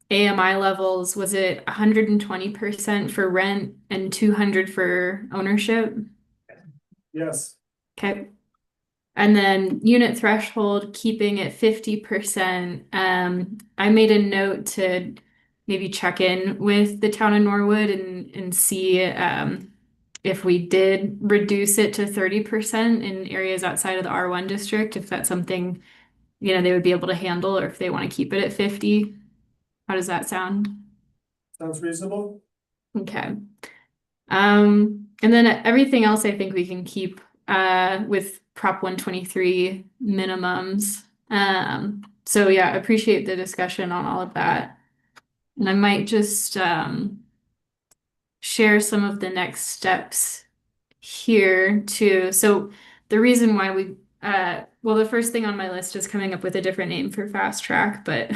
AMI levels, was it 120% for rent and 200 for ownership? Yes. Okay. And then unit threshold, keeping it 50%. I made a note to maybe check in with the town of Norwood and see if we did reduce it to 30% in areas outside of the R1 district, if that's something, you know, they would be able to handle, or if they want to keep it at 50. How does that sound? Sounds reasonable? Okay. And then everything else I think we can keep with Prop 123 minimums. So yeah, appreciate the discussion on all of that. And I might just share some of the next steps here too. So the reason why well, the first thing on my list is coming up with a different name for fast track, but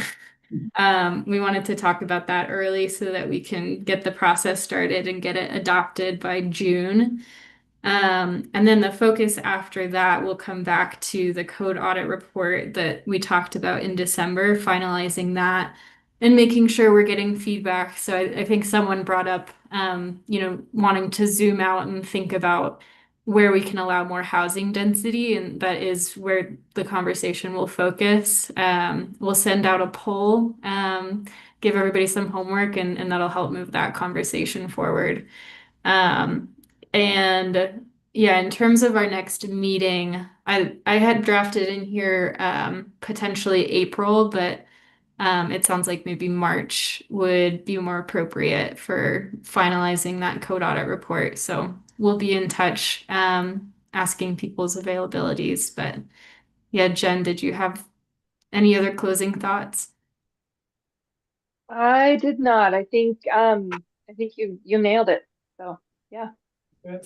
we wanted to talk about that early so that we can get the process started and get it adopted by June. And then the focus after that will come back to the code audit report that we talked about in December, finalizing that and making sure we're getting feedback. So I think someone brought up, wanting to zoom out and think about where we can allow more housing density, and that is where the conversation will focus. We'll send out a poll, give everybody some homework, and that'll help move that conversation forward. And yeah, in terms of our next meeting, I had drafted in here potentially April, but it sounds like maybe March would be more appropriate for finalizing that code audit report. So we'll be in touch asking people's availabilities. But yeah, Jen, did you have any other closing thoughts? I did not. I think you nailed it. So yeah.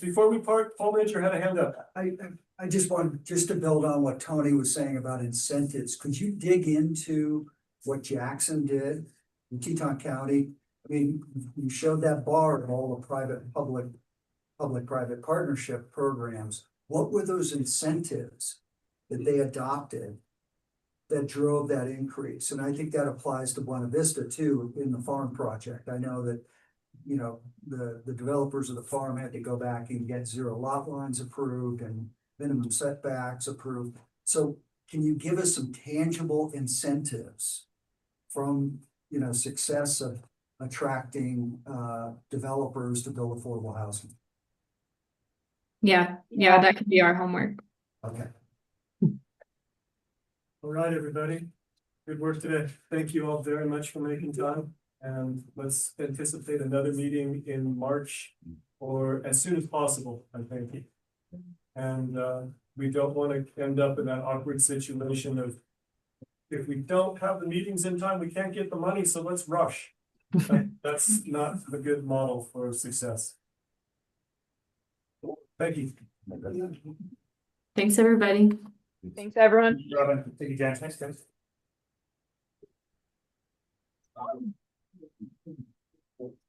Before we part, Paul Major had a hand up. I just want, just to build on what Tony was saying about incentives, could you dig into what Jackson did in Teton County? I mean, you showed that bar of all the public-private partnership programs. What were those incentives that they adopted that drove that increase? And I think that applies to Buena Vista too, in the farm project. I know that, you know, the developers of the farm had to go back and get 0 lot lines approved and minimum setbacks approved. So can you give us some tangible incentives from, you know, success of attracting developers to build affordable housing? Yeah, that could be our homework. Okay. All right, everybody. Good work today. Thank you all very much for making time. And let's anticipate another meeting in March or as soon as possible, I think. And we don't want to end up in that awkward situation of if we don't have the meetings in time, we can't get the money, so let's rush. That's not a good model for success. Thank you. Thanks, everybody. Thanks, everyone. Robin, thank you, Jen. Thanks, guys.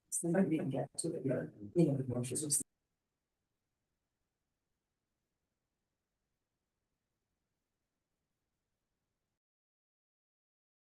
Somebody can get to it, you know,